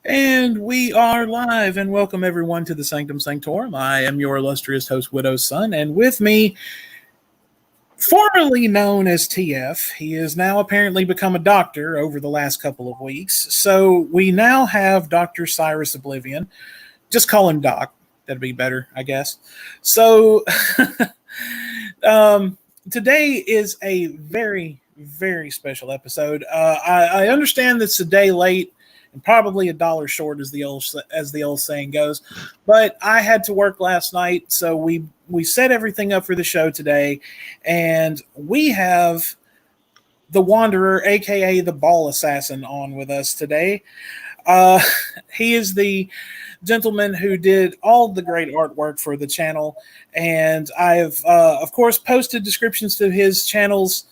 And we are live, and welcome everyone to the Sanctum Sanctorum. I am your illustrious host, Widow's Son, and with me, formerly known as TF, he has now apparently become a doctor over the last couple of weeks. So we now have Dr. Cyrus Oblivion. Just call him Doc. That'd be better, I guess. So today is a very, very special episode. I understand that's a day late and probably $1 short, as the old saying goes. But I had to work last night, so we set everything up for the show today, and we have the Wanderer, aka the Ball Assassin, on with us today. He is the gentleman who did all the great artwork for the channel, and I have, of course, posted descriptions to his channels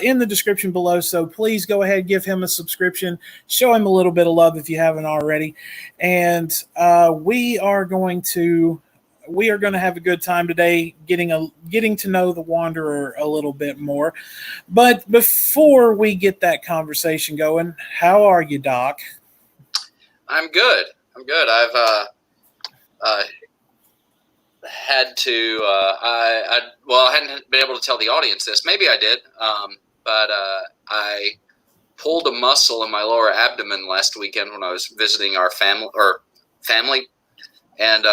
in the description below, so please go ahead, give him a subscription, show him a little bit of love if you haven't already, and we are going to have a good time today getting to know the Wanderer a little bit more. But before we get that conversation going, how are you, Doc? I'm good. I've had to. I hadn't been able to tell the audience this. Maybe I did, but I pulled a muscle in my lower abdomen last weekend when I was visiting our family, and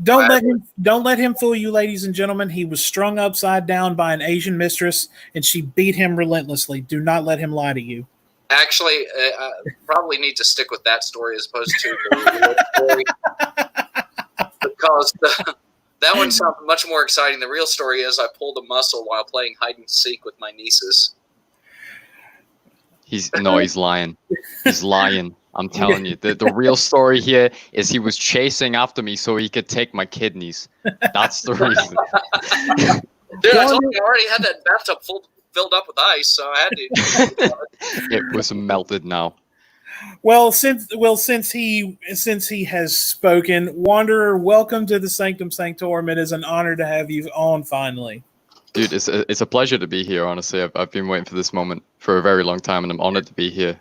don't let him fool you, ladies and gentlemen. He was strung upside down by an Asian mistress, and she beat him relentlessly. Do not let him lie to you. Actually, I probably need to stick with that story as opposed to the real story. Because that one sounds much more exciting. The real story is I pulled a muscle while playing hide and seek with my nieces. He's lying. He's lying. I'm telling you. The real story here is he was chasing after me so he could take my kidneys. That's the reason. Dude, I told you I already had that bathtub filled up with ice, so I had to. It was melted now. Well, since he has spoken, Wanderer, welcome to the Sanctum Sanctorum. It is an honor to have you on finally. Dude, it's a pleasure to be here. Honestly, I've been waiting for this moment for a very long time, and I'm honored to be here.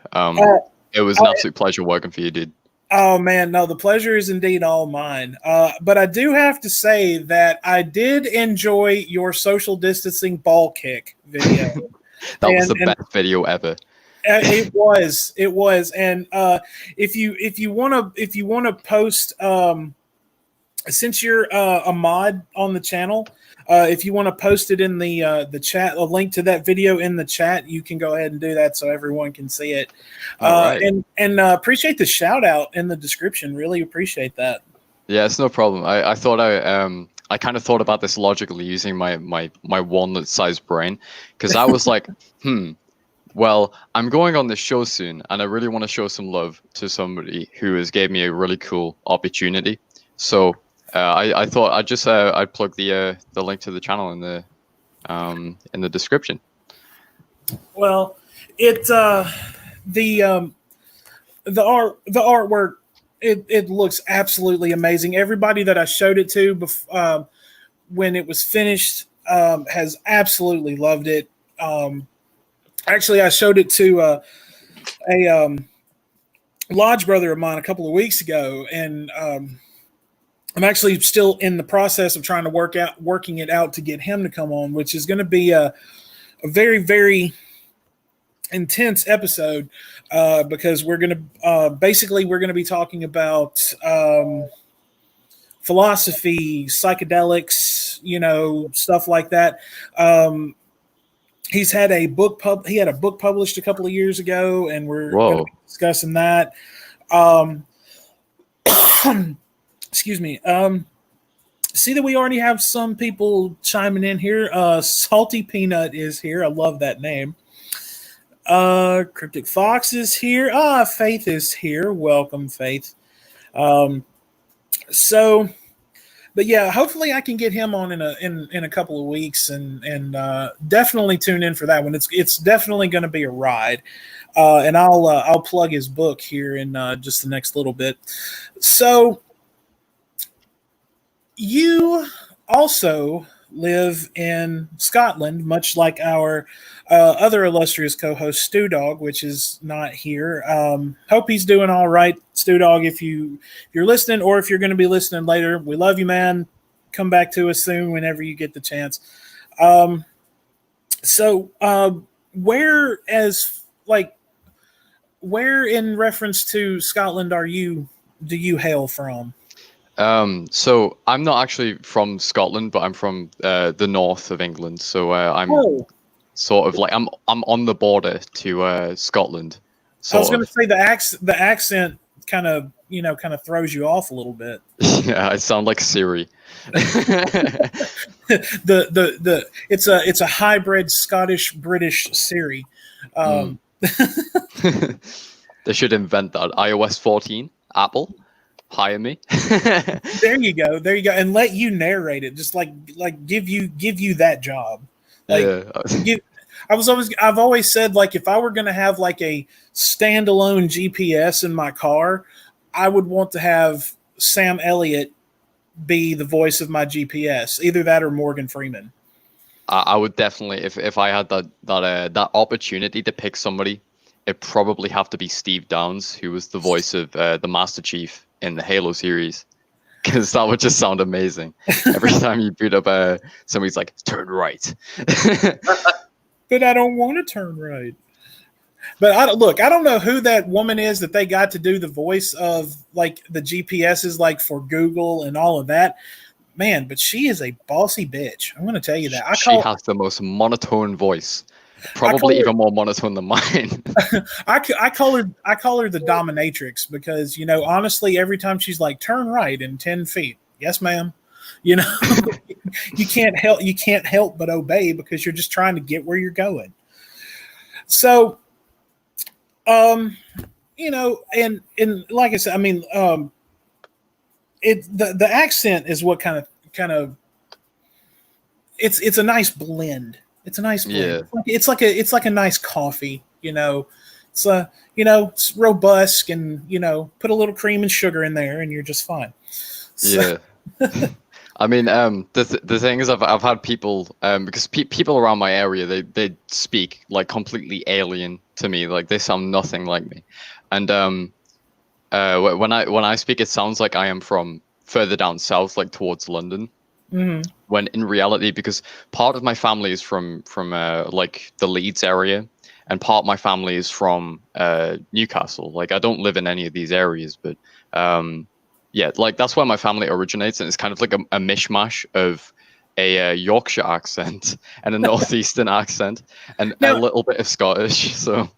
It was an absolute pleasure working for you, dude. Oh man, no, the pleasure is indeed all mine. But I do have to say that I did enjoy your social distancing ball kick video. That was the best video ever. It was, and if you want to post, since you're a mod on the channel, if you want to post it in the chat, a link to that video in the chat, you can go ahead and do that so everyone can see it. Right. And appreciate the shout out in the description. Really appreciate that. Yeah, it's no problem. I thought I kind of thought about this logically using my walnut-sized brain, because I was like, well, I'm going on this show soon, and I really want to show some love to somebody who has gave me a really cool opportunity. So I thought I'd plug the link to the channel in the description. Well, the artwork, it looks absolutely amazing. Everybody that I showed it to when it was finished has absolutely loved it. Actually, I showed it to a lodge brother of mine a couple of weeks ago, and I'm actually still in the process of trying to working it out to get him to come on, which is going to be a very, very intense episode because we're going to be talking about philosophy, psychedelics, stuff like that. He had a book published a couple of years ago, and we're going to be discussing that. Excuse me. See that we already have some people chiming in here. Salty Peanut is here. I love that name. Cryptic Fox is here. Faith is here. Welcome, Faith. But yeah, hopefully I can get him on in a couple of weeks, and definitely tune in for that one. It's definitely going to be a ride, and I'll plug his book here in just the next little bit. So you also live in Scotland, much like our other illustrious co-host StooDogg, which is not here. Hope he's doing all right, StooDogg. If you're listening, or if you're going to be listening later, we love you, man. Come back to us soon whenever you get the chance. Where in reference to Scotland do you hail from? So I'm not actually from Scotland, but I'm from the north of England. So I'm sort of like I'm on the border to Scotland. I was going to say the accent kind of throws you off a little bit. Yeah, I sound like Siri. It's a hybrid Scottish British Siri. They should invent that. iOS 14, Apple, hire me. There you go, and let you narrate it. Just like give you that job. I've always said, like, if I were going to have like a standalone GPS in my car, I would want to have Sam Elliott be the voice of my GPS, either that or Morgan Freeman. I would definitely, if I had that opportunity to pick somebody, it'd probably have to be Steve Downes, who was the voice of the Master Chief in the Halo series, because that would just sound amazing. Every time you boot up, somebody's like, "Turn right," but I don't want to turn right. But I don't know who that woman is that they got to do the voice of, like, the GPSs, like for Google and all of that. Man, but she is a bossy bitch. I'm going to tell you that. She has the most monotone voice, probably even more monotone than mine. I call her the dominatrix because, honestly, every time she's like, turn right in 10 feet. Yes, ma'am. You can't help but obey because you're just trying to get where you're going. So, and like I said, I mean, the accent is what kind of it's a nice blend. It's a nice blend. Yeah. It's like a nice coffee, It's it's robust, and put a little cream and sugar in there, and you're just fine. So. Yeah. I mean, the thing is, I've had people, because people around my area, they speak like completely alien to me, like they sound nothing like me, and when I speak, it sounds like I am from further down south, like towards London. Mm-hmm. When in reality, because part of my family is from like the Leeds area, and part of my family is from Newcastle. Like, I don't live in any of these areas, but yeah, like that's where my family originates, and it's kind of like a mishmash of a Yorkshire accent and a northeastern accent, and a little bit of Scottish. So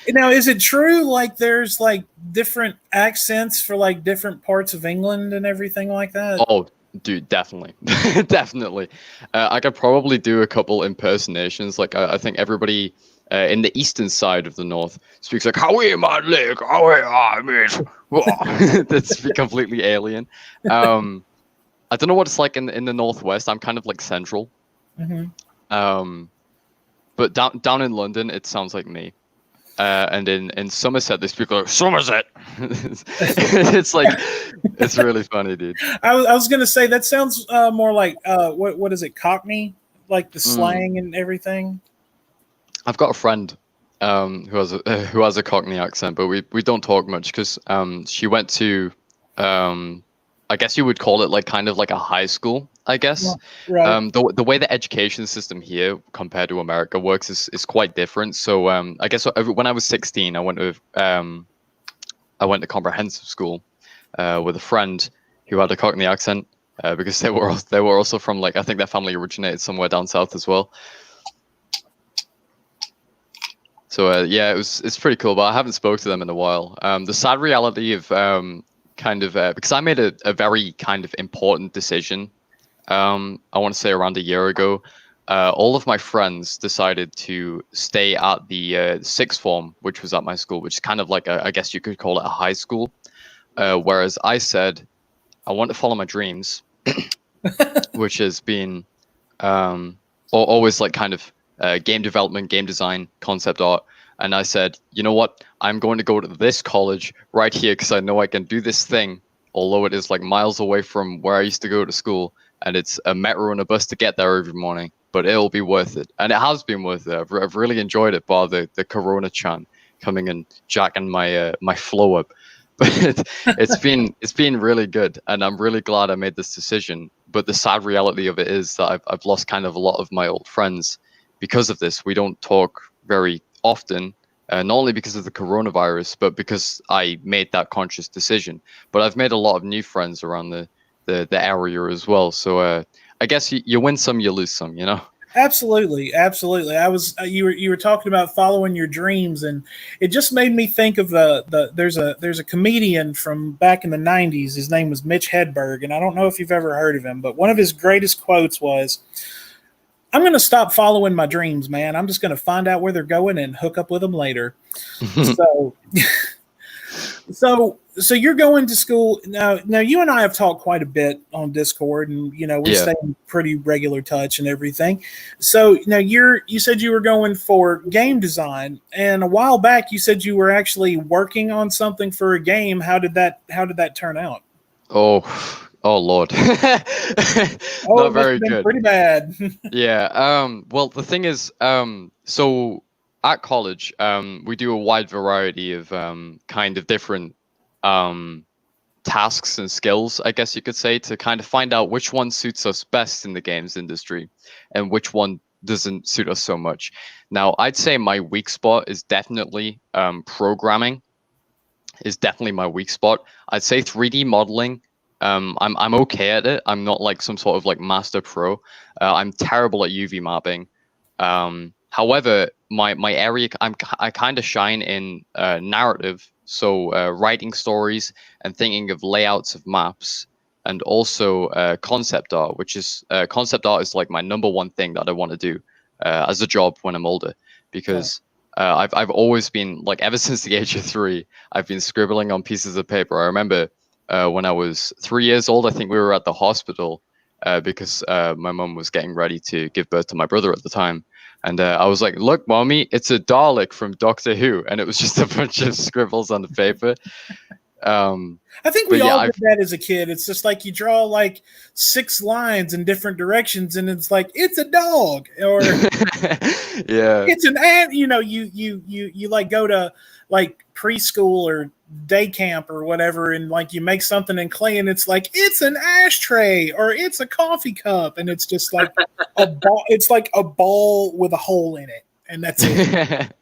now, is it true, like, there's like different accents for like different parts of England and everything like that? Oh, dude, definitely. Definitely. I could probably do a couple impersonations. Like, I think everybody in the eastern side of the north speaks like, "How are my leg? How are mate?" That's completely alien. I don't know what it's like in the northwest. I'm kind of like central. Mm-hmm. But down in London, it sounds like me. And in Somerset, they speak like Somerset. It's like, it's really funny, dude. I was gonna say that sounds more like what is it, Cockney, like the slang and everything. I've got a friend who has a Cockney accent, but we don't talk much because she went to I guess you would call it like kind of like a high school, I guess. Yeah, right. The way the education system here compared to America works is quite different. So I guess when I was 16, I went to comprehensive school with a friend who had a Cockney accent because they were also from, like, I think their family originated somewhere down south as well. So yeah, it's pretty cool, but I haven't spoke to them in a while. The sad reality of because I made a very kind of important decision. I want to say around a year ago, all of my friends decided to stay at the sixth form, which was at my school, which is kind of like I guess you could call it a high school. Whereas I said, I want to follow my dreams, which has been always like kind of game development, game design, concept art. And I said, you know what? I'm going to go to this college right here because I know I can do this thing, although it is like miles away from where I used to go to school, and it's a metro and a bus to get there every morning. But it'll be worth it, and it has been worth it. I've really enjoyed it, bar the Corona chan coming and jacking my flow up. But it's been really good, and I'm really glad I made this decision. But the sad reality of it is that I've lost kind of a lot of my old friends because of this. We don't talk very often, not only because of the coronavirus, but because I made that conscious decision. But I've made a lot of new friends around the area as well. So I guess you win some, you lose some, you know? Absolutely, absolutely. I was you were talking about following your dreams, and it just made me think of there's a comedian from back in the '90s. His name was Mitch Hedberg, and I don't know if you've ever heard of him, but one of his greatest quotes was, "I'm going to stop following my dreams, man. I'm just going to find out where they're going and hook up with them later." So. So you're going to school now. Now you and I have talked quite a bit on Discord, and we stay in pretty regular touch and everything. So now you said you were going for game design, and a while back you said you were actually working on something for a game. How did that turn out? Oh Lord, not very good. Pretty bad. Yeah. Well, the thing is, so at college, we do a wide variety of kind of different tasks and skills, I guess you could say, to kind of find out which one suits us best in the games industry and which one doesn't suit us so much. Now, I'd say my weak spot is definitely programming. Is definitely my weak spot. I'd say 3D modeling. I'm okay at it. I'm not like some sort of like master pro. I'm terrible at UV mapping. However, my area, I kind of shine in narrative. So writing stories and thinking of layouts of maps, and also concept art, which is concept art is like my number one thing that I want to do as a job when I'm older, because I've always been like, ever since the age of 3, I've been scribbling on pieces of paper. I remember when I was 3 years old, I think we were at the hospital because my mum was getting ready to give birth to my brother at the time. And I was like, "Look, mommy, it's a Dalek from Doctor Who," and it was just a bunch of scribbles on the paper. I think we all did that as a kid. It's just like you draw like 6 lines in different directions, and it's like, it's a dog, or yeah, it's an ant. You like go to like preschool or day camp or whatever, and like you make something in clay, and it's like, it's an ashtray or it's a coffee cup, and it's just like a ball. It's like a ball with a hole in it, and that's it.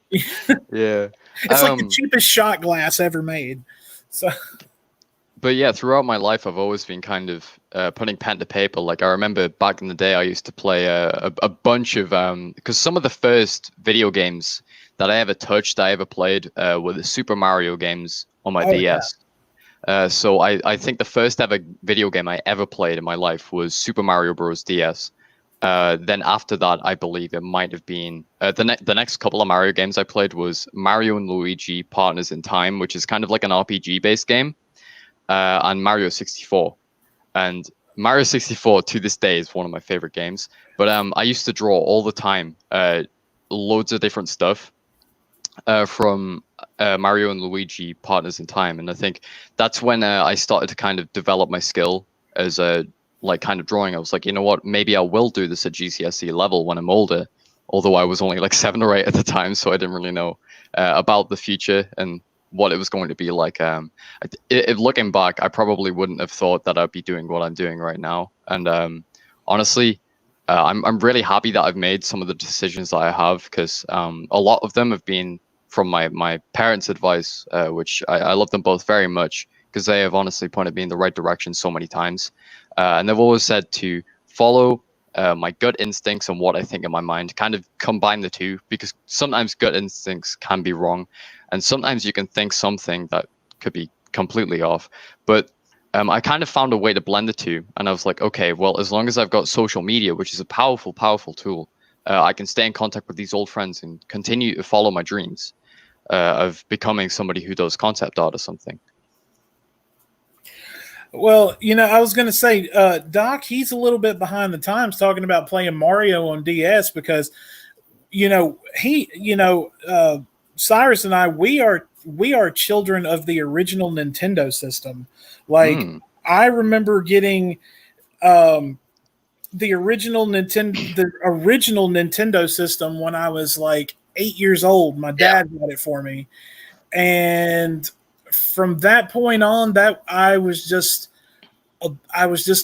Yeah, it's like the cheapest shot glass ever made. So, but yeah, throughout my life, I've always been kind of putting pen to paper. Like, I remember back in the day, I used to play a bunch of because some of the first video games that I ever touched, I ever played were the Super Mario games on my DS. Yeah. So I think the first ever video game I ever played in my life was Super Mario Bros. DS. Then after that, I believe it might have been the next couple of Mario games I played was Mario and Luigi Partners in Time, which is kind of like an RPG based game, and Mario 64. And Mario 64 to this day is one of my favorite games. But I used to draw all the time, loads of different stuff from Mario and Luigi Partners in Time, and I think that's when I started to kind of develop my skill as a like kind of drawing. I was like, you know what, maybe I will do this at GCSE level when I'm older, although I was only like 7 or 8 at the time, so I didn't really know about the future and what it was going to be like. Looking back, I probably wouldn't have thought that I'd be doing what I'm doing right now, and honestly, I'm really happy that I've made some of the decisions that I have, because a lot of them have been from my parents' advice, which I love them both very much, because they have honestly pointed me in the right direction so many times. And they've always said to follow my gut instincts and what I think in my mind, kind of combine the two, because sometimes gut instincts can be wrong, and sometimes you can think something that could be completely off. But I kind of found a way to blend the two, and I was like, okay, well, as long as I've got social media, which is a powerful, powerful tool, I can stay in contact with these old friends and continue to follow my dreams of becoming somebody who does concept art or something. Well, I was going to say, Doc, he's a little bit behind the times talking about playing Mario on DS, because, Cyrus and I, we are children of the original Nintendo system. Like, I remember getting the original Nintendo system when I was like 8 years old. My dad got it for me, and from that point on, that I was just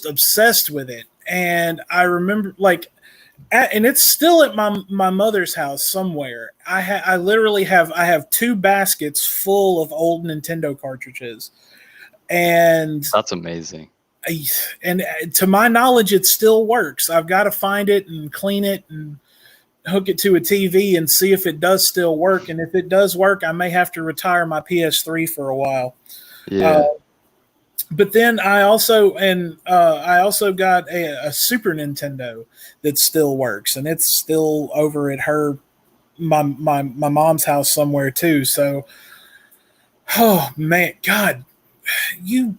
obsessed with it. And I remember and it's still at my mother's house somewhere. I literally have 2 baskets full of old Nintendo cartridges, and That's amazing. and to my knowledge, it still works. I've got to find it and clean it and hook it to a TV and see if it does still work. And if it does work, I may have to retire my PS3 for a while. Yeah. But then I also got a Super Nintendo that still works, and it's still over at my mom's house somewhere too. So, oh man, God, you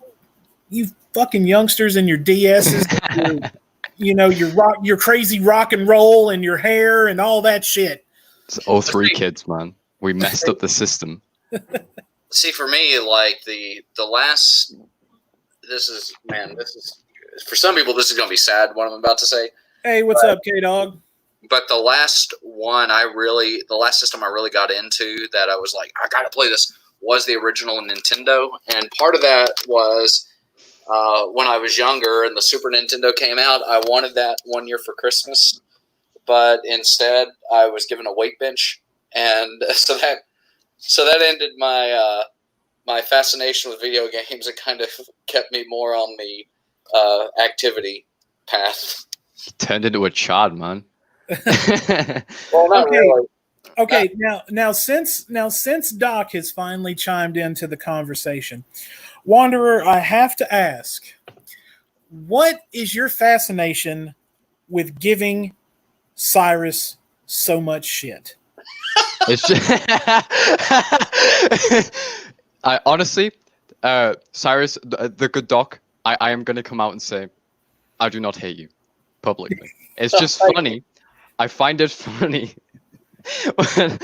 fucking youngsters and your DSs, your crazy rock and roll and your hair and all that shit. It's 03 kids, man. We messed up the system. See, for me, like the last, this is for some people, this is going to be sad, what I'm about to say. Hey, what's up, K-Dog? But the last system I really got into that I was like, I got to play this, was the original Nintendo. And part of that was when I was younger and the Super Nintendo came out, I wanted that one year for Christmas. But instead, I was given a weight bench. And so that ended my my fascination with video games and kind of kept me more on the activity path. Turned into a child, man. Well, not really. Okay, now since Doc has finally chimed into the conversation, Wanderer, I have to ask, what is your fascination with giving Cyrus so much shit? It's just I honestly, Cyrus, the good doc, I am going to come out and say, I do not hate you publicly. It's just funny. I find it funny when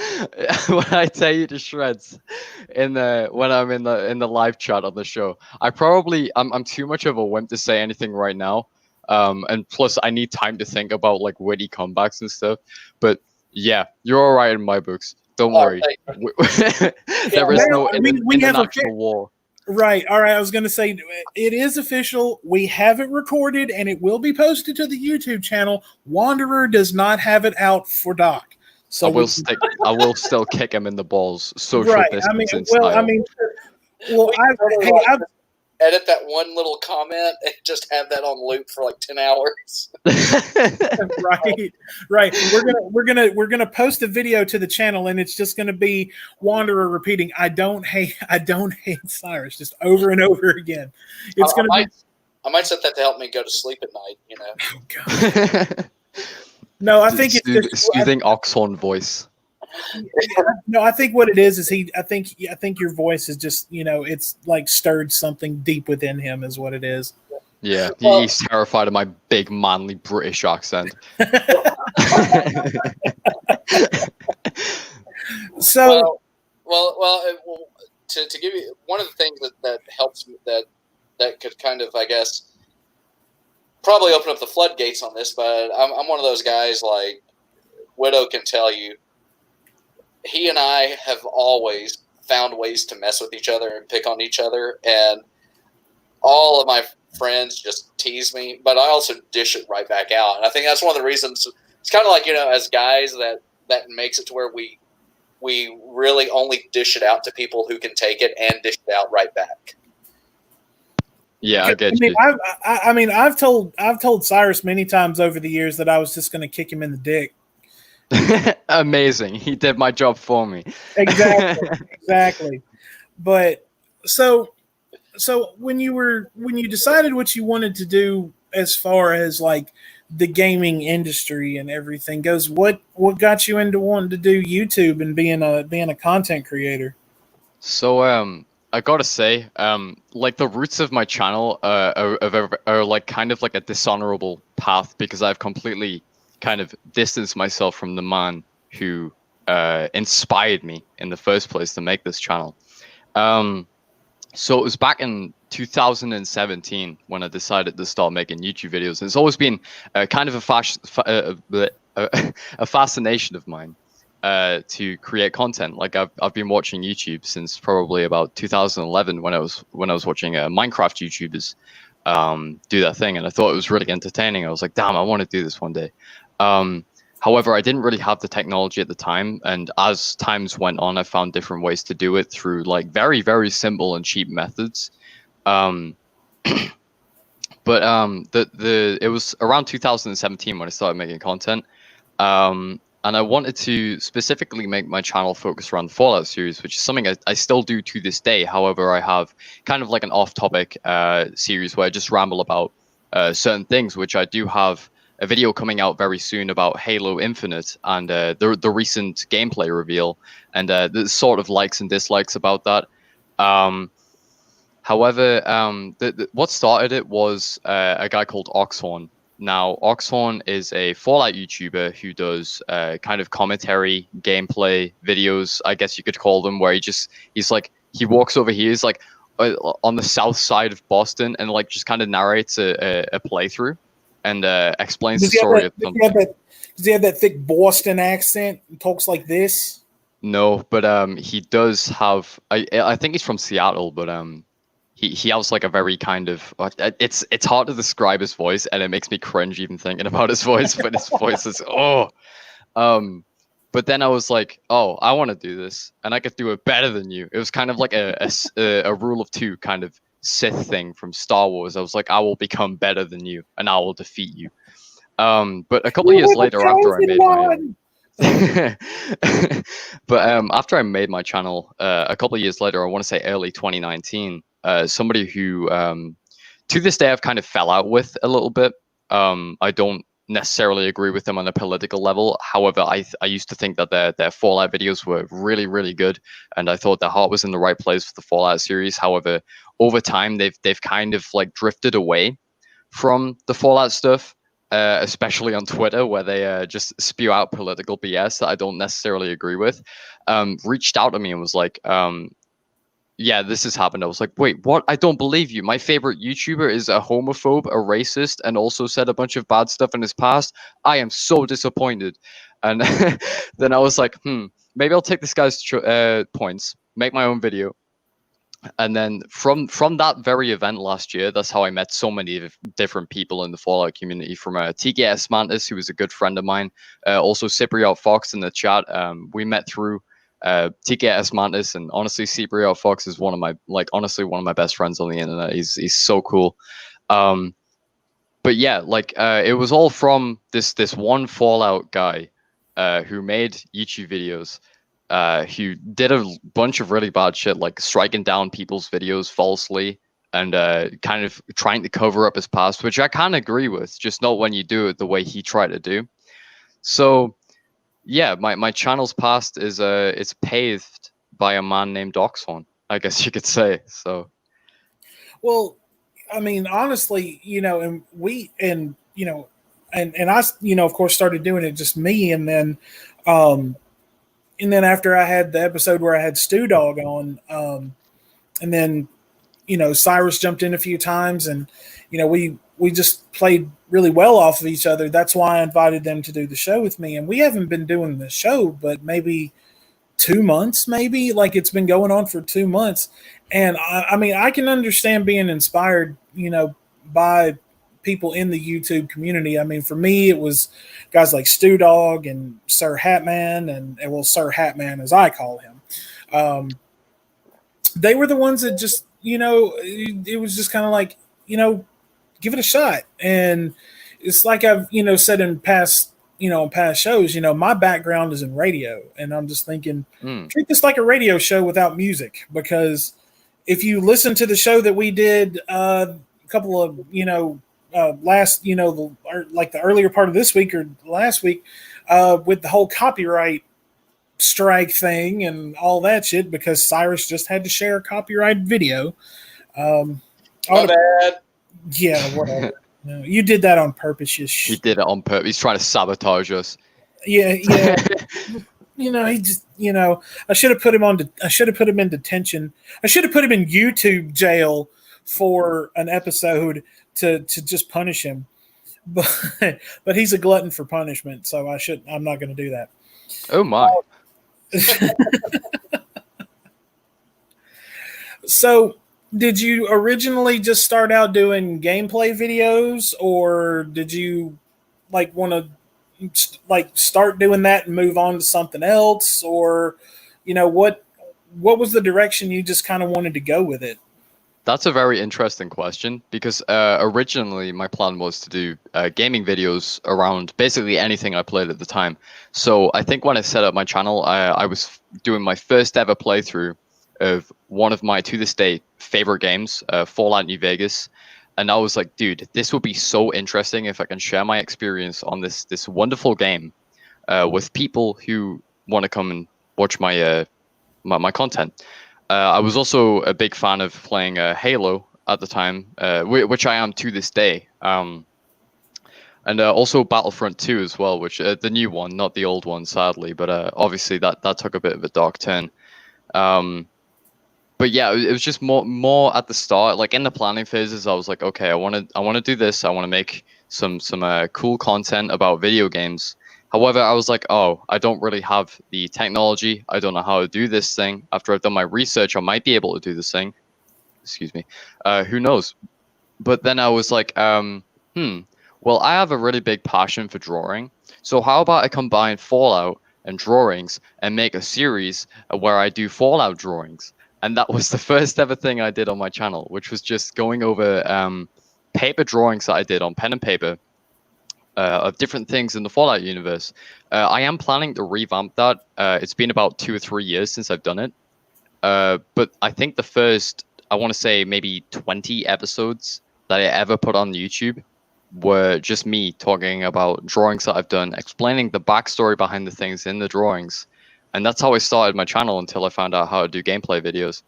I tear you to shreds when I'm in the live chat on the show. I'm too much of a wimp to say anything right now. And plus I need time to think about like witty comebacks and stuff. But yeah, you're all right in my books. Don't worry. There is no international war. Right. All right. I was going to say it is official. We have it recorded and it will be posted to the YouTube channel. Wanderer does not have it out for Doc. So I will still kick him in the balls. Social distancing style. I've edit that one little comment and just have that on loop for like 10 hours. Right. We're gonna post a video to the channel and it's just gonna be Wanderer repeating, I don't hate Cyrus, just over and over again. It's I might set that to help me go to sleep at night, you know. Oh God. No, I think it's soothing Oxhorn voice. No, I think what it is I think your voice is just, it's like stirred something deep within him is what it is. Yeah, he's terrified of my big manly British accent. So to give you one of the things that helps that could kind of, I guess, probably open up the floodgates on this, but I'm one of those guys, like Widow can tell you, he and I have always found ways to mess with each other and pick on each other, and all of my friends just tease me, but I also dish it right back out. And I think that's one of the reasons. It's kind of like, as guys that makes it to where we really only dish it out to people who can take it and dish it out right back. Yeah, I get you. I've told Cyrus many times over the years that I was just going to kick him in the dick. Amazing. He did my job for me. Exactly. But so when you decided what you wanted to do as far as like the gaming industry and everything goes, what got you into wanting to do YouTube and being a content creator? So I gotta say, like the roots of my channel are like kind of like a dishonorable path because I've completely kind of distanced myself from the man who inspired me in the first place to make this channel. So it was back in 2017 when I decided to start making YouTube videos. And it's always been kind of a fascination of mine to create content. Like I've been watching YouTube since probably about 2011 when I was watching Minecraft YouTubers do that thing, and I thought it was really entertaining. I was like, damn, I want to do this one day. However, I didn't really have the technology at the time, and as times went on, I found different ways to do it through like very, very simple and cheap methods. But it was around 2017 when I started making content, and I wanted to specifically make my channel focus around the Fallout series, which is something I still do to this day. However, I have kind of like an off-topic series where I just ramble about certain things, which I do have a video coming out very soon about Halo Infinite and the recent gameplay reveal, and the sort of likes and dislikes about that. However, what started it was a guy called Oxhorn. Now, Oxhorn is a Fallout YouTuber who does kind of commentary, gameplay videos, I guess you could call them, where he walks over here, he's like on the south side of Boston, and like just kind of narrates a playthrough and explains the story of something. Does he have that thick Boston accent and talks like this? No, but he does have. I think he's from Seattle, but he has like a very kind of. It's hard to describe his voice, and it makes me cringe even thinking about his voice. But his voice is But then I was like, oh, I want to do this, and I could do it better than you. It was kind of like a rule of two kind of Sith thing from Star Wars. I was like, I will become better than you, and I will defeat you. But a couple of years later, after I made after I made my channel, a couple of years later, I want to say early 2019, somebody who to this day I've kind of fell out with a little bit. I don't necessarily agree with them on a political level. However, I used to think that their Fallout videos were really, really good, and I thought their heart was in the right place for the Fallout series. However, over time they've kind of like drifted away from the Fallout stuff, especially on Twitter, where they just spew out political BS that I don't necessarily agree with. Reached out to me and was like, yeah, this has happened. I was like, wait, what? I don't believe you. My favorite YouTuber is a homophobe, a racist, and also said a bunch of bad stuff in his past. I am so disappointed. And then I was like, maybe I'll take this guy's points, make my own video. And then from that very event last year, that's how I met so many different people in the Fallout community, from TKS Mantis, who was a good friend of mine, also Cypriot Fox in the chat. We met through TKS Mantis, and honestly, Cypriot Fox is one of my best friends on the internet. He's so cool. But yeah, it was all from this one Fallout guy who made YouTube videos, who did a bunch of really bad shit, like striking down people's videos falsely and kind of trying to cover up his past, which I can agree with, just not when you do it the way he tried to do. So yeah, my channel's past is it's paved by a man named Oxhorn, I guess you could say. So, well, I mean, honestly, and I, of course, started doing it just me, and then after I had the episode where I had StooDogg on, and then Cyrus jumped in a few times, and we just played really well off of each other. That's why I invited them to do the show with me. And we haven't been doing the show, but maybe 2 months, like it's been going on for 2 months. And I mean, I can understand being inspired, by people in the YouTube community. I mean, for me, it was guys like StooDogg and Sir Hatman, and Sir Hatman, as I call him. They were the ones that just, it was just kind of like, give it a shot. And it's like I've, said in past shows, my background is in radio, and I'm just thinking, treat this like a radio show without music, because if you listen to the show that we did a couple of, last, the earlier part of this week or last week, with the whole copyright strike thing and all that shit, because Cyrus just had to share a copyrighted video. My bad. Yeah, whatever. No, you did that on purpose. He did it on purpose. He's trying to sabotage us. Yeah. He just, I should have put him in detention. I should have put him in YouTube jail for an episode to just punish him. But he's a glutton for punishment, so I'm not going to do that. Oh my. So, did you originally just start out doing gameplay videos, or did you like want to like start doing that and move on to something else, or what was the direction you just kind of wanted to go with it? That's a very interesting question because originally my plan was to do gaming videos around basically anything I played at the time. So I think when I set up my channel, I was doing my first ever playthrough of one of my, to this day, favorite games, Fallout New Vegas. And I was like, dude, this would be so interesting if I can share my experience on this wonderful game with people who want to come and watch my my content. I was also a big fan of playing Halo at the time, which I am to this day. And also Battlefront 2 as well, which the new one, not the old one, sadly. But obviously that took a bit of a dark turn. But yeah, it was just more at the start, like in the planning phases. I was like, okay, I want to do this. I want to make some cool content about video games. However, I was like, oh, I don't really have the technology. I don't know how to do this thing. After I've done my research, I might be able to do this thing. Excuse me. Who knows? But then I was like, well, I have a really big passion for drawing. So how about I combine Fallout and drawings and make a series where I do Fallout drawings? And that was the first ever thing I did on my channel, which was just going over paper drawings that I did on pen and paper. Of different things in the Fallout universe. I am planning to revamp that. It's been about 2 or 3 years since I've done it. But I think the first, I want to say maybe 20 episodes that I ever put on YouTube were just me talking about drawings that I've done, explaining the backstory behind the things in the drawings. And that's how I started my channel until I found out how to do gameplay videos.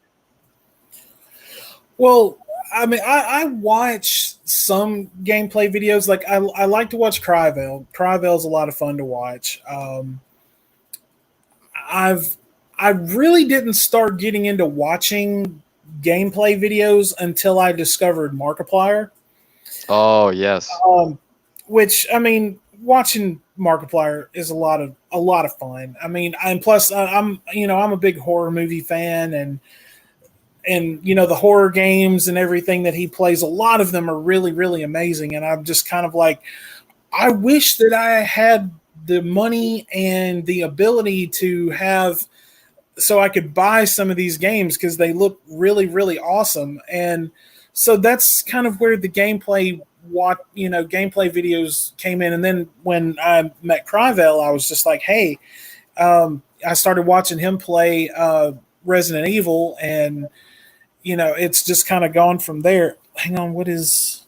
Well, I mean, I watch some gameplay videos. Like I like to watch Cryville. Cryville's a lot of fun to watch. I really didn't start getting into watching gameplay videos until I discovered Markiplier. Oh yes. Which I mean, watching Markiplier is a lot of fun. I mean, and plus I'm a big horror movie fan, and the horror games and everything that he plays, a lot of them are really, really amazing. And I'm just kind of like, I wish that I had the money and the ability to have, so I could buy some of these games because they look really, really awesome. And so that's kind of where the gameplay videos came in. And then when I met Cryville, I was just like, hey, I started watching him play Resident Evil, and it's just kind of gone from there. Hang on, what is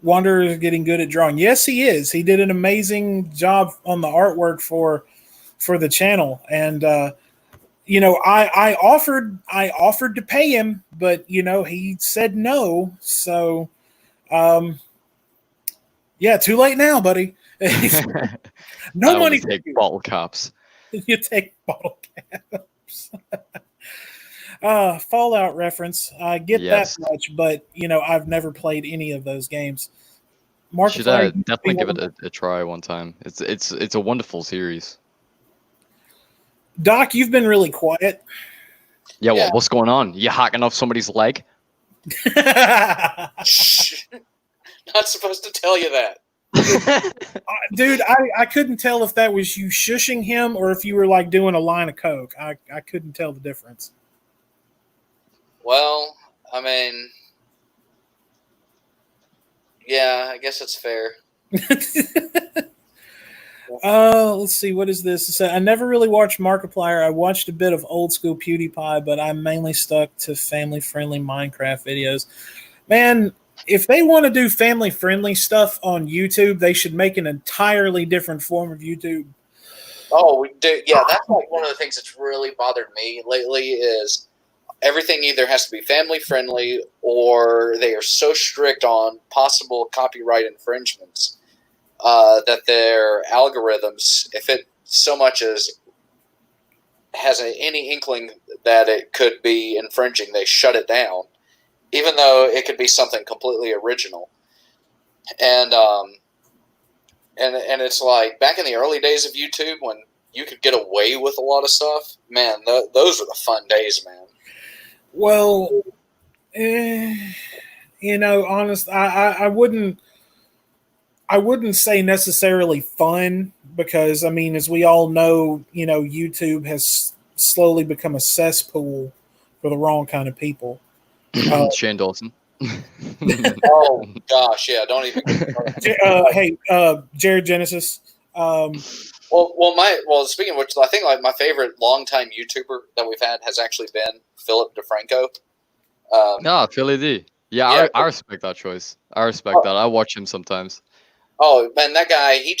Wanderer is getting good at drawing? Yes, he is. He did an amazing job on the artwork for the channel, and I offered to pay him, but he said no. So, yeah, too late now, buddy. No money. Take bottle caps. You take bottle caps. Fallout reference. I get that much, but I've never played any of those games. Mark, should definitely give it a try one time. It's a wonderful series. Doc, you've been really quiet. Yeah, well, what's going on? You hacking off somebody's leg? Not supposed to tell you that. Dude, I couldn't tell if that was you shushing him or if you were like doing a line of coke. I couldn't tell the difference. Well, I mean, yeah, I guess it's fair. Let's see, what is this? So I never really watched Markiplier. I watched a bit of old school PewDiePie, but I'm mainly stuck to family-friendly Minecraft videos. Man, if they want to do family-friendly stuff on YouTube, they should make an entirely different form of YouTube. Oh, we do. Yeah, that's like one of the things that's really bothered me lately is everything either has to be family-friendly or they are so strict on possible copyright infringements that their algorithms, if it so much as has any inkling that it could be infringing, they shut it down, even though it could be something completely original. And and it's like back in the early days of YouTube when you could get away with a lot of stuff. Man, those were the fun days, man. Well, honest, I wouldn't say necessarily fun because, I mean, as we all know, YouTube has slowly become a cesspool for the wrong kind of people. Shane Dawson. Oh gosh, yeah, don't even. Hey, Jared Genesis. Speaking of which, I think like my favorite longtime YouTuber that we've had has actually been Philip DeFranco. Philly D. Yeah, I respect that choice. I respect that. I watch him sometimes. Oh man, that guy, I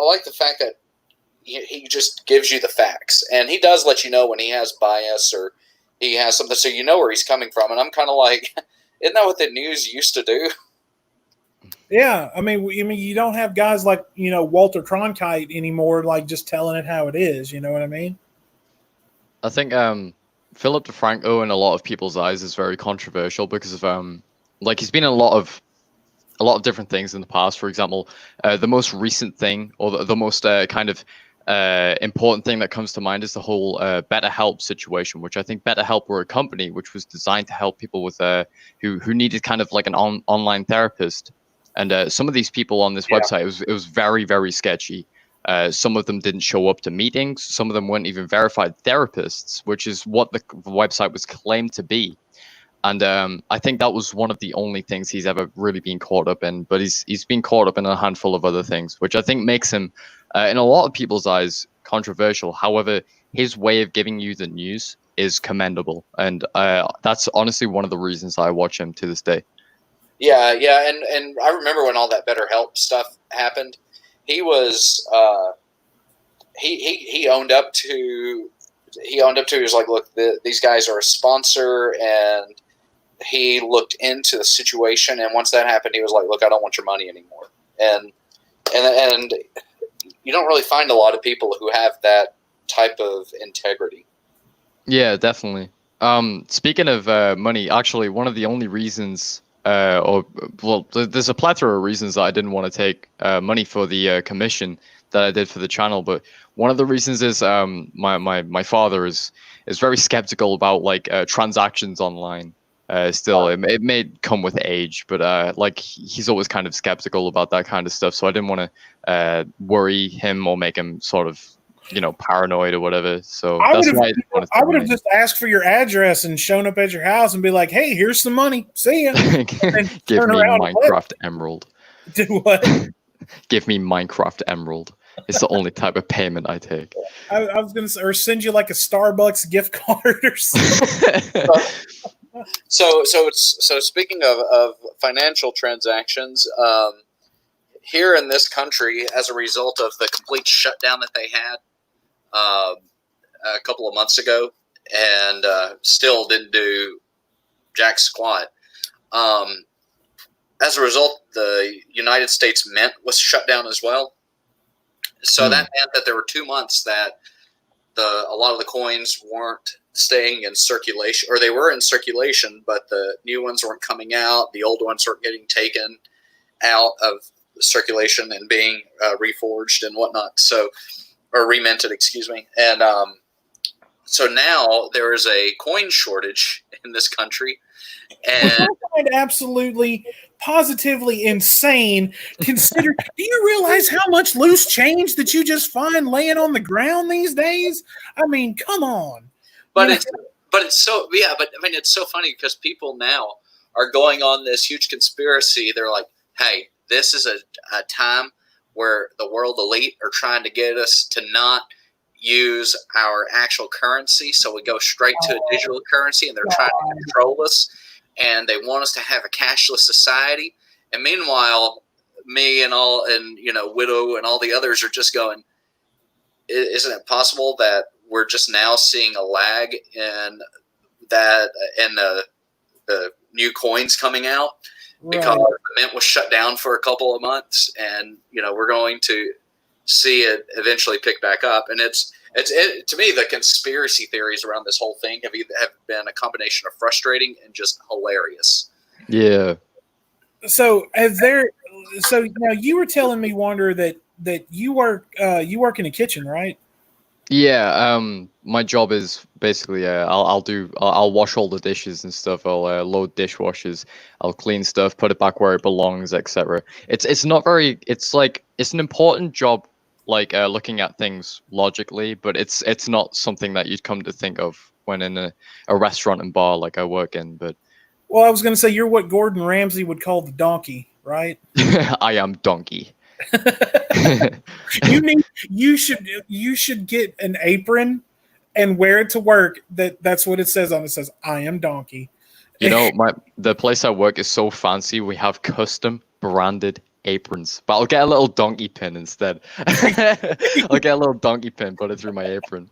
like the fact that he just gives you the facts, and he does let you know when he has bias or he has something, so you know where he's coming from. And I'm kind of like, isn't that what the news used to do? Yeah, I mean, you don't have guys like Walter Cronkite anymore, like just telling it how it is. You know what I mean? I think Philip DeFranco in a lot of people's eyes is very controversial because of like he's been in a lot of different things in the past. For example, the most recent thing, or the most kind of important thing that comes to mind is the whole BetterHelp situation, which I think BetterHelp were a company which was designed to help people with who needed kind of like an online therapist. And some of these people on this website, it was very, very sketchy. Some of them didn't show up to meetings. Some of them weren't even verified therapists, which is what the website was claimed to be. And I think that was one of the only things he's ever really been caught up in. But he's been caught up in a handful of other things, which I think makes him, in a lot of people's eyes, controversial. However, his way of giving you the news is commendable. And that's honestly one of the reasons I watch him to this day. Yeah, and I remember when all that BetterHelp stuff happened. He was he owned up to he was like, look, these guys are a sponsor, and he looked into the situation. And once that happened, he was like, look, I don't want your money anymore. And you don't really find a lot of people who have that type of integrity. Yeah, definitely. Speaking of money, actually, one of the only reasons. There's a plethora of reasons that I didn't want to take money for the commission that I did for the channel, but one of the reasons is my father is very skeptical about like transactions online. Still, it may come with age, but like he's always kind of skeptical about that kind of stuff. So I didn't want to worry him or make him sort of paranoid or whatever. So that's why I would have just asked for your address and shown up at your house and be like, "Hey, here's some money. See ya." Give me Minecraft Emerald. Do what? Give me Minecraft Emerald. It's the only type of payment I take. I was gonna say, or send you like a Starbucks gift card or something. So speaking of financial transactions, here in this country, as a result of the complete shutdown that they had a couple of months ago, and still didn't do jack squat. As a result, the United States Mint was shut down as well. So that meant that there were 2 months that a lot of the coins weren't staying in circulation, or they were in circulation, but the new ones weren't coming out. The old ones weren't getting taken out of circulation and being reforged and whatnot. Or reminted, excuse me. And so now there is a coin shortage in this country. And I find absolutely, positively insane. Do you realize how much loose change that you just find laying on the ground these days? I mean, come on. But it's so funny because people now are going on this huge conspiracy. They're like, hey, this is a time where the world elite are trying to get us to not use our actual currency, so we go straight to a digital currency, and they're trying to control us, and they want us to have a cashless society. And meanwhile, me and Widow and all the others are just going, isn't it possible that we're just now seeing a lag in that and the new coins coming out? Because the mint was shut down for a couple of months, and we're going to see it eventually pick back up. And it's to me, the conspiracy theories around this whole thing have been a combination of frustrating and just hilarious. Yeah. So so now you were telling me, Wander, that you work in a kitchen, right? Yeah, my job is basically I'll wash all the dishes and stuff. I'll load dishwashers. I'll clean stuff, put it back where it belongs, etc. It's not very. It's like it's an important job, like looking at things logically, but it's not something that you'd come to think of when in a restaurant and bar like I work in. But Well, I was going to say you're what Gordon Ramsay would call the donkey, right? I am donkey. you should get an apron and wear it to work. That's what it says on it. It says I am donkey. You know, the place I work is so fancy. We have custom branded aprons, but I'll get a little donkey pin instead. I'll get a little donkey pin, put it through my apron.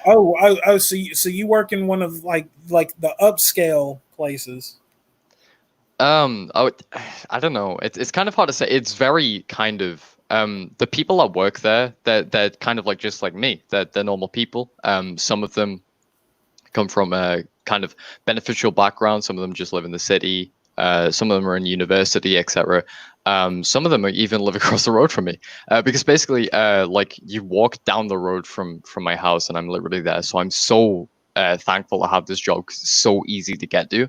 Oh, so you work in one of like the upscale places. I don't know. It's kind of hard to say. It's very kind of the people that work there, they're kind of like just like me. They're normal people. Some of them come from a kind of beneficial background. Some of them just live in the city. Some of them are in university, etc. Some of them even live across the road from me. Because basically, like you walk down the road from my house, and I'm literally there. So I'm so thankful to have this job because it's so easy to get to.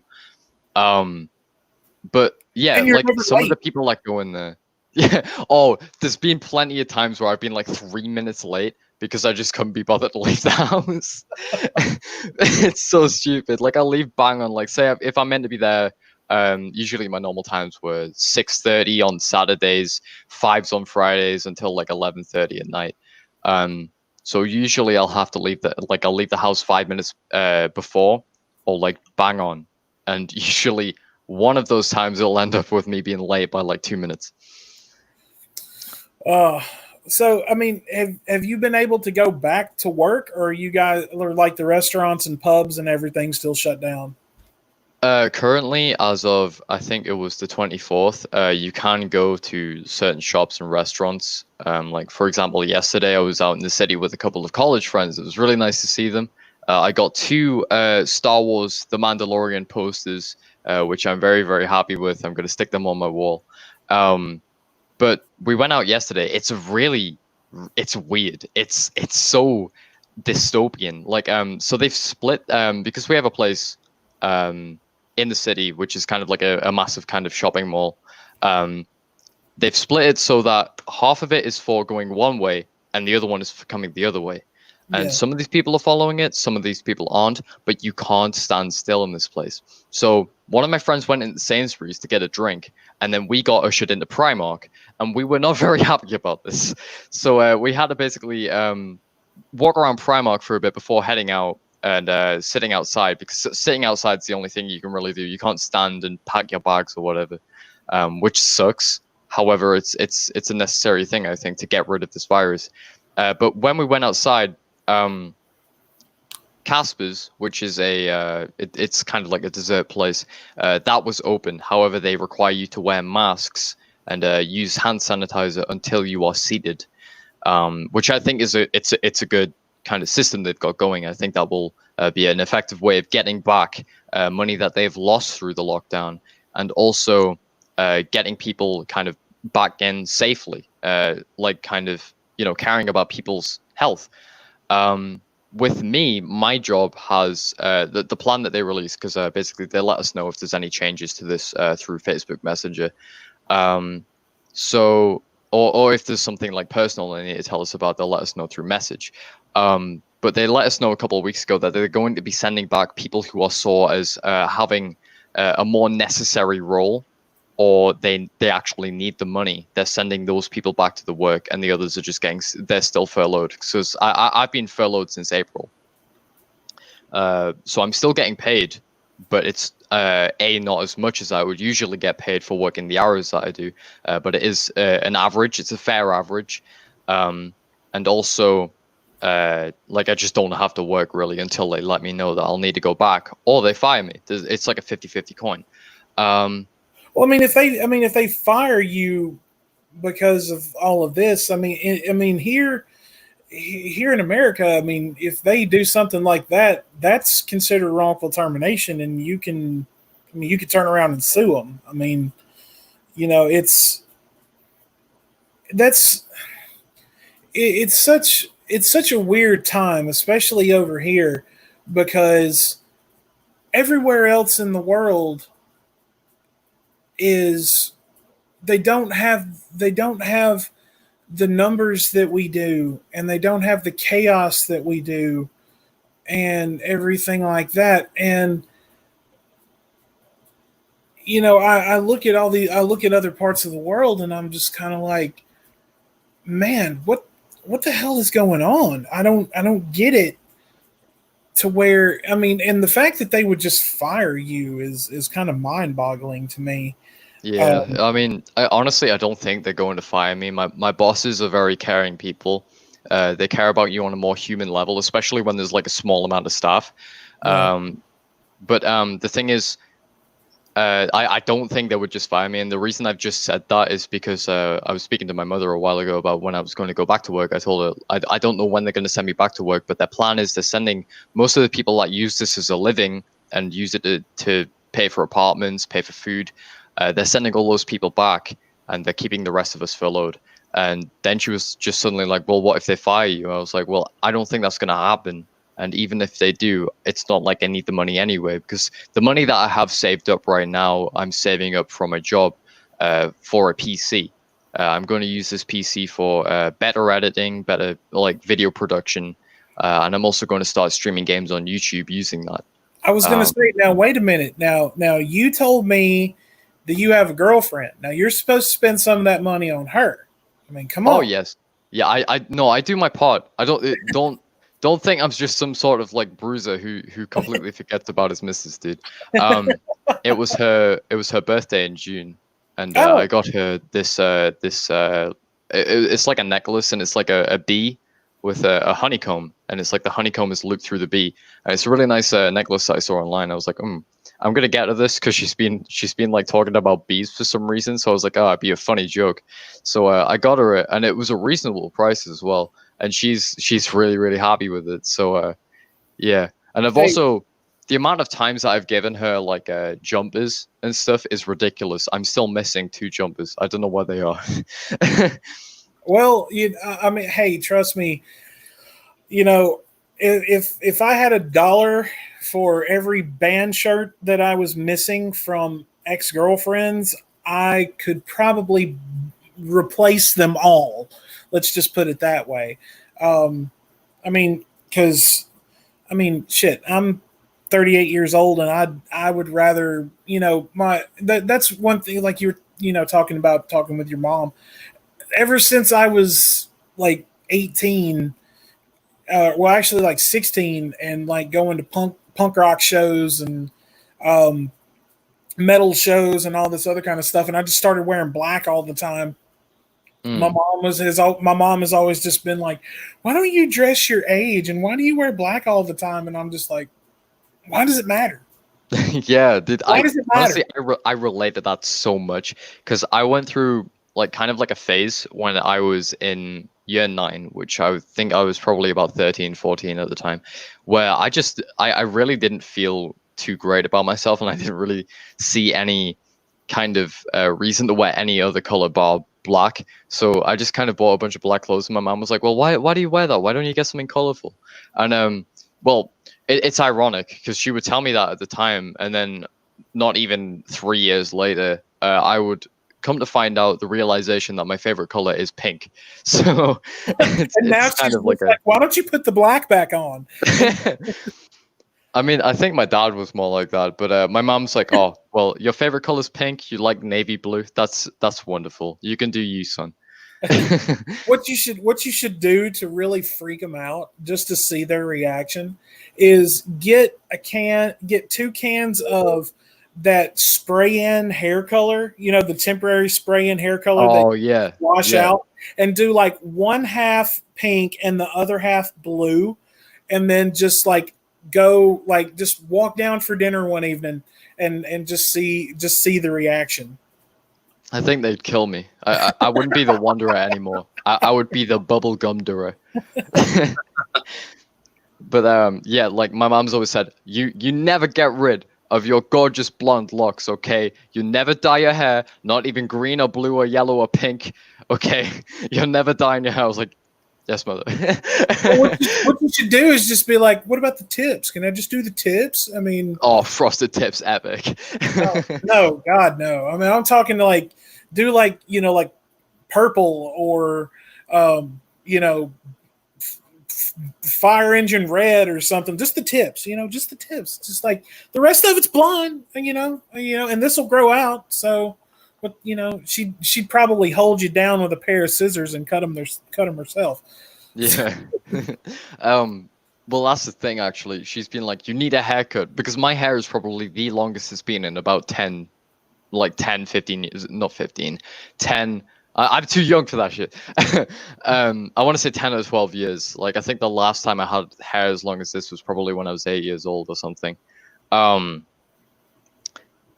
But yeah, like some of the people that go in there. Yeah. Oh, there's been plenty of times where I've been like 3 minutes late because I just couldn't be bothered to leave the house. It's so stupid. Like I'll leave bang on, like say if I'm meant to be there, usually my normal times were 6:30 on Saturdays, 5s on Fridays until like 11:30 at night. So usually I'll have to leave I'll leave the house 5 minutes before or like bang on. And usually one of those times it'll end up with me being late by like 2 minutes. So I mean, have you been able to go back to work, or are you guys are like the restaurants and pubs and everything still shut down? Currently, as of I think it was the 24th, you can go to certain shops and restaurants. Like for example, yesterday I was out in the city with a couple of college friends. It was really nice to see them. I got 2 Star Wars The Mandalorian posters, which I'm very, very happy with. I'm going to stick them on my wall. But we went out yesterday. It's weird. It's so dystopian. Like, so they've split, because we have a place in the city, which is kind of like a massive kind of shopping mall. They've split it so that half of it is for going one way and the other one is for coming the other way. And some of these people are following it, some of these people aren't, but you can't stand still in this place. So one of my friends went into Sainsbury's to get a drink, and then we got ushered into Primark, and we were not very happy about this. So we had to basically walk around Primark for a bit before heading out and sitting outside, because sitting outside is the only thing you can really do. You can't stand and pack your bags or whatever, which sucks. However, it's a necessary thing, I think, to get rid of this virus. But when we went outside, Casper's, which is it's kind of like a dessert place, that was open. However, they require you to wear masks and use hand sanitizer until you are seated, which I think is it's a good kind of system they've got going. I think that will be an effective way of getting back money that they've lost through the lockdown, and also getting people kind of back in safely, like kind of caring about people's health. With me, my job has the plan that they release, because basically they let us know if there's any changes to this through Facebook Messenger. So, or if there's something like personal they need to tell us about, they'll let us know through message. But they let us know a couple of weeks ago that they're going to be sending back people who are saw as having a more necessary role, or they actually need the money. They're sending those people back to the work, and the others are just they're still furloughed. Because I've been furloughed since April. So I'm still getting paid, but it's not as much as I would usually get paid for working the hours that I do. But it is an average. It's a fair average. And also, like I just don't have to work really until they let me know that I'll need to go back, or they fire me. It's like a 50-50 coin. Well, I mean, if they fire you, because of all of this. I mean here in America, I mean, if they do something like that, that's considered wrongful termination, and you can turn around and sue them. I mean, that's it's such a weird time, especially over here, because everywhere else in the world is they don't have the numbers that we do, and they don't have the chaos that we do, and everything like that. And I look at I look at other parts of the world, and I'm just kind of like, man, what the hell is going on? I don't get it. To where, I mean, and the fact that they would just fire you is kind of mind boggling to me. Yeah, I mean, honestly, I don't think they're going to fire me. My bosses are very caring people. They care about you on a more human level, especially when there's like a small amount of staff. Yeah. But the thing is, I don't think they would just fire me. And the reason I've just said that is because I was speaking to my mother a while ago about when I was going to go back to work. I told her I don't know when they're going to send me back to work, but their plan is they're sending most of the people that use this as a living and use it to pay for apartments, pay for food. They're sending all those people back, and they're keeping the rest of us furloughed. And then she was just suddenly like, well, what if they fire you? I was like, well, I don't think that's going to happen. And even if they do, it's not like I need the money anyway, because the money that I have saved up right now, I'm saving up from a job for a PC. I'm going to use this PC for better editing, better like video production. And I'm also going to start streaming games on YouTube using that. I was going to say, now, wait a minute. Now you told me that you have a girlfriend. Now you're supposed to spend some of that money on her. I mean, come on. Oh, yes. Yeah, I do my part. I don't think I'm just some sort of like bruiser who completely forgets about his missus, dude. It was her birthday in June, and I got her this it's like a necklace, and it's like a bee with a honeycomb, and it's like the honeycomb is looped through the bee, and it's a really nice necklace that I saw online. I was like, I'm gonna get her this because she's been like talking about bees for some reason. So I was like, oh, it'd be a funny joke. So I got her it, and it was a reasonable price as well. And she's really, really happy with it. So yeah. And I've also, the amount of times that I've given her like jumpers and stuff is ridiculous. I'm still missing 2 jumpers. I don't know where they are. Well, I mean, hey, trust me. If I had $1 for every band shirt that I was missing from ex-girlfriends, I could probably replace them all. Let's just put it that way. I mean, shit, I'm 38 years old, and I would rather, that's one thing, like you're, talking with your mom. Ever since I was like 18, well, actually like 16, and like going to punk rock shows and metal shows and all this other kind of stuff, and I just started wearing black all the time. My mom has always just been like, why don't you dress your age, and why do you wear black all the time? And I'm just like, why does it matter? Yeah, dude. Why does it matter? Honestly, I relate to that so much, because I went through like kind of like a phase when I was in year 9, which I think I was probably about 13, 14 at the time, where I really didn't feel too great about myself, and I didn't really see any kind of reason to wear any other color bar black. So I just kind of bought a bunch of black clothes, and my mom was like, well, why do you wear that? Why don't you get something colorful? And well, it's ironic because she would tell me that at the time, and then not even 3 years later, I would come to find out the realization that my favorite color is pink. So and now it's kind of like, why don't you put the black back on? I mean, I think my dad was more like that, but my mom's like, oh, well, your favorite color is pink. You like navy blue. That's wonderful. You can do you, son. What you should do to really freak them out, just to see their reaction, is get 2 cans of that spray-in hair color. The temporary spray-in hair color. Oh, that yeah. Wash out, and do like 1/2 pink and the other half blue, and then just like go, like, just walk down for dinner one evening and just see the reaction. I think they'd kill me. I wouldn't be the wanderer anymore. I would be the bubblegum-derer. But yeah, like my mom's always said, you never get rid of your gorgeous blonde locks, okay? You never dye your hair, not even green or blue or yellow or pink, okay? You're never dyeing your hair. I was like, yes, mother. Well, what you should do is just be like, what about the tips? Can I just do the tips? I mean, oh, frosted tips, epic. no, God, no. I mean, I'm talking to like, do like, like purple or, fire engine red or something. Just the tips, just the tips. Just like the rest of it's blonde, and this will grow out. So, but she'd probably hold you down with a pair of scissors and cut them herself. Yeah. Well, that's the thing, actually. She's been like, you need a haircut, because my hair is probably the longest it's been in about 10, 15 years. Not 15, 10. I'm too young for that shit. I want to say 10 or 12 years. Like, I think the last time I had hair as long as this was probably when I was 8 years old or something.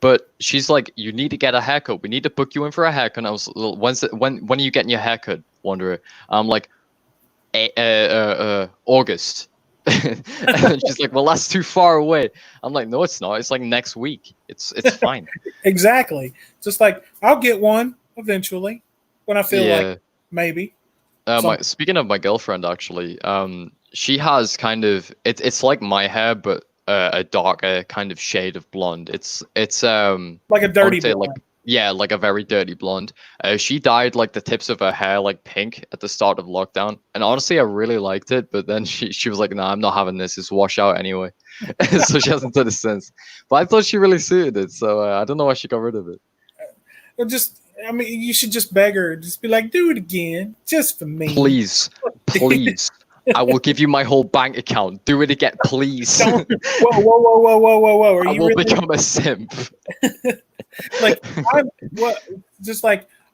But she's like, you need to get a haircut. We need to book you in for a haircut. And I was, when are you getting your haircut, Wanderer? I'm like, August. And she's like, well, that's too far away. I'm like, no, it's not. It's like next week. It's fine. Exactly. Just like, I'll get one eventually when I feel like maybe. Speaking of my girlfriend, actually, she has kind of it's like my hair, but a darker kind of shade of blonde. It's like a dirty blonde. Like a very dirty blonde. She dyed like the tips of her hair like pink at the start of lockdown, and honestly, I really liked it. But then she was like, "No, I'm not having this. It's wash out anyway." So she hasn't done it since. But I thought she really suited it, so I don't know why she got rid of it. You should just beg her. Just be like, do it again, just for me. Please. I will give you my whole bank account. Do it again, please. Whoa. I will become a simp.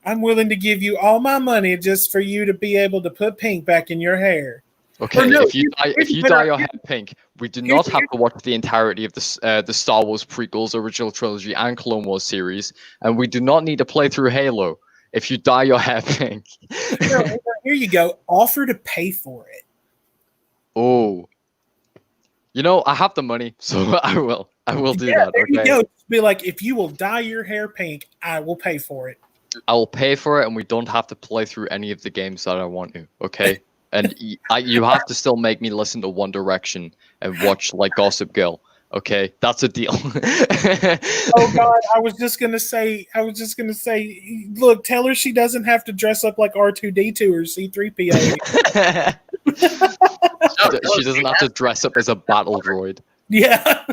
I'm willing to give you all my money just for you to be able to put pink back in your hair. Okay, no, if you dye your hair pink, we do not have to watch the entirety of the Star Wars prequels, original trilogy, and Clone Wars series, and we do not need to play through Halo if you dye your hair pink. Here you go. Offer to pay for it. Oh, I have the money, so I will do that. There okay? you go. Be like, if you will dye your hair pink, I will pay for it. I will pay for it, and we don't have to play through any of the games that I want to. Okay. And you have to still make me listen to One Direction and watch like Gossip Girl. Okay, that's a deal. Oh God, I was just gonna say. Look, tell her she doesn't have to dress up like R2D2 or C3PO. She doesn't have to dress up as a battle droid. Yeah,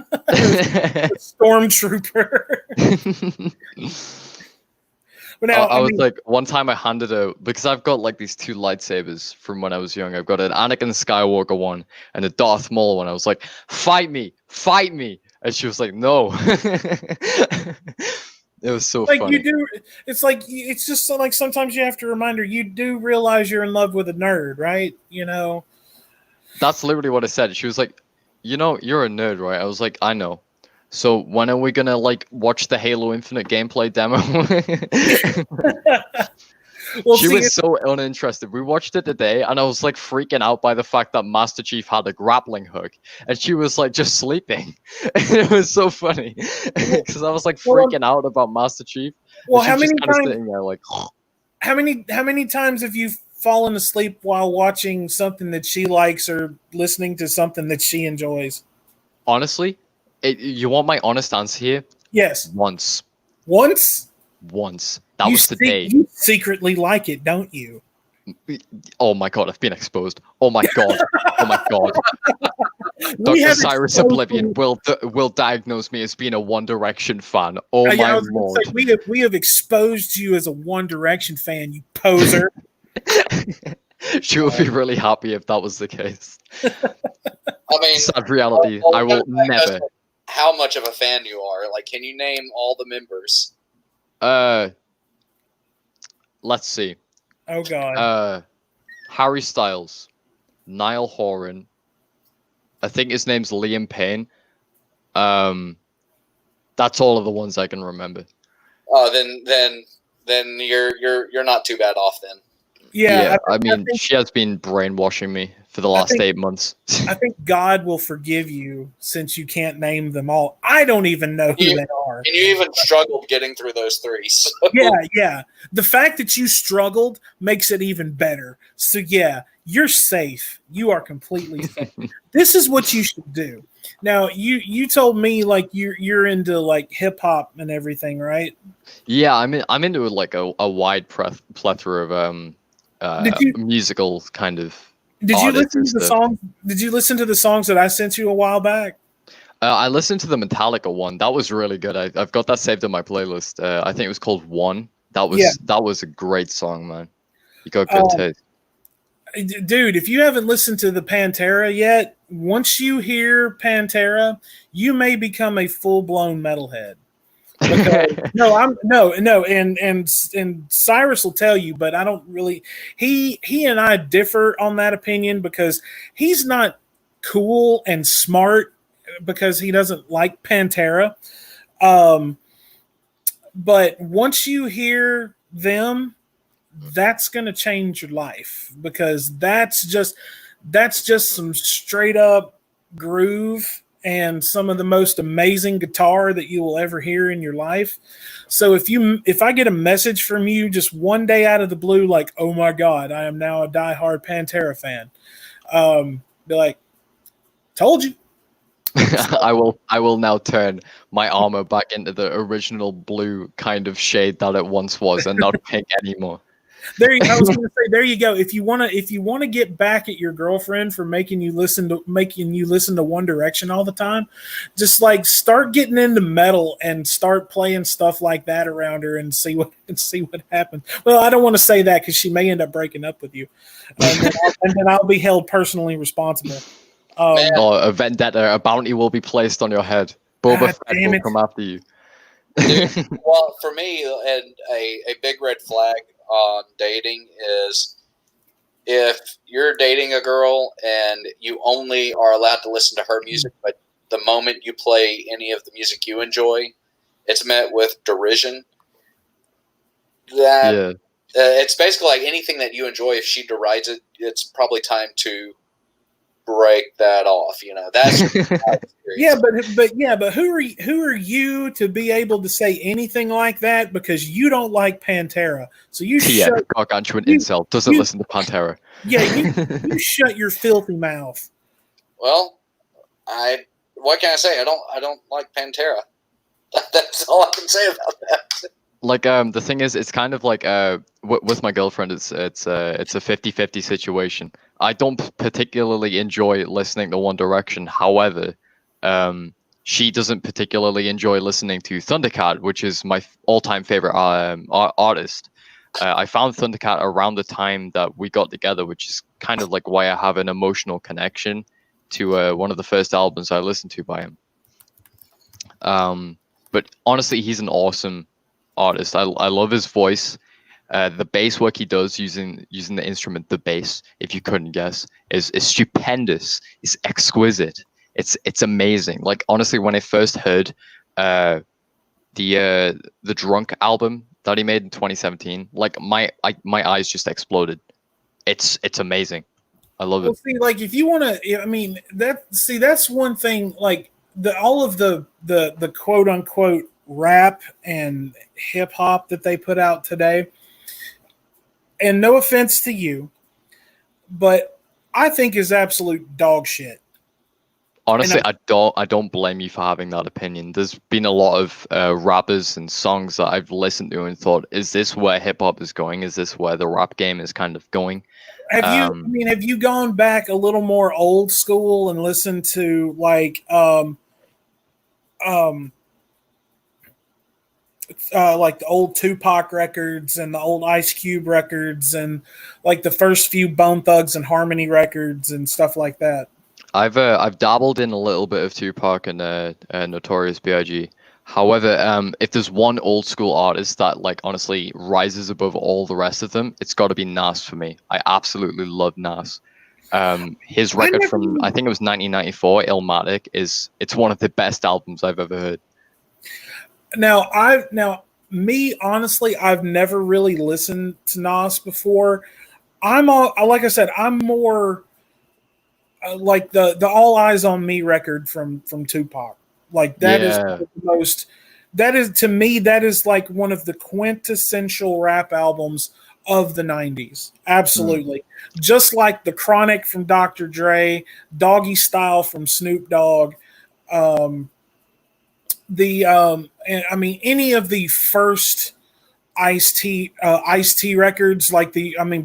stormtrooper. But now, I was like, one time I handed her, because I've got like these two lightsabers from when I was young. I've got an Anakin Skywalker one and a Darth Maul one. I was like, fight me. And she was like, no. It was so funny. It's just so, like, sometimes you have to remind her, you do realize you're in love with a nerd, right? That's literally what I said. She was like, you're a nerd, right? I was like, I know. So when are we gonna like watch the Halo Infinite gameplay demo? She was so uninterested. We watched it today, and I was like freaking out by the fact that Master Chief had a grappling hook, and she was like just sleeping. It was so funny because I was like freaking out about Master Chief. Well, how many times? Sitting there, like, how many times have you fallen asleep while watching something that she likes or listening to something that she enjoys? Honestly. You want my honest answer here? Yes. Once. That was today. You secretly like it, don't you? Oh my God, I've been exposed. Oh my God. Dr. Cyrus Oblivion will diagnose me as being a One Direction fan. Oh my Lord. We have exposed you as a One Direction fan, you poser. She would be really happy if that was the case. I mean, sad reality. I will never. How much of a fan you are? Like, can you name all the members? Let's see. Oh God. Harry Styles, Niall Horan. I think his name's Liam Payne. That's all of the ones I can remember. Oh, then then you're not too bad off then. Yeah, I mean, she has been brainwashing me for the last 8 months. I think God will forgive you since you can't name them all. I don't even know who they are. And you even struggled getting through those 3. So. Yeah. The fact that you struggled makes it even better. So yeah, you're safe. You are completely safe. This is what you should do. Now, you told me like you're into like hip hop and everything, right? Yeah, I'm into like a wide plethora of musical kind of. Did you listen to the songs? Did you listen to the songs that I sent you a while back? I listened to the Metallica one. That was really good. I've got that saved on my playlist. I think it was called One. That was a great song, man. You got good taste. Dude, if you haven't listened to the Pantera yet, once you hear Pantera, you may become a full-blown metalhead. Because, and Cyrus will tell you, but I don't really. He and I differ on that opinion because he's not cool and smart because he doesn't like Pantera. But once you hear them, that's going to change your life because that's just some straight up groove and some of the most amazing guitar that you will ever hear in your life. So if I get a message from you just one day out of the blue, like, oh my God, I am now a diehard Pantera fan. Be like, told you. I will now turn my armor back into the original blue kind of shade that it once was and not pink anymore. I was going to say, there you go. If you want to get back at your girlfriend for making you listen to One Direction all the time, just like start getting into metal and start playing stuff like that around her and see what happens. Well, I don't want to say that because she may end up breaking up with you, and then I'll be held personally responsible. A vendetta, a bounty will be placed on your head. Boba Fett will come after you. Dude, well, for me, and a big red flag on dating is if you're dating a girl and you only are allowed to listen to her music, but the moment you play any of the music you enjoy, it's met with derision. It's basically like anything that you enjoy. If she derides it, it's probably time to break that off. That's but who are you to be able to say anything like that because you don't like Pantera? So you gargantuan incel doesn't listen to Pantera. Yeah, you shut your filthy mouth. Well, what can I say? I don't like Pantera. That's all I can say about that. Like the thing is, it's kind of like with my girlfriend, it's a 50-50 situation. I don't particularly enjoy listening to One Direction. However, she doesn't particularly enjoy listening to Thundercat, which is my all-time favorite artist. I found Thundercat around the time that we got together, which is kind of like why I have an emotional connection to one of the first albums I listened to by him. But honestly, he's an awesome artist. I love his voice. The bass work he does using the instrument, the bass, if you couldn't guess, is stupendous. It's exquisite. It's amazing. Like honestly, when I first heard the Drunk album that he made in 2017, like my eyes just exploded. It's amazing. I love it. See, like if you want to, I mean that's one thing. Like all of the quote unquote rap and hip hop that they put out today, and no offense to you, but I think is absolute dog shit. Honestly, I don't blame you for having that opinion. There's been a lot of rappers and songs that I've listened to and thought, is this where hip hop is going? Is this where the rap game is kind of going? Have you gone back a little more old school and listened to like like the old Tupac records and the old Ice Cube records and like the first few Bone Thugs and Harmony records and stuff like that? I've dabbled in a little bit of Tupac and Notorious B.I.G. However, if there's one old school artist that like honestly rises above all the rest of them, it's got to be Nas for me. I absolutely love Nas. His record from I think it was 1994, Illmatic, it's one of the best albums I've ever heard. Now Me, honestly, I've never really listened to Nas before. Like I said, I'm more like the All Eyes on Me record from Tupac. Like that is one Yeah. of the most. That is, to me, that is like one of the quintessential rap albums of the '90s. Absolutely, just like the Chronic from Dr. Dre, Doggy Style from Snoop Dogg. Um, and, I mean, any of the first Ice T records, like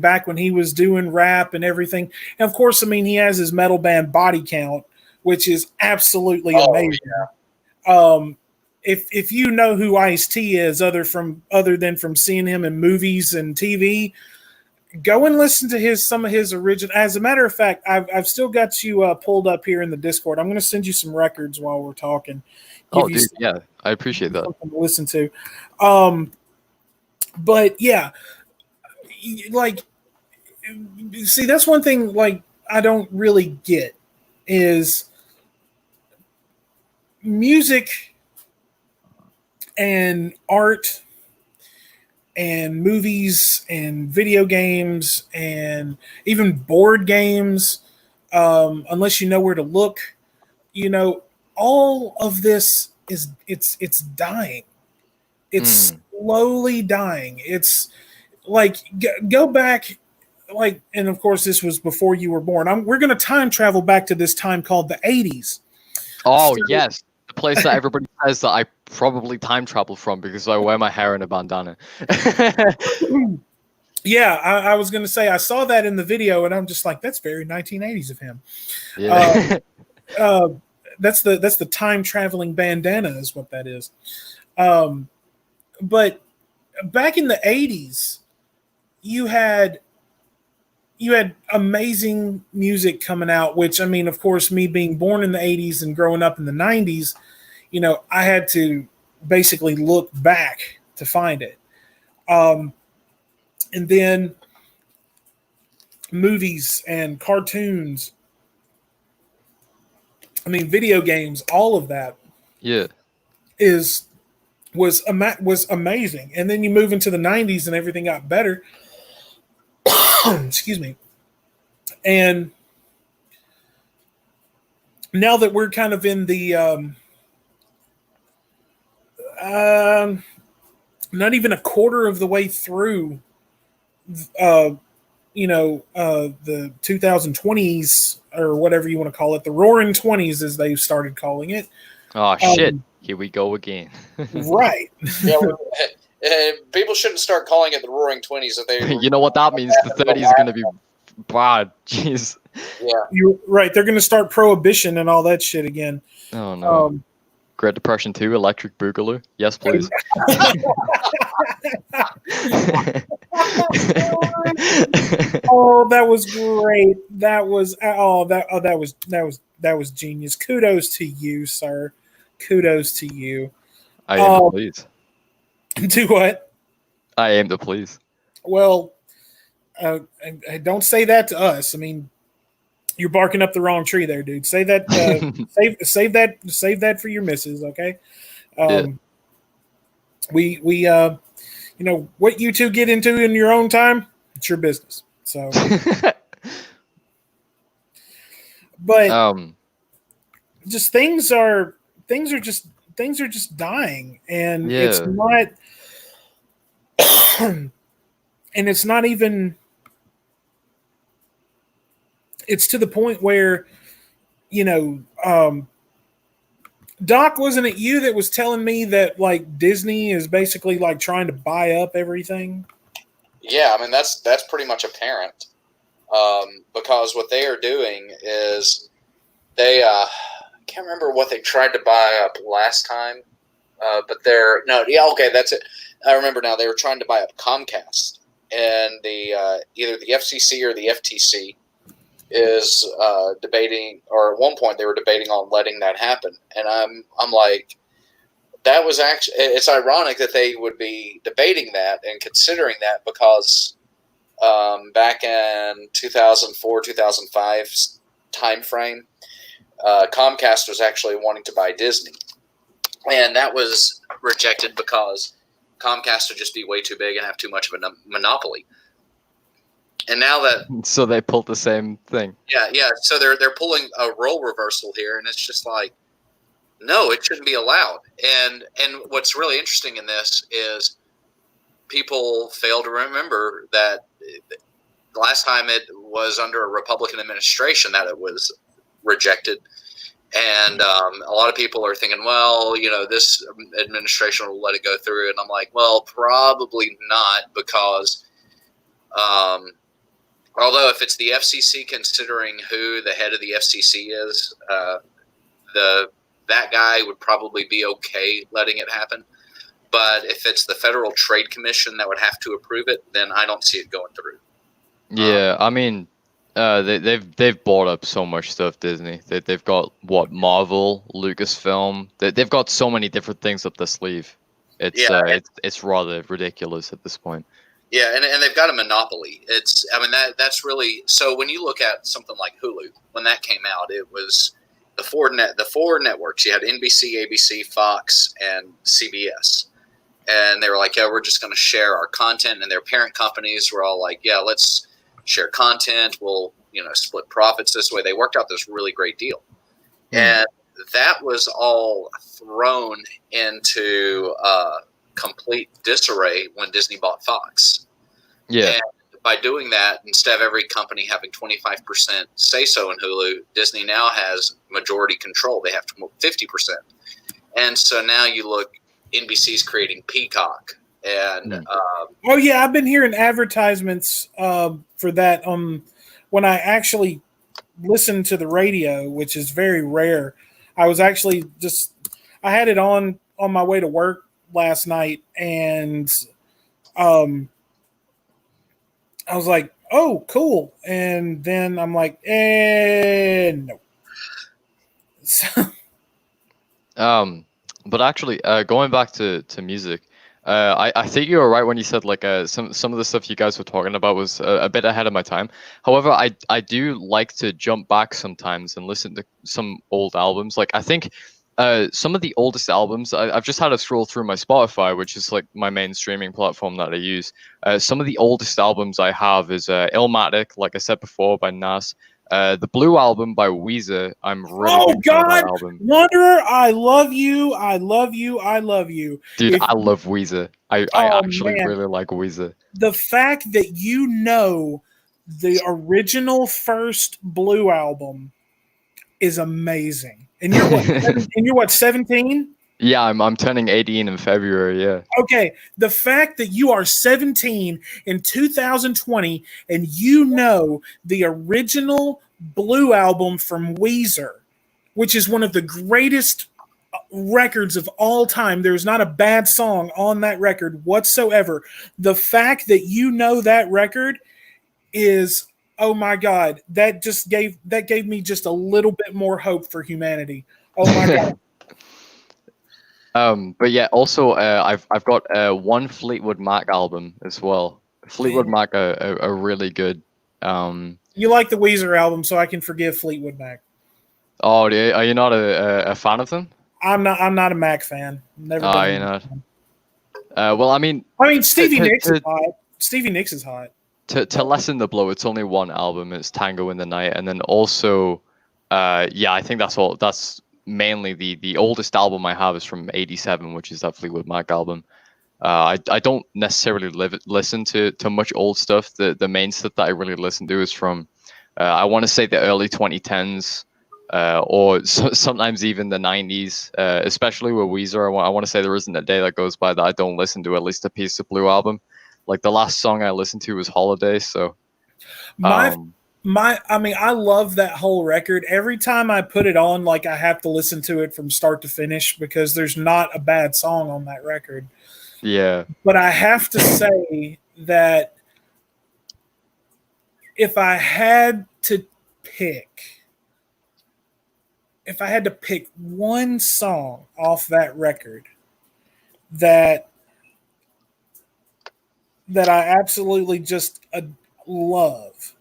back when he was doing rap and everything. And of course, I mean, he has his metal band Body Count, which is absolutely amazing. Um, if you know who Ice T is, other than from seeing him in movies and TV, go and listen to some of his original. As a matter of fact, I've still got you pulled up here in the Discord. I'm going to send you some records while we're talking. Oh, dude, yeah, I appreciate that. Something to listen to. But yeah, like, see, that's one thing like I don't really get is music and art and movies and video games and even board games, unless you know where to look, all of this it's dying. It's slowly dying. It's like go back, like, and of course this was before you were born. We're going to time travel back to this time called the '80s. Oh, yes. The place that everybody says that I probably time travel from because I wear my hair in a bandana. Yeah, I was going to say I saw that in the video, and I'm just like, that's very 1980s of him. Yeah. That's the time traveling bandana is what that is. But back in the '80s, you had amazing music coming out, which, I mean, of course, me being born in the '80s and growing up in the '90s, I had to basically look back to find it. And then movies and cartoons, I mean, video games, all of that Yeah. was amazing. And then you move into the '90s and everything got better. Excuse me. And now that we're kind of in the not even a quarter of the way through the 2020s, or whatever you want to call it, the roaring 20s as they've started calling it. Oh, shit. Here we go again. Right. Yeah, people shouldn't start calling it the roaring 20s. If they, You know what that means? The 30s are going to be bad. Jeez. Yeah. You're right. They're going to start prohibition and all that shit again. Oh, no. Great Depression 2, Electric Boogaloo. Yes, please. Oh, that was great. That was genius. Kudos to you, sir. Kudos to you. I aim to please. Do what? I aim to please. Well, don't say that to us. I mean, you're barking up the wrong tree there, dude. Say that. Save that for your missus, okay? Yeah. We what you two get into in your own time, it's your business. So, but just things are just dying, and it's not, and it's not even. It's to the point where, Doc, wasn't it you that was telling me that like Disney is basically like trying to buy up everything? Yeah, I mean that's pretty much apparent, because what they are doing is they I can't remember what they tried to buy up last time, but that's it. I remember now. They were trying to buy up Comcast, and the either the FCC or the FTC is debating, or at one point they were debating on letting that happen. And I'm like, that was actually, it's ironic that they would be debating that and considering that, because back in 2004, 2005 time frame, Comcast was actually wanting to buy Disney. And that was rejected because Comcast would just be way too big and have too much of a monopoly. And now that So they pulled the same thing. Yeah. So they're pulling a role reversal here, and it's just like, no, it shouldn't be allowed. And what's really interesting in this is people fail to remember that the last time it was under a Republican administration that it was rejected. And a lot of people are thinking, well, this administration will let it go through. And I'm like, well, probably not, because although if it's the FCC considering who the head of the FCC is, that guy would probably be okay letting it happen. But if it's the Federal Trade Commission that would have to approve it, then I don't see it going through. Yeah, I mean, they've bought up so much stuff, Disney. They've got Marvel, Lucasfilm. They've got so many different things up their sleeve. It's rather ridiculous at this point. Yeah, and they've got a monopoly. That's really, so when you look at something like Hulu, when that came out, it was the four networks. You had NBC, ABC, Fox, and CBS. And they were like, yeah, we're just going to share our content. And their parent companies were all like, yeah, let's share content. We'll, split profits this way. They worked out this really great deal. And that was all thrown into complete disarray when Disney bought Fox. Yeah. And by doing that, instead of every company having 25% say-so in Hulu, Disney now has majority control. They have 50%. And so now you look, NBC's creating Peacock. And oh yeah, I've been hearing advertisements for that when I actually listen to the radio, which is very rare. I was actually I had it on my way to work last night, and I was like, oh, cool. And then I'm like, no. So. But actually, going back to music, I think you were right when you said like some of the stuff you guys were talking about was a bit ahead of my time. However, I do like to jump back sometimes and listen to some old albums. Like I think some of the oldest albums, I've just had a scroll through my Spotify, which is like my main streaming platform that I use. Some of the oldest albums I have is Illmatic, like I said before, by Nas. The Blue Album by Weezer. I'm really big fan of that album. Wanderer, I love you. I love you. I love you. Dude, I love Weezer. I actually really like Weezer. The fact that the original first Blue album is amazing. And you're what, 17? Yeah, I'm turning 18 in February, yeah. Okay, the fact that you are 17 in 2020 and the original Blue album from Weezer, which is one of the greatest records of all time. There's not a bad song on that record whatsoever. The fact that that record is, oh my God, that gave me just a little bit more hope for humanity. Oh my God. But yeah, also I've got one Fleetwood Mac album as well. Fleetwood Mac are really good. You like the Weezer album, so I can forgive Fleetwood Mac. Oh, are you not a fan of them? I'm not a Mac fan. Never. Oh, you're not. Well, I mean, Stevie Nicks is hot. Stevie Nicks is hot. To lessen the blow, it's only one album. It's Tango in the Night, and then also, I think that's all. That's mainly the oldest album I have is from '87, which is that Fleetwood Mac album. I don't necessarily listen to much old stuff. The main stuff that I really listen to is from I want to say the early 2010s or sometimes even the 90s, especially with Weezer. I want to say there isn't a day that goes by that I don't listen to at least a piece of Blue album. Like the last song I listened to was Holiday. So I love that whole record. Every time I put it on, like I have to listen to it from start to finish because there's not a bad song on that record. Yeah. But I have to say that if I had to pick one song off that record that I absolutely just love,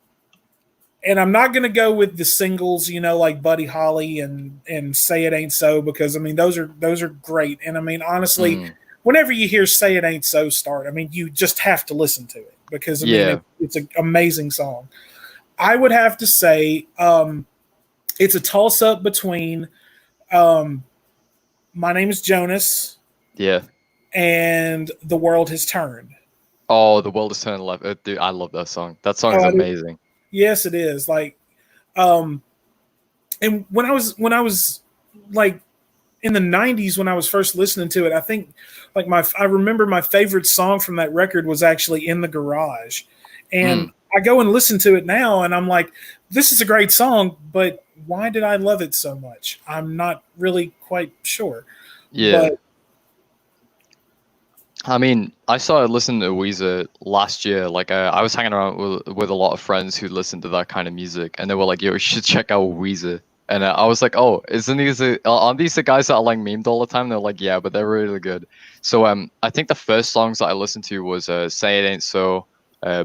and I'm not going to go with the singles, like Buddy Holly and Say It Ain't So, because I mean those are great, and I mean honestly, whenever you hear "Say It Ain't So" start, I mean, you just have to listen to it because I mean, it's an amazing song. I would have to say it's a toss up between "My Name Is Jonas" and "The World Has Turned." Oh, "The World Has Turned Left." Dude, I love that song. That song is amazing. Yes, it is. Like, and when I was like in the 90s when I was first listening to it, I think like I remember my favorite song from that record was actually "In the Garage." And I go and listen to it now and I'm like, this is a great song, but why did I love it so much? I'm not really quite sure. Yeah. But I mean, I started listening to Weezer last year. Like, I was hanging around with a lot of friends who listened to that kind of music, and they were like, "Yo, you should check out Weezer." And I was like, "Oh, aren't these the guys that are like memed all the time?" They're like, "Yeah, but they're really good." So I think the first songs that I listened to was "Say It Ain't So,"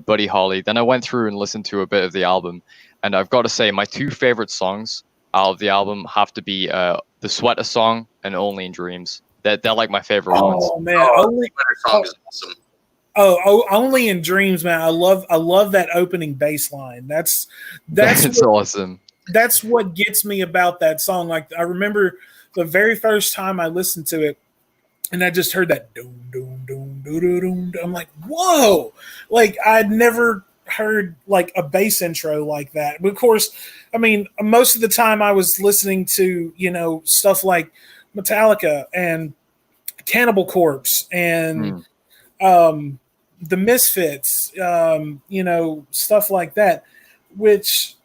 "Buddy Holly." Then I went through and listened to a bit of the album, and I've got to say, my two favorite songs out of the album have to be the Sweater song and "Only in Dreams." They're like my favorite ones. Oh man, song is awesome. Only in Dreams, man. I love that opening bass line. That's awesome. That's what gets me about that song. Like I remember the very first time I listened to it, and I just heard that doom doom doom doom doom doom. I'm like, whoa! Like I'd never heard like a bass intro like that. But of course, I mean, most of the time I was listening to stuff like Metallica and Cannibal Corpse and the Misfits, stuff like that, which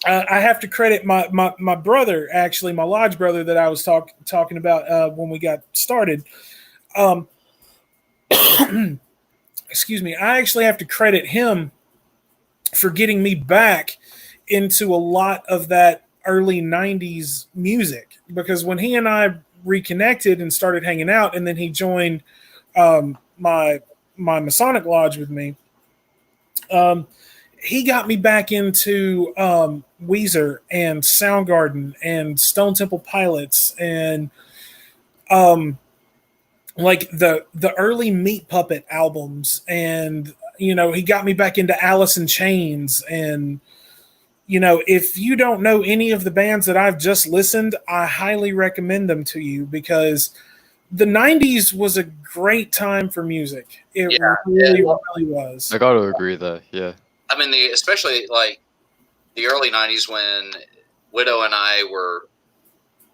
I have to credit my brother, actually, my lodge brother that I was talking about when we got started. Excuse me. I actually have to credit him for getting me back into a lot of that early 90s music, because when he and I reconnected and started hanging out, and then he joined my Masonic lodge with me, he got me back into Weezer and Soundgarden and Stone Temple Pilots and like the early Meat Puppet albums, and he got me back into Alice in Chains. And if you don't know any of the bands that I've just listened, I highly recommend them to you, because the 90s was a great time for music. It really was. I got to agree there. Yeah. I mean, especially like the early 90s when Widow and I were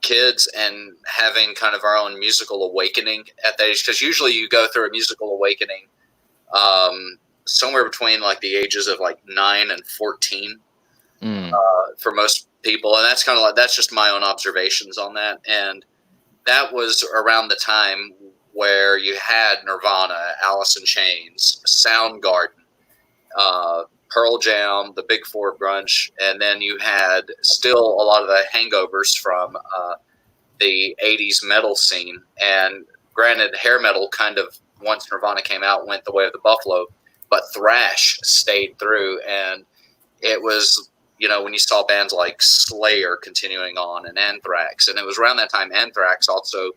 kids and having kind of our own musical awakening at that age, because usually you go through a musical awakening somewhere between like the ages of like 9 and 14 for most people. And that's kind of like, that's just my own observations on that. And that was around the time where you had Nirvana, Alice in Chains, Soundgarden, Pearl Jam, the Big Four grunge, and then you had still a lot of the hangovers from the 80s metal scene. And granted, hair metal kind of, once Nirvana came out, went the way of the buffalo, but thrash stayed through. And it was, when you saw bands like Slayer continuing on and Anthrax, and it was around that time Anthrax also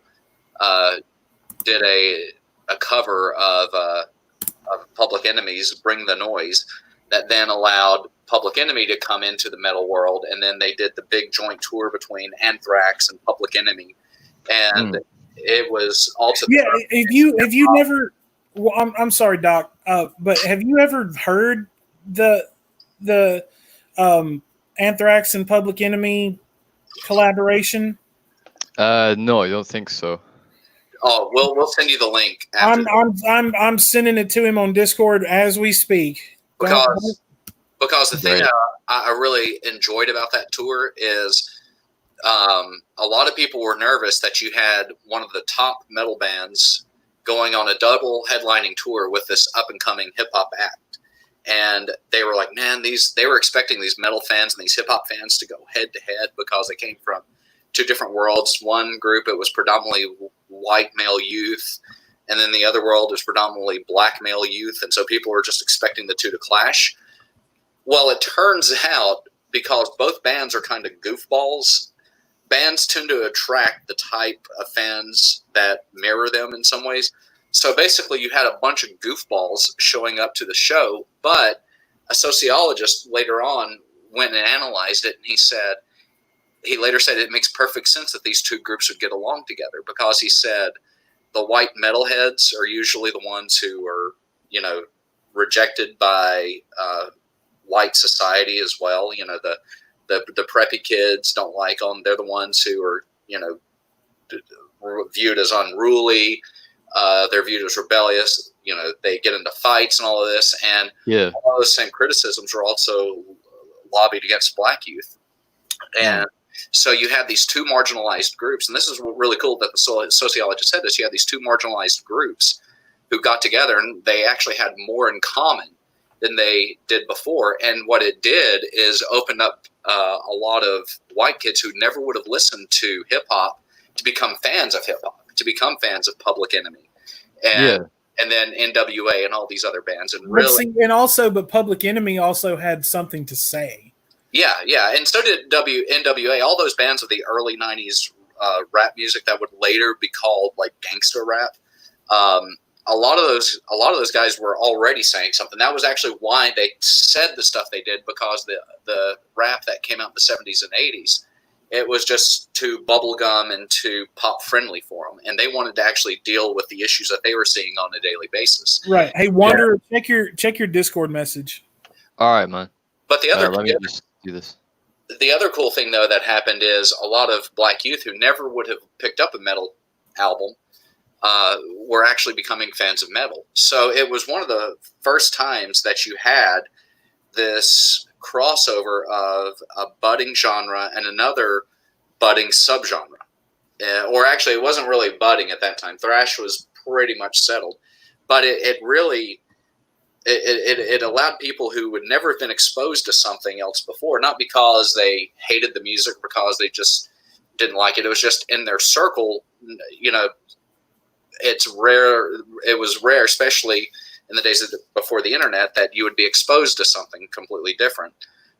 did a cover of Public Enemy's "Bring the Noise," that then allowed Public Enemy to come into the metal world, and then they did the big joint tour between Anthrax and Public Enemy, and it was also If you never, well, I'm sorry, Doc, but have you ever heard the Anthrax and Public Enemy collaboration? No, I don't think so. Oh, we'll send you the link after. I'm sending it to him on Discord as we speak. Because the thing I really enjoyed about that tour is a lot of people were nervous that you had one of the top metal bands going on a double headlining tour with this up and coming hip hop act. And they were like, man, they were expecting these metal fans and these hip hop fans to go head to head, because they came from two different worlds. One group, it was predominantly white male youth, and then the other world is predominantly black male youth. And so people were just expecting the two to clash. Well, it turns out, because both bands are kind of goofballs, bands tend to attract the type of fans that mirror them in some ways. So basically, you had a bunch of goofballs showing up to the show, but a sociologist later on went and analyzed it, and he later said it makes perfect sense that these two groups would get along together, because he said the white metalheads are usually the ones who are, rejected by white society as well. The preppy kids don't like them. They're the ones who are, viewed as unruly. They're viewed as rebellious. They get into fights and all of this. And all those same criticisms were also lobbied against black youth. And so you had these two marginalized groups. And this is really cool that the sociologist said this. You had these two marginalized groups who got together, and they actually had more in common than they did before. And what it did is open up a lot of white kids who never would have listened to hip hop to become fans of hip hop, to become fans of Public Enemy, and then NWA and all these other bands. And really, but Public Enemy also had something to say. Yeah, and so did NWA. All those bands of the early '90s rap music that would later be called like gangster rap. A lot of those guys were already saying something. That was actually why they said the stuff they did, because the rap that came out in the 70s and 80s, it was just too bubblegum and too pop friendly for them, and they wanted to actually deal with the issues that they were seeing on a daily basis. Right. Hey, Wander, check your Discord message. All right, man. But the other let me just do this. The other cool thing though that happened is a lot of black youth who never would have picked up a metal album were actually becoming fans of metal. So it was one of the first times that you had this crossover of a budding genre and another budding subgenre. Or actually, it wasn't really budding at that time. Thrash was pretty much settled. But it really allowed people who would never have been exposed to something else before, not because they hated the music, because they just didn't like it. It was just in their circle, it's rare. It was rare, especially in the days before the internet, that you would be exposed to something completely different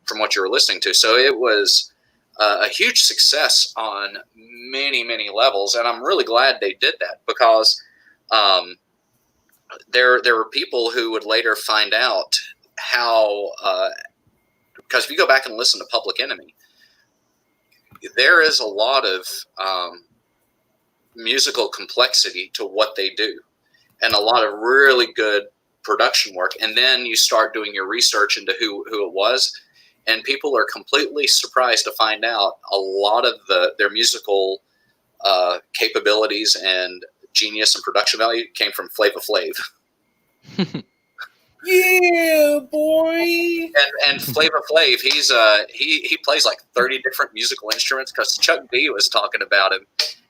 from what you were listening to. So it was a huge success on many, many levels. And I'm really glad they did that, because there were people who would later find out how, because if you go back and listen to Public Enemy, there is a lot of musical complexity to what they do, and a lot of really good production work. And then you start doing your research into who it was, and people are completely surprised to find out a lot of their musical capabilities and genius and production value came from Flava Flav. Yeah, boy. And Flava Flav, he plays like 30 different musical instruments, because Chuck D was talking about him.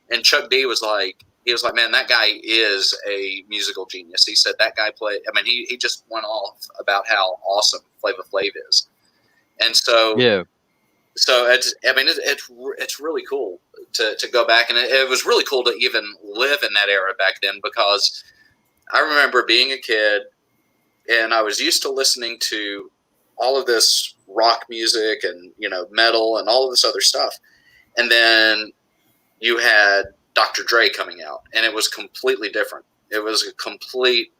And Chuck D was like, man, that guy is a musical genius. He said that guy he just went off about how awesome Flava Flav is. And so, so it's really cool to go back. And it was really cool to even live in that era back then, because I remember being a kid and I was used to listening to all of this rock music and, metal and all of this other stuff. And then you had Dr. Dre coming out, and it was completely different. It was completely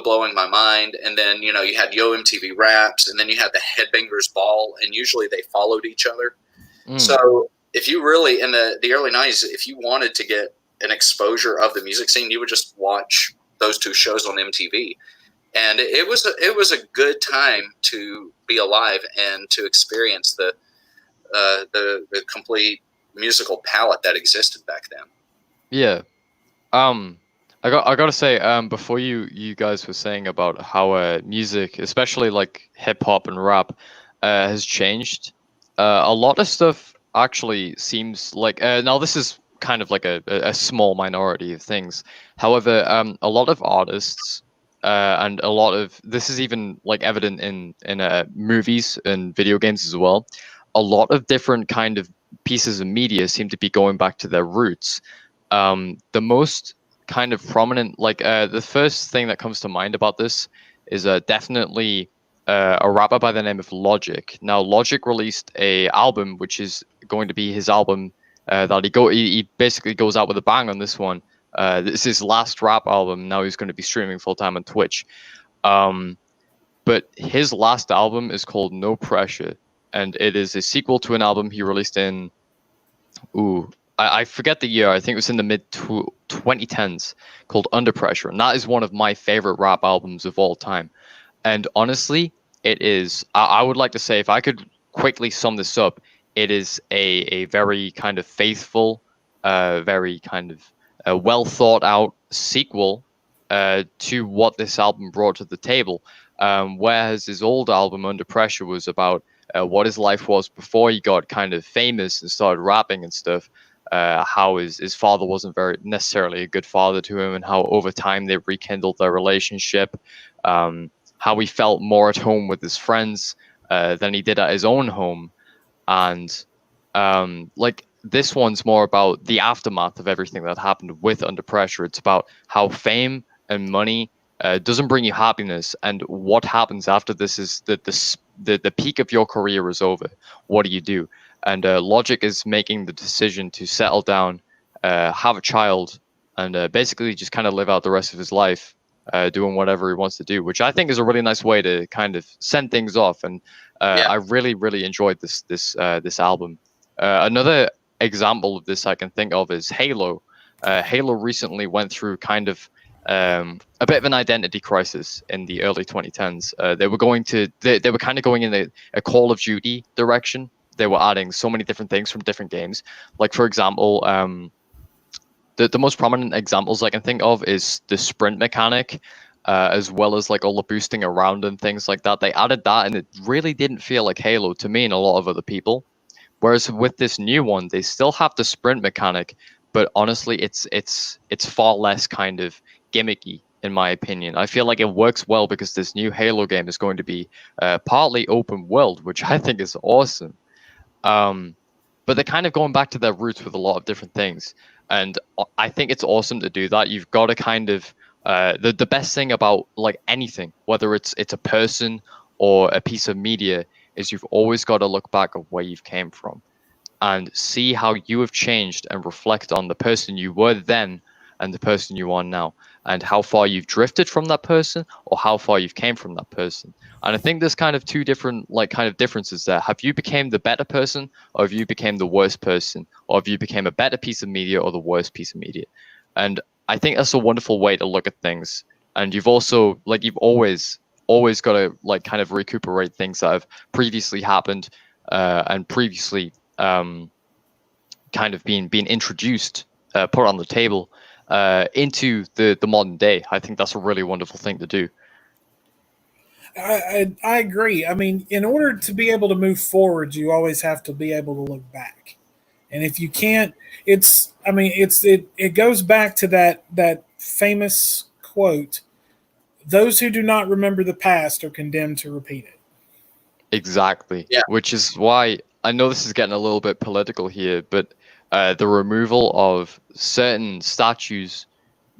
blowing my mind. And then, you had Yo MTV Raps, and then you had the Headbangers Ball, and usually they followed each other. So if you really, in the early 90s, if you wanted to get an exposure of the music scene, you would just watch those two shows on MTV. And it was a good time to be alive and to experience the complete musical palette that existed back then. Yeah. I gotta say, before you guys were saying about how music, especially like hip hop and rap, has changed. A lot of stuff actually seems like now this is kind of like a small minority of things. However, a lot of artists and a lot of this is even like evident in movies and video games as well. A lot of different kind of pieces of media seem to be going back to their roots. The most kind of prominent, like the first thing that comes to mind about this is definitely a rapper by the name of Logic. Now, Logic released a album, which is going to be his album that he basically goes out with a bang on this one. This is his last rap album. Now he's going to be streaming full time on Twitch. But his last album is called No Pressure, and it is a sequel to an album he released in, I forget the year. I think it was in the mid 2010s, called Under Pressure, and that is one of my favorite rap albums of all time. And honestly, it is. I would like to say, if I could quickly sum this up, it is a very kind of faithful, very kind of well thought out sequel to what this album brought to the table. Whereas his old album, Under Pressure, was about what his life was before he got kind of famous and started rapping and stuff. How his father wasn't very necessarily a good father to him, and how over time they rekindled their relationship. How he felt more at home with his friends than he did at his own home. And like this one's more about the aftermath of everything that happened with Under Pressure. It's about how fame and money doesn't bring you happiness, and what happens after this is that the peak of your career is over. What do you do? And Logic is making the decision to settle down, have a child, and basically just kind of live out the rest of his life doing whatever he wants to do, which I think is a really nice way to kind of send things off. And I really enjoyed this album. Another example of this I can think of is Halo. Halo recently went through kind of a bit of an identity crisis in the early 2010s. They were kind of going in a Call of Duty direction. They were adding so many different things from different games. Like, for example, the most prominent examples I can think of is the sprint mechanic, as well as like all the boosting around and things like that. They added that, and it really didn't feel like Halo to me and a lot of other people. Whereas with this new one, they still have the sprint mechanic, but honestly, it's far less kind of gimmicky, in my opinion. I feel like it works well because this new Halo game is going to be partly open world, which I think is awesome. But they're kind of going back to their roots with a lot of different things. And I think it's awesome to do that. You've got to kind of the best thing about like anything, whether it's a person or a piece of media, is you've always got to look back at where you've came from and see how you have changed and reflect on the person you were then and the person you are now, and how far you've drifted from that person or how far you've came from that person. And I think there's kind of two different like kind of differences there. Have you became the better person, or have you became the worst person, or have you became a better piece of media or the worst piece of media? And I think that's a wonderful way to look at things. And you've also you've always got to like kind of recuperate things that have previously happened and previously kind of been introduced, put on the table into the modern day. I think that's a really wonderful thing to do. I agree. I mean, in order to be able to move forward, you always have to be able to look back. And if you can't, it goes back to that famous quote: "Those who do not remember the past are condemned to repeat it." Exactly. Yeah. Which is why I know this is getting a little bit political here, but the removal of certain statues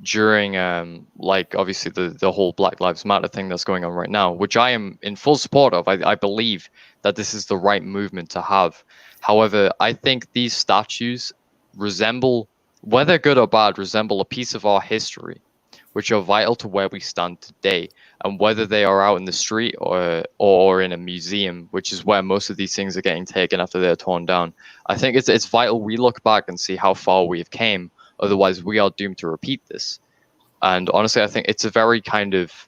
during obviously the whole Black Lives Matter thing that's going on right now, which I am in full support of. I believe that this is the right movement to have. However, I think these statues resemble, whether good or bad, resemble a piece of our history, which are vital to where we stand today. And whether they are out in the street or in a museum, which is where most of these things are getting taken after they're torn down, I think it's vital we look back and see how far we have came. Otherwise, we are doomed to repeat this. And honestly, I think it's a very kind of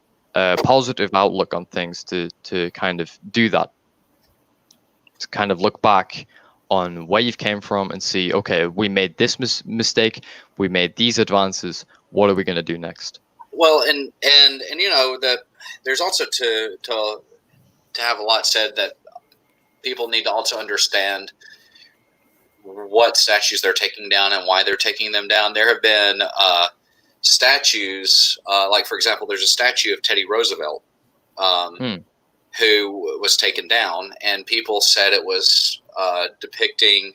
positive outlook on things to kind of do that. To kind of look back on where you've came from and see, okay, we made this mistake, we made these advances. What are we going to do next? Well, and you know that there's also to have a lot said that people need to also understand what statues they're taking down and why they're taking them down. There have been statues, like for example, there's a statue of Teddy Roosevelt who was taken down, and people said it was depicting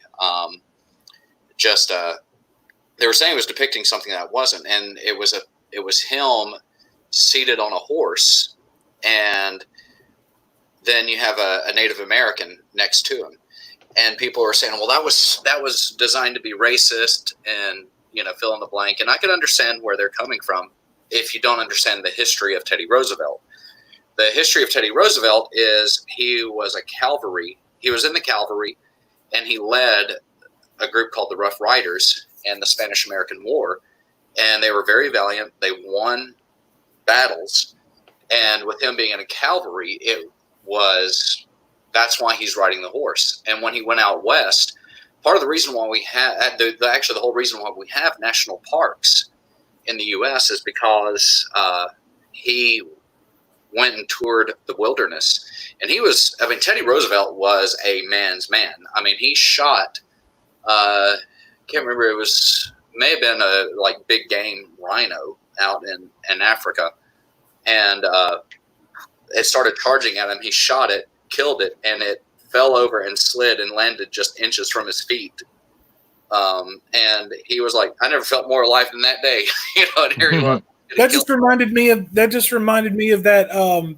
they were saying it was depicting something that it wasn't, and it was him seated on a horse, and then you have a Native American next to him. And people are saying, well, that was designed to be racist and, fill in the blank. And I can understand where they're coming from if you don't understand the history of Teddy Roosevelt. The history of Teddy Roosevelt is he was he was in the cavalry, and he led a group called the Rough Riders in the Spanish-American War. And they were very valiant. They won battles. And with him being in a cavalry, that's why he's riding the horse. And when he went out west, part of the reason why we have, actually the whole reason why we have national parks in the U.S. is because he went and toured the wilderness. And Teddy Roosevelt was a man's man. I mean, he shot, can't remember, may have been a big game rhino out in Africa. And it started charging at him. He shot it, killed it, and it fell over and slid and landed just inches from his feet. And he was like, I never felt more alive than that day. And here he was. That just reminded me of that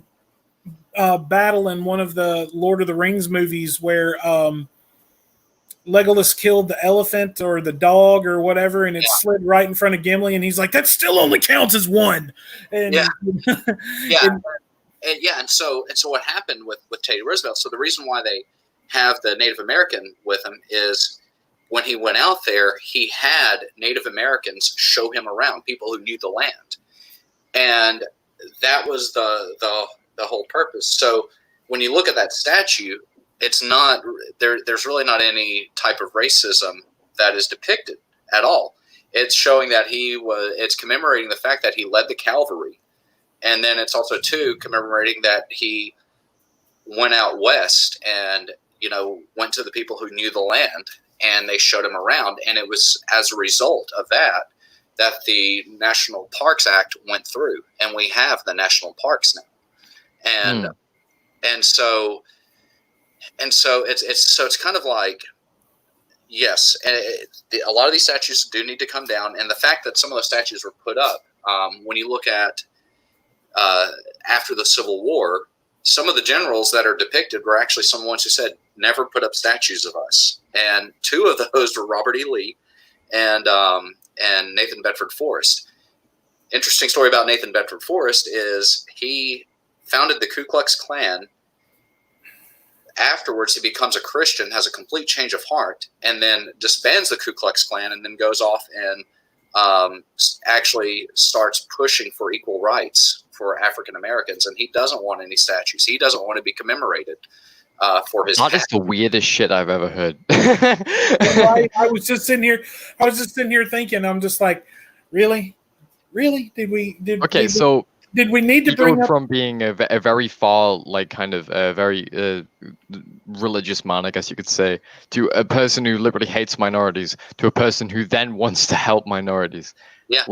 battle in one of the Lord of the Rings movies where Legolas killed the elephant or the dog or whatever, and it slid right in front of Gimli, and he's like, that still only counts as one. And and so what happened with Teddy Roosevelt, so the reason why they have the Native American with him is when he went out there, he had Native Americans show him around, people who knew the land. And that was the whole purpose. So when you look at that statue, it's not there's really not any type of racism that is depicted at all. It's showing that it's commemorating the fact that he led the cavalry. And then it's also commemorating that he went out west and, went to the people who knew the land, and they showed him around. And it was as a result of that the National Parks Act went through, and we have the national parks now. And so it's kind of like, yes, a lot of these statues do need to come down. And the fact that some of those statues were put up, when you look at after the Civil War, some of the generals that are depicted were actually some ones who said, never put up statues of us. And two of those were Robert E. Lee and Nathan Bedford Forrest. Interesting story about Nathan Bedford Forrest is he founded the Ku Klux Klan. Afterwards, he becomes a Christian, has a complete change of heart, and then disbands the Ku Klux Klan, and then goes off and actually starts pushing for equal rights for African Americans. And he doesn't want any statues. He doesn't want to be commemorated for his. That is the weirdest shit I've ever heard. I was just sitting here thinking, I'm just like, really? Did we need to bring up from being a very far, kind of a very religious man, I guess you could say, to a person who literally hates minorities, to a person who then wants to help minorities. Yeah.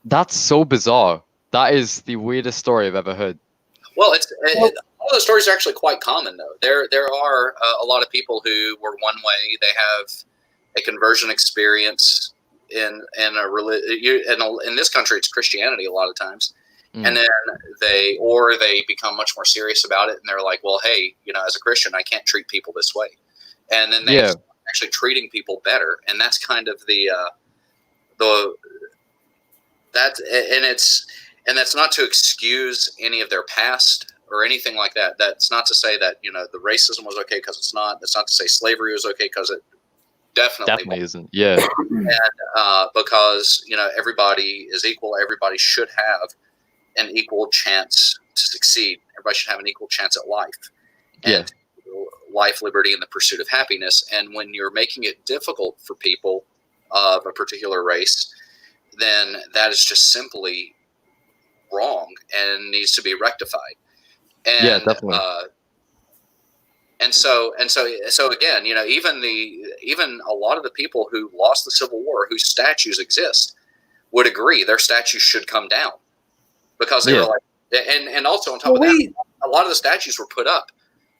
That's so bizarre. That is the weirdest story I've ever heard. Well, all those stories are actually quite common, though. There are a lot of people who were one way. They have a conversion experience in this country, it's Christianity a lot of times. And then they become much more serious about it, and they're like, well, hey, as a Christian, I can't treat people this way. And then they start actually treating people better. And that's kind of that's not to excuse any of their past or anything like that. That's not to say that, the racism was okay, because it's not. That's not to say slavery was okay, because it definitely isn't. Yeah. And because, everybody is equal. Everybody should have an equal chance to succeed. Everybody should have an equal chance at life. And life, liberty, and the pursuit of happiness. And when you're making it difficult for people of a particular race, then that is just simply wrong and needs to be rectified. And, definitely. And so again, even a lot of the people who lost the Civil War, whose statues exist, would agree their statues should come down. Because they were like, and also on top of that, a lot of the statues were put up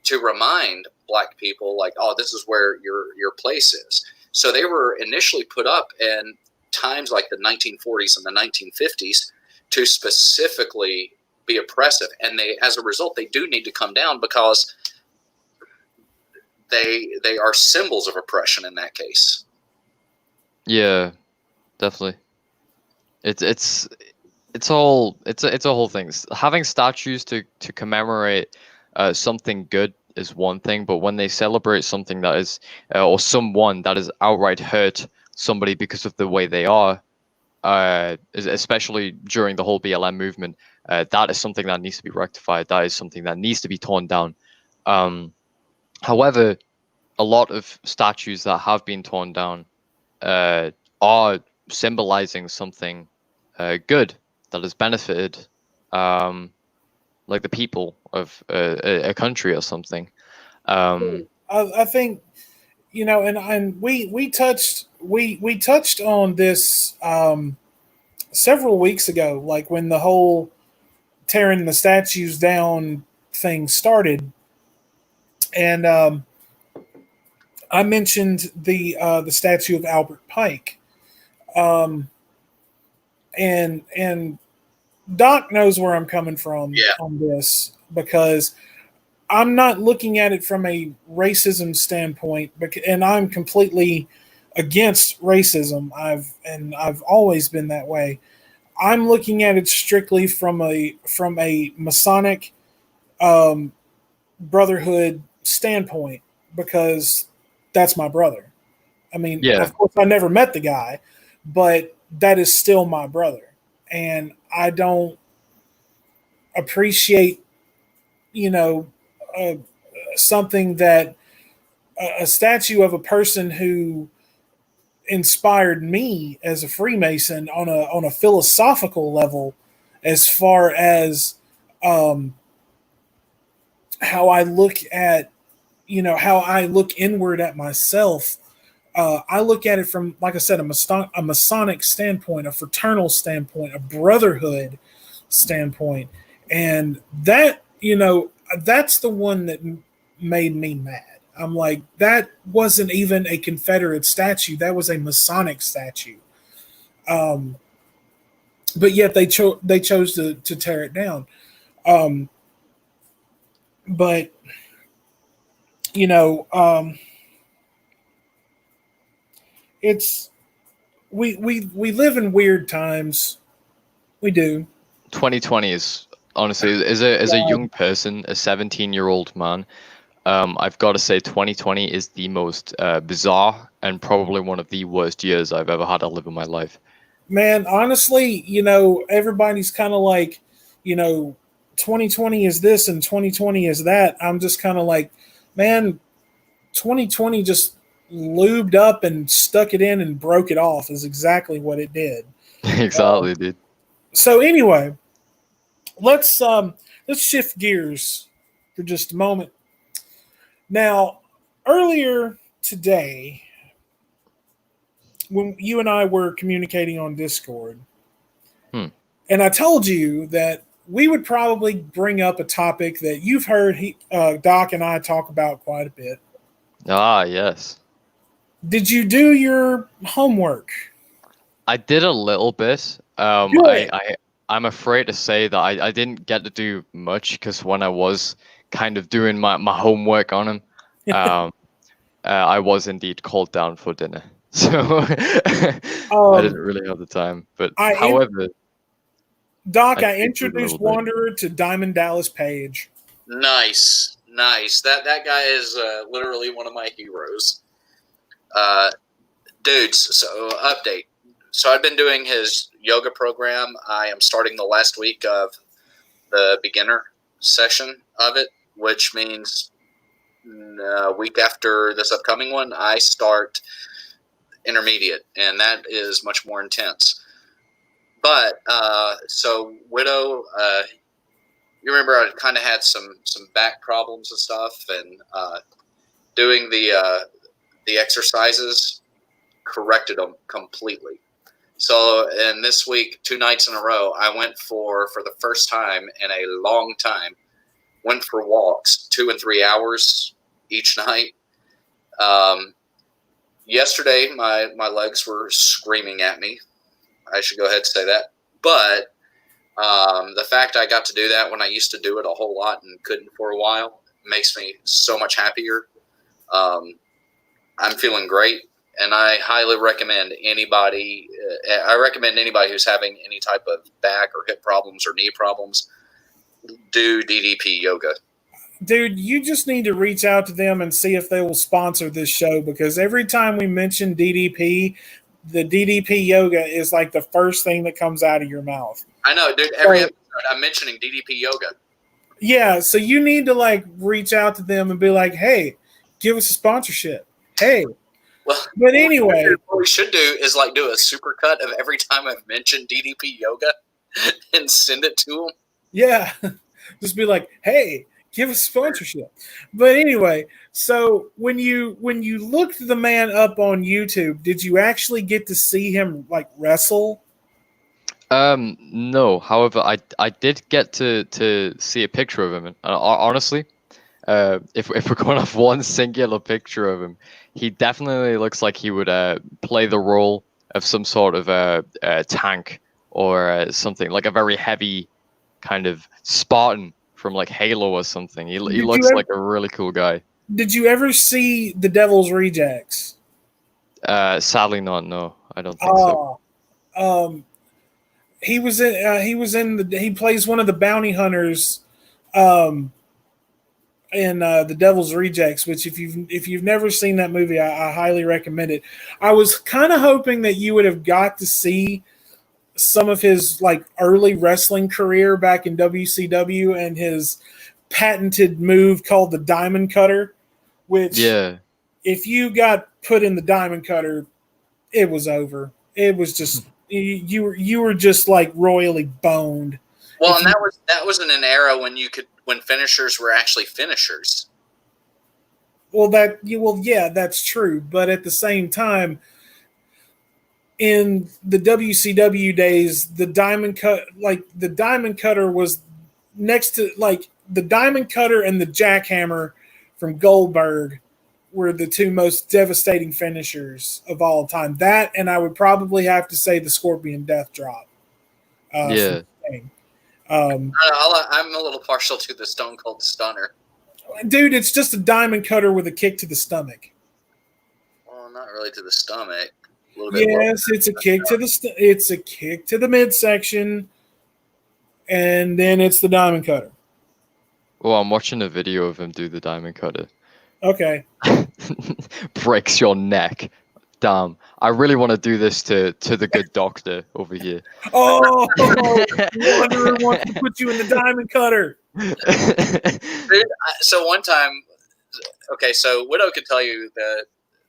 to remind Black people, like, oh, this is where your place is. So they were initially put up in times like the 1940s and the 1950s to specifically be oppressive, and they, as a result, they do need to come down because they are symbols of oppression in that case. Yeah, definitely. It's a whole thing. Having statues to commemorate something good is one thing, but when they celebrate something that is or someone that is outright hurt somebody because of the way they are, especially during the whole BLM movement, that is something that needs to be rectified. That is something that needs to be torn down. However, a lot of statues that have been torn down are symbolizing something good that has benefited, like the people of a country or something. I think, and we touched on this several weeks ago, like when the whole tearing the statues down thing started, and I mentioned the statue of Albert Pike, and Doc knows where I'm coming from on this, because I'm not looking at it from a racism standpoint, and I'm completely against racism. I've always been that way. I'm looking at it strictly from a Masonic brotherhood standpoint, because that's my brother. I mean, Yeah. of course, I never met the guy, but that is still my brother, and I don't appreciate, something that a statue of a person who inspired me as a Freemason on a philosophical level, as far as how I look at, how I look inward at myself. I look at it from, like I said, a Masonic standpoint, a fraternal standpoint, a brotherhood standpoint, and that, that's the one that made me mad. I'm like, that wasn't even a Confederate statue; that was a Masonic statue. But yet they chose to tear it down. But you know, it's we live in weird times. We do. 2020 is honestly, as a young person, a 17-year-old man, I've got to say 2020 is the most bizarre and probably one of the worst years I've ever had to live in my life. Man, honestly, everybody's kind of like, 2020 is this and 2020 is that. I'm just kind of like, man, 2020 just lubed up and stuck it in and broke it off is exactly what it did. Exactly, dude. So anyway, let's shift gears for just a moment. Now, earlier today, when you and I were communicating on Discord, and I told you that we would probably bring up a topic that you've heard Doc and I talk about quite a bit. Ah, yes. Did you do your homework? I did a little bit. I'm afraid to say that I didn't get to do much, because when I was kind of doing my homework on him, I was indeed called down for dinner. So I didn't really have the time. But however, Doc, I introduced Wanderer to Diamond Dallas Page. Nice. That guy is literally one of my heroes. Dudes, so update. So I've been doing his yoga program. I am starting the last week of the beginner session of it, which means a week after this upcoming one, I start intermediate, and that is much more intense. But so Widow, you remember I kind of had some back problems and stuff, and doing the exercises corrected them completely. So, and this week, 2 nights in a row, I went for the first time in a long time, went for walks 2 and 3 hours each night. Yesterday, my legs were screaming at me. I should go ahead and say that. But The fact I got to do that when I used to do it a whole lot and couldn't for a while makes me so much happier. I'm feeling great, and I highly recommend anybody. I recommend anybody who's having any type of back or hip problems or knee problems do DDP yoga. Dude, you just need to reach out to them and see if they will sponsor this show, because every time we mention DDP, the DDP yoga is like the first thing that comes out of your mouth. I know, dude. Every episode I'm mentioning DDP yoga. Yeah, so you need to like reach out to them and be like, "Hey, give us a sponsorship." Hey. Well, but anyway, what we should do is like do a supercut of every time I've mentioned DDP yoga and send it to them. Yeah, just be like, "Hey, give us sponsorship." But anyway, so when you looked the man up on YouTube, did you actually get to see him like wrestle? No. However, I did get to see a picture of him. And honestly, if we're going off one singular picture of him, he definitely looks like he would play the role of some sort of tank or something, like a very heavy kind of Spartan from like Halo or something. He looks like a really cool guy. Did you ever see The Devil's Rejects? Sadly not. No, I don't think so. He plays one of the bounty hunters in The Devil's Rejects, which if you've never seen that movie, I highly recommend it. I was kind of hoping that you would have got to see some of his like early wrestling career back in WCW and his patented move called the Diamond Cutter, which if you got put in the Diamond Cutter, it was over. It was just you were just like royally boned. Well, and that was in an era when finishers were actually finishers. Well, yeah, that's true. But at the same time, in the WCW days, the Diamond Cutter was next to like the Diamond Cutter and the Jackhammer from Goldberg were the two most devastating finishers of all time. That, and I would probably have to say the Scorpion Death Drop. Yeah. I'm a little partial to the Stone Cold Stunner. Dude, it's just a Diamond Cutter with a kick to the stomach. Well, not really to the stomach. A little bit yes, it's a kick to the midsection, and then it's the Diamond Cutter. Well, I'm watching a video of him do the Diamond Cutter. Okay. Breaks your neck. Damn. I really want to do this to the good doctor over here. Oh, Wanderer wants to put you in the Diamond Cutter. Dude, so one time, okay, so Widow could tell you that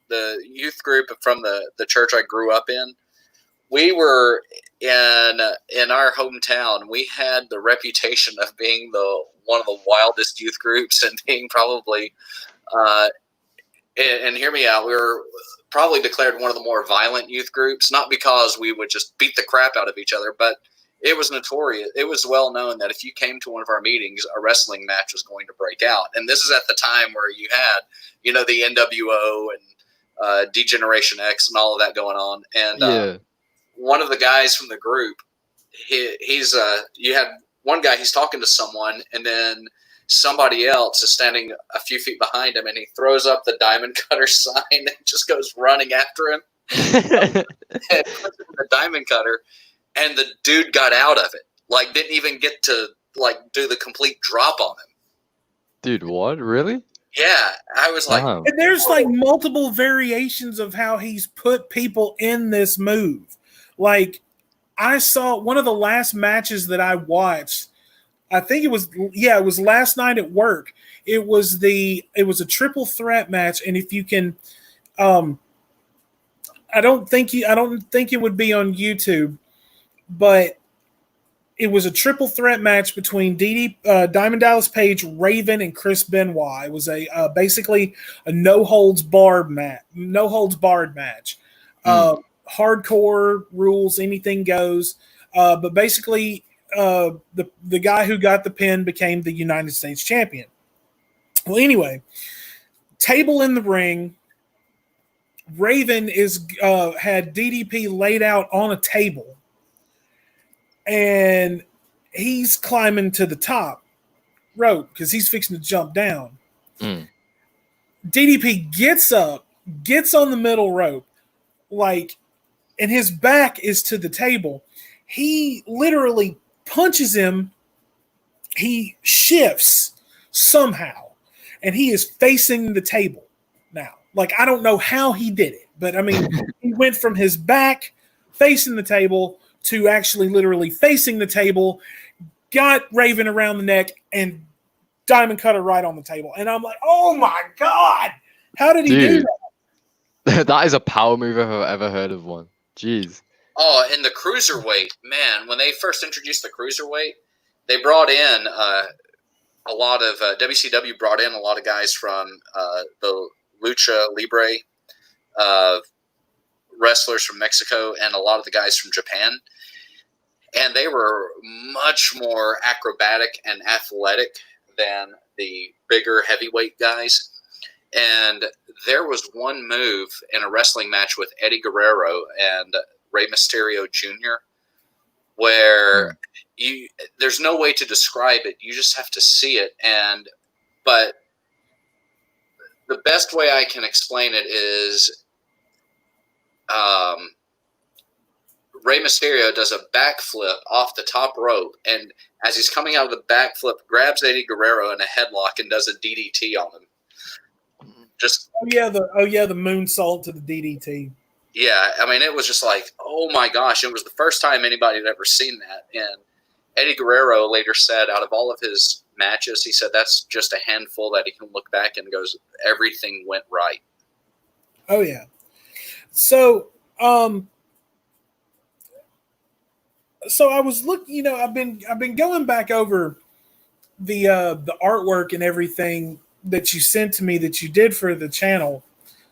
the youth group from the church I grew up in, we were in our hometown. We had the reputation of being one of the wildest youth groups and being probably, and hear me out, we were probably declared one of the more violent youth groups, not because we would just beat the crap out of each other, but it was notorious. It was well known that if you came to one of our meetings, a wrestling match was going to break out. And this is at the time where you had, the NWO and D-Generation X and all of that going on. And one of the guys from the group, he's you had one guy, he's talking to someone, and then somebody else is standing a few feet behind him, and he throws up the Diamond Cutter sign and just goes running after him. And puts it in the Diamond Cutter, and the dude got out of it. Like, didn't even get to do the complete drop on him. Dude, what? Really? Yeah, I was like, and there's like multiple variations of how he's put people in this move. Like, I saw one of the last matches that I watched. I think it was last night at work. It was a triple threat match, and if you can, I don't think it would be on YouTube, but it was a triple threat match between Diamond Dallas Page, Raven, and Chris Benoit. It was basically a no holds barred match. Hardcore rules, anything goes. But basically, the guy who got the pin became the United States champion. Well, anyway, table in the ring. Raven had DDP laid out on a table, and he's climbing to the top rope because he's fixing to jump down. DDP gets up, gets on the middle rope, like, and his back is to the table. He literally punches him. He shifts somehow, and he is facing the table now. Like, I don't know how he did it, but I mean, he went from his back facing the table to actually literally facing the table, got Raven around the neck, and diamond cutter right on the table. And I'm like, oh my God, how did he do that? That is a power move if I've ever heard of one. Jeez. Oh, and the cruiserweight, man, when they first introduced the cruiserweight, they brought in a lot of WCW brought in a lot of guys from the Lucha Libre wrestlers from Mexico and a lot of the guys from Japan. And they were much more acrobatic and athletic than the bigger heavyweight guys. And there was one move in a wrestling match with Eddie Guerrero and Rey Mysterio Jr. where there's no way to describe it. You just have to see it. But the best way I can explain it is Rey Mysterio does a backflip off the top rope, and as he's coming out of the backflip, grabs Eddie Guerrero in a headlock and does a DDT on him. The moonsault to the DDT. Yeah, I mean, it was just like, oh my gosh, it was the first time anybody had ever seen that. And Eddie Guerrero later said, out of all of his matches, he said that's just a handful that he can look back and goes, everything went right. Oh yeah. So I was looking, I've been going back over the artwork and everything that you sent to me that you did for the channel.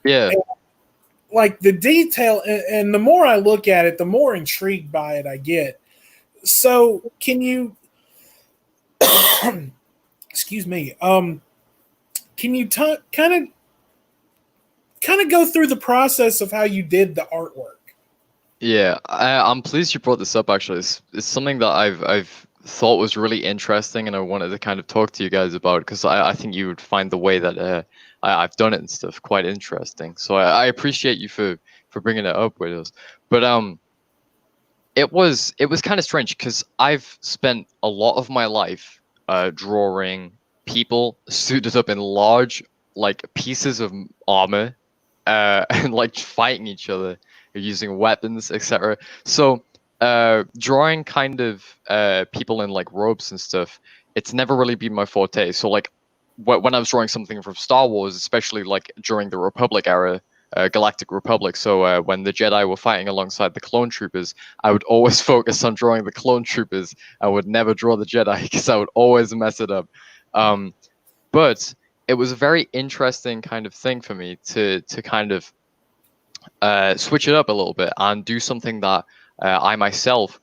Yeah. And, like, the detail, and the more I look at it, the more intrigued by it I get. So can you excuse me, can you kind of go through the process of how you did the artwork? Yeah, I'm pleased you brought this up. Actually, it's something that I've thought was really interesting, and I wanted to kind of talk to you guys about, because I think you would find the way that I've done it and stuff quite interesting. So I appreciate you for bringing it up with us. But it was kind of strange because I've spent a lot of my life drawing people suited up in large, like, pieces of armor and like fighting each other, using weapons, etc. So drawing kind of people in like robes and stuff, it's never really been my forte. So like when I was drawing something from Star Wars, especially like during the Republic era, Galactic Republic, so when the Jedi were fighting alongside the clone troopers, I would always focus on drawing the clone troopers. I would never draw the Jedi because I would always mess it up. But it was a very interesting kind of thing for me to kind of switch it up a little bit and do something that I myself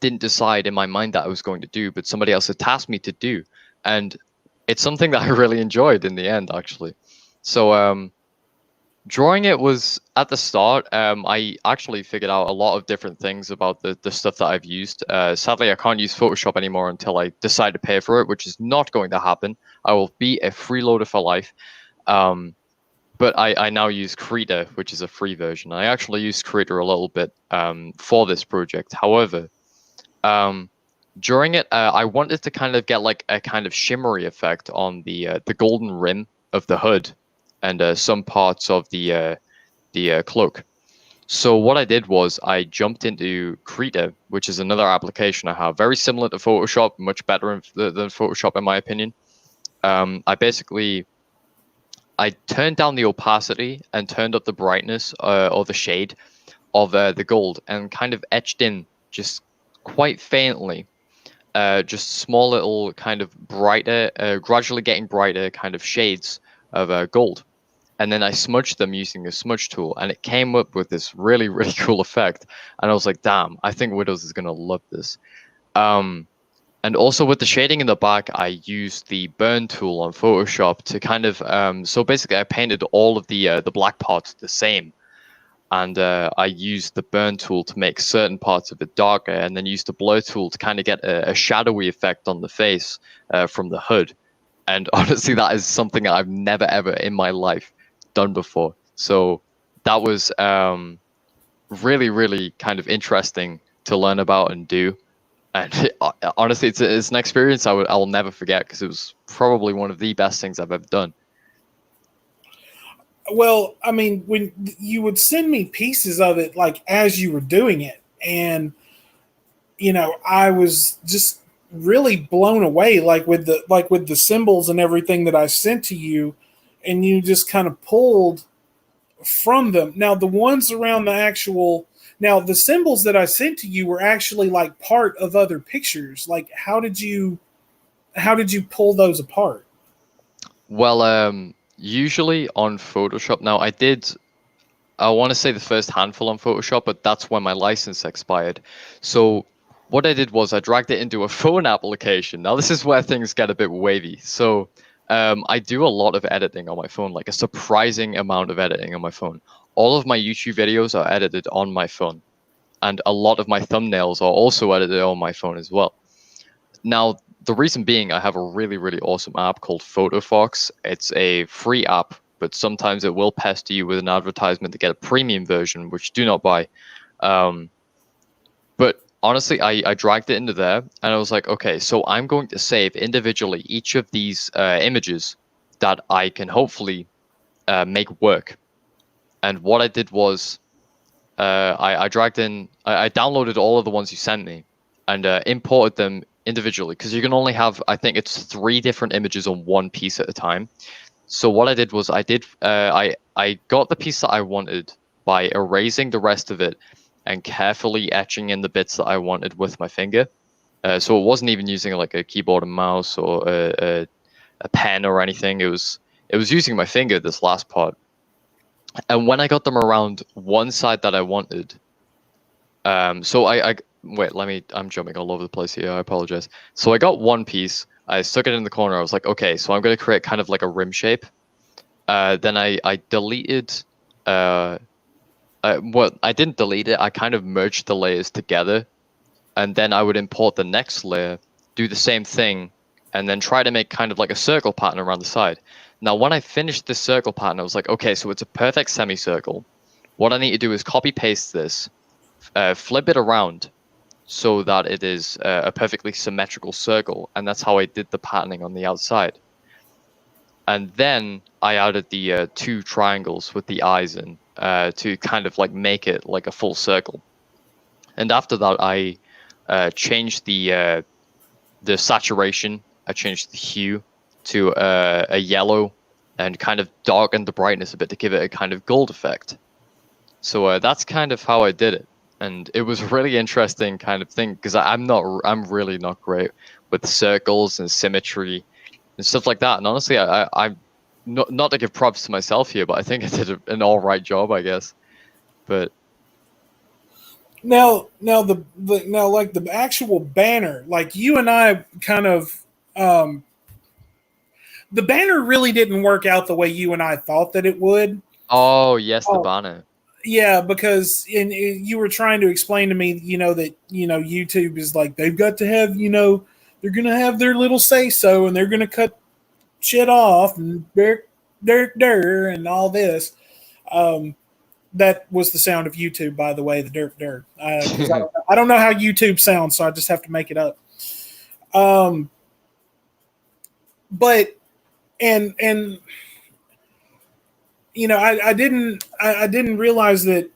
didn't decide in my mind that I was going to do, but somebody else had tasked me to do. And it's something that I really enjoyed in the end, actually. So drawing it was, at the start, I actually figured out a lot of different things about the stuff that I've used. Sadly, I can't use Photoshop anymore until I decide to pay for it, which is not going to happen. I will be a freeloader for life. But I now use Krita, which is a free version. I actually used Krita a little bit for this project. However, during it, I wanted to kind of get like a kind of shimmery effect on the golden rim of the hood and some parts of the cloak. So what I did was I jumped into Krita, which is another application I have, very similar to Photoshop, much better than Photoshop in my opinion. I turned down the opacity and turned up the brightness or the shade of the gold, and kind of etched in just quite faintly, just small little kind of brighter, gradually getting brighter kind of shades of gold. And then I smudged them using a smudge tool, and it came up with this really, really cool effect. And I was like, damn, I think Widows is going to love this. And also with the shading in the back, I used the burn tool on Photoshop to kind of, so basically I painted all of the black parts the same. and I used the burn tool to make certain parts of it darker, and then used the blur tool to kind of get a shadowy effect on the face from the hood. And honestly, that is something I've never ever in my life done before. So that was really, really kind of interesting to learn about and do. And honestly, it's an experience I will never forget, because it was probably one of the best things I've ever done. Well, I mean, when you would send me pieces of it, like as you were doing it, and I was just really blown away, like with the symbols and everything that I sent to you, and you just kind of pulled from them. Now, the ones around the symbols that I sent to you were actually like part of other pictures. Like, how did you pull those apart? Well, usually on Photoshop. Now, I want to say the first handful on Photoshop, but that's when my license expired. So what I did was I dragged it into a phone application. Now, this is where things get a bit wavy. So I do a lot of editing on my phone, like a surprising amount of editing on my phone. All of my YouTube videos are edited on my phone, and a lot of my thumbnails are also edited on my phone as well. Now, the reason being, I have a really, really awesome app called PhotoFox. It's a free app, but sometimes it will pester you with an advertisement to get a premium version, which do not buy. But honestly, I dragged it into there, and I was like, okay, so I'm going to save individually each of these images that I can hopefully make work. And what I did was I downloaded all of the ones you sent me and imported them individually, because you can only have, I think it's 3 different images on one piece at a time. So what I did was I got the piece that I wanted by erasing the rest of it and carefully etching in the bits that I wanted with my finger. So it wasn't even using like a keyboard and mouse or a pen or anything. It was using my finger, this last part. And when I got them around one side that I wanted, so I'm jumping all over the place here. I apologize. So I got one piece. I stuck it in the corner. I was like, okay, so I'm going to create kind of like a rim shape. Then I deleted. I didn't delete it. I kind of merged the layers together, and then I would import the next layer, do the same thing, and then try to make kind of like a circle pattern around the side. Now, when I finished this circle pattern, I was like, okay, so it's a perfect semicircle. What I need to do is copy paste this, flip it around so that it is a perfectly symmetrical circle, and that's how I did the patterning on the outside. And then I added the 2 triangles with the eyes in to kind of like make it like a full circle. And after that, I changed the saturation. I changed the hue to a yellow, and kind of darkened the brightness a bit to give it a kind of gold effect. So that's kind of how I did it. And it was a really interesting kind of thing, because I'm really not great with circles and symmetry and stuff like that. And honestly, I'm not to give props to myself here, but I think I did an all right job, I guess. But now like the actual banner, like you and I kind of the banner really didn't work out the way you and I thought that it would. oh yes, the banner. Yeah, because you were trying to explain to me, that YouTube is like, they've got to have, they're gonna have their little say so, and they're gonna cut shit off and dirt and all this. That was the sound of YouTube, by the way, the dirt. I don't know how YouTube sounds, so I just have to make it up. But and I didn't realize that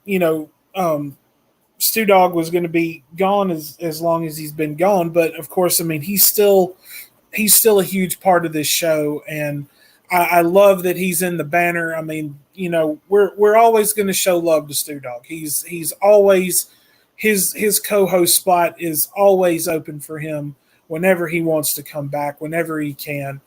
StooDogg was going to be gone as long as he's been gone. But of course, I mean, he's still a huge part of this show, and I love that he's in the banner. I mean, we're always going to show love to StooDogg. He's always his co-host spot is always open for him whenever he wants to come back, whenever he can.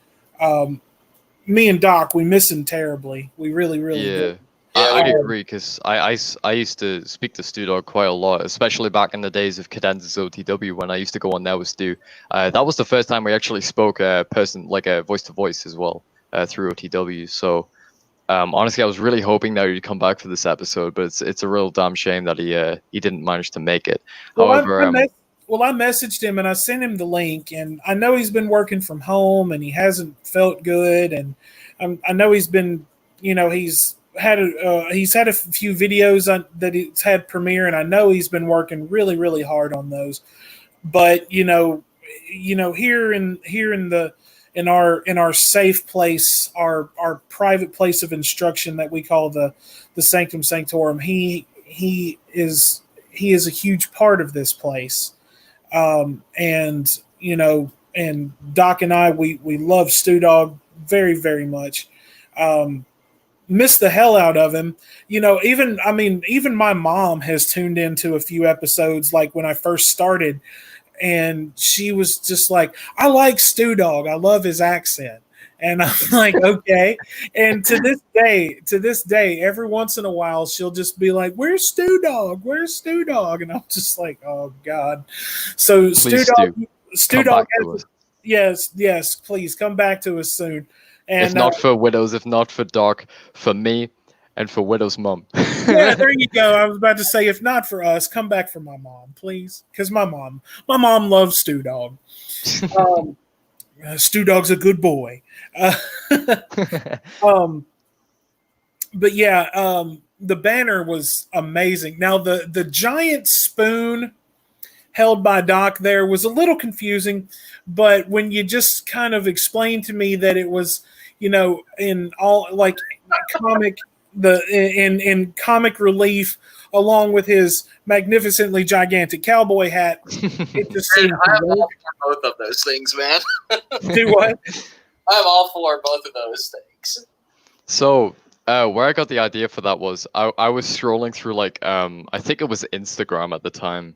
Me and Doc, we miss him terribly. We really, really do. Yeah, I agree, because I used to speak to StooDogg quite a lot, especially back in the days of Cadenza's OTW when I used to go on there with Stu. That was the first time we actually spoke voice to voice as well through OTW. So Honestly, I was really hoping that he'd come back for this episode, but it's a real damn shame that he didn't manage to make it. Well, However, I messaged him and I sent him the link, and I know he's been working from home and he hasn't felt good, and I know he's been, he's had a few videos that he's had premiere, and I know he's been working really, really hard on those. But here in our safe place, our private place of instruction that we call the Sanctum Sanctorum, he is a huge part of this place. And Doc and I, we love StooDogg very, very much. Miss the hell out of him. Even my mom has tuned into a few episodes, like when I first started, and she was just like, I like StooDogg. I love his accent. And I'm like, okay. And to this day, every once in a while, she'll just be like, "Where's StooDogg? Where's StooDogg?" And I'm just like, oh God. So StooDogg yes, please come back to us soon. And if not for Widows, if not for Doc, for me, and for Widow's mom. Yeah, there you go. I was about to say, if not for us, come back for my mom, please, because my mom loves StooDogg. StooDogg's a good boy. But yeah, the banner was amazing. Now the giant spoon held by Doc there was a little confusing, but when you just kind of explained to me that it was, in all like comic in comic relief, along with his magnificently gigantic cowboy hat, it just seemed I'm all for both of those things, man. Do what? I'm all for both of those things. So, where I got the idea for that was I was scrolling through I think it was Instagram at the time,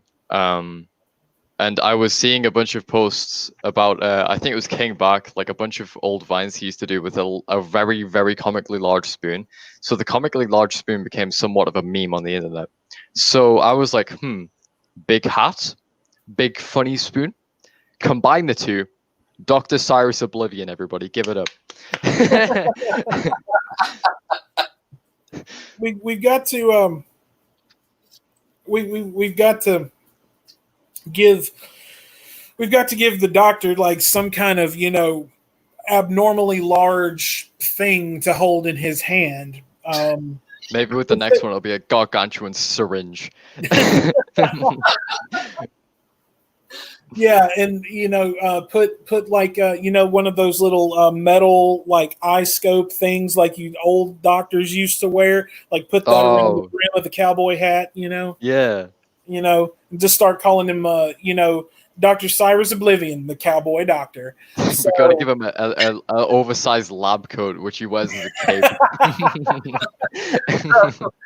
and I was seeing a bunch of posts about I think it was King Bach, like a bunch of old vines he used to do with a very, very comically large spoon. So the comically large spoon became somewhat of a meme on the internet. So I was like, big hat, big funny spoon, combine the two. Dr. Cyrus Oblivion, everybody, give it up. We've got to we've got to give the doctor like some kind of abnormally large thing to hold in his hand. Maybe with the next one it'll be a gargantuan syringe. Yeah, and put like one of those little metal like eye scope things like you old doctors used to wear. Like put that around the brim of the cowboy hat. Yeah. And just start calling him Dr. Cyrus Oblivion, the cowboy doctor. So, we gotta give him a oversized lab coat, which he wears as a cape.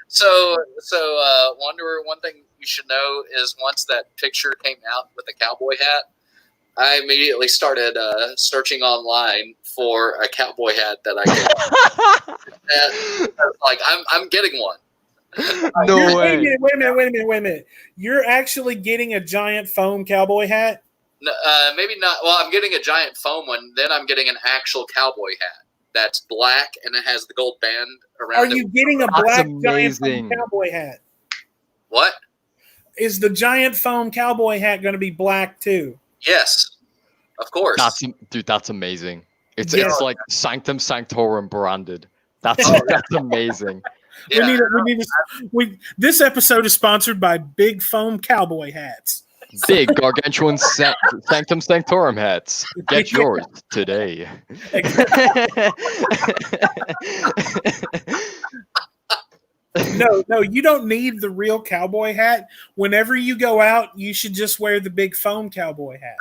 So, one thing you should know is once that picture came out with the cowboy hat, I immediately started searching online for a cowboy hat that I could. Like, I'm getting one. No way. Wait a minute. You're actually getting a giant foam cowboy hat? No, maybe not. Well, I'm getting a giant foam one. Then I'm getting an actual cowboy hat that's black and it has the gold band around it. Are you getting a black giant foam cowboy hat? What? Is the giant foam cowboy hat going to be black too? Yes, of course. That's amazing. It's like Sanctum Sanctorum branded. That's amazing. Yeah. This episode is sponsored by Big Foam Cowboy Hats. Big gargantuan Sanctum Sanctorum hats. Get yours today. No, you don't need the real cowboy hat. Whenever you go out, you should just wear the big foam cowboy hat.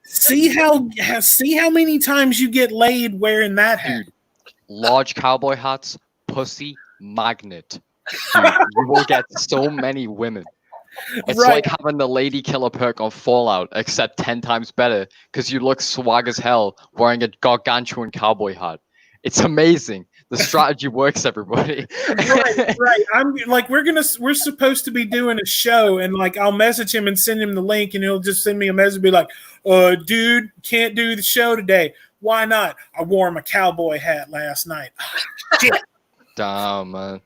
See how many times you get laid wearing that hat. Dude, large cowboy hats, pussy magnet. Dude, you will get so many women. It's like having the lady killer perk on Fallout, except 10 times better, because you look swag as hell wearing a gargantuan cowboy hat. It's amazing. The strategy works, everybody. Right. I'm like, we're supposed to be doing a show, and like, I'll message him and send him the link, and he'll just send me a message, and be like, dude, can't do the show today. Why not? I wore my cowboy hat last night. Shit. Damn, man.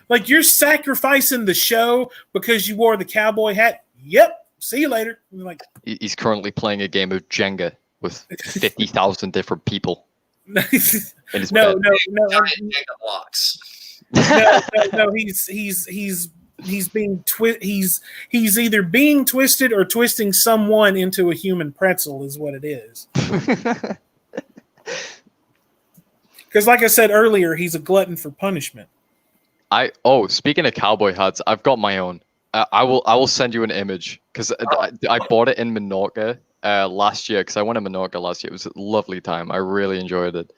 Like, you're sacrificing the show because you wore the cowboy hat? Yep. See you later. I'm like, He's currently playing a game of Jenga with 50,000 different people in his bed. no. Giant Jenga blocks. No. He's being he's either being twisted or twisting someone into a human pretzel is what it is. Because, like I said earlier, he's a glutton for punishment. Speaking of cowboy hats, I've got my own. I will send you an image because I bought it in Menorca last year because I went to Menorca last year. It was a lovely time. I really enjoyed it.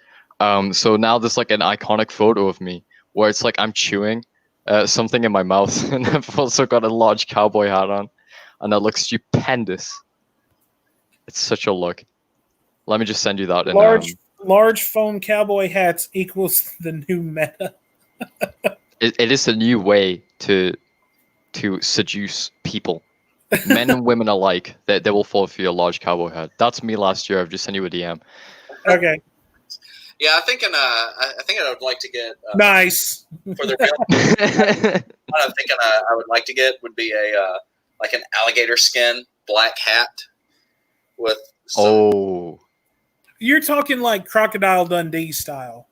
So now there's like an iconic photo of me where it's like I'm chewing something in my mouth, and I've also got a large cowboy hat on, and that looks stupendous. It's such a look. Let me just send you that. Large foam cowboy hats equals the new meta. It is a new way to seduce people, men and women alike. That they will fall for your large cowboy hat. That's me last year. I've just sent you a DM. Okay. Yeah, I think I would like to get nice for the real. What I'm thinking I would like to get would be a like an alligator skin black hat with. You're talking like Crocodile Dundee style.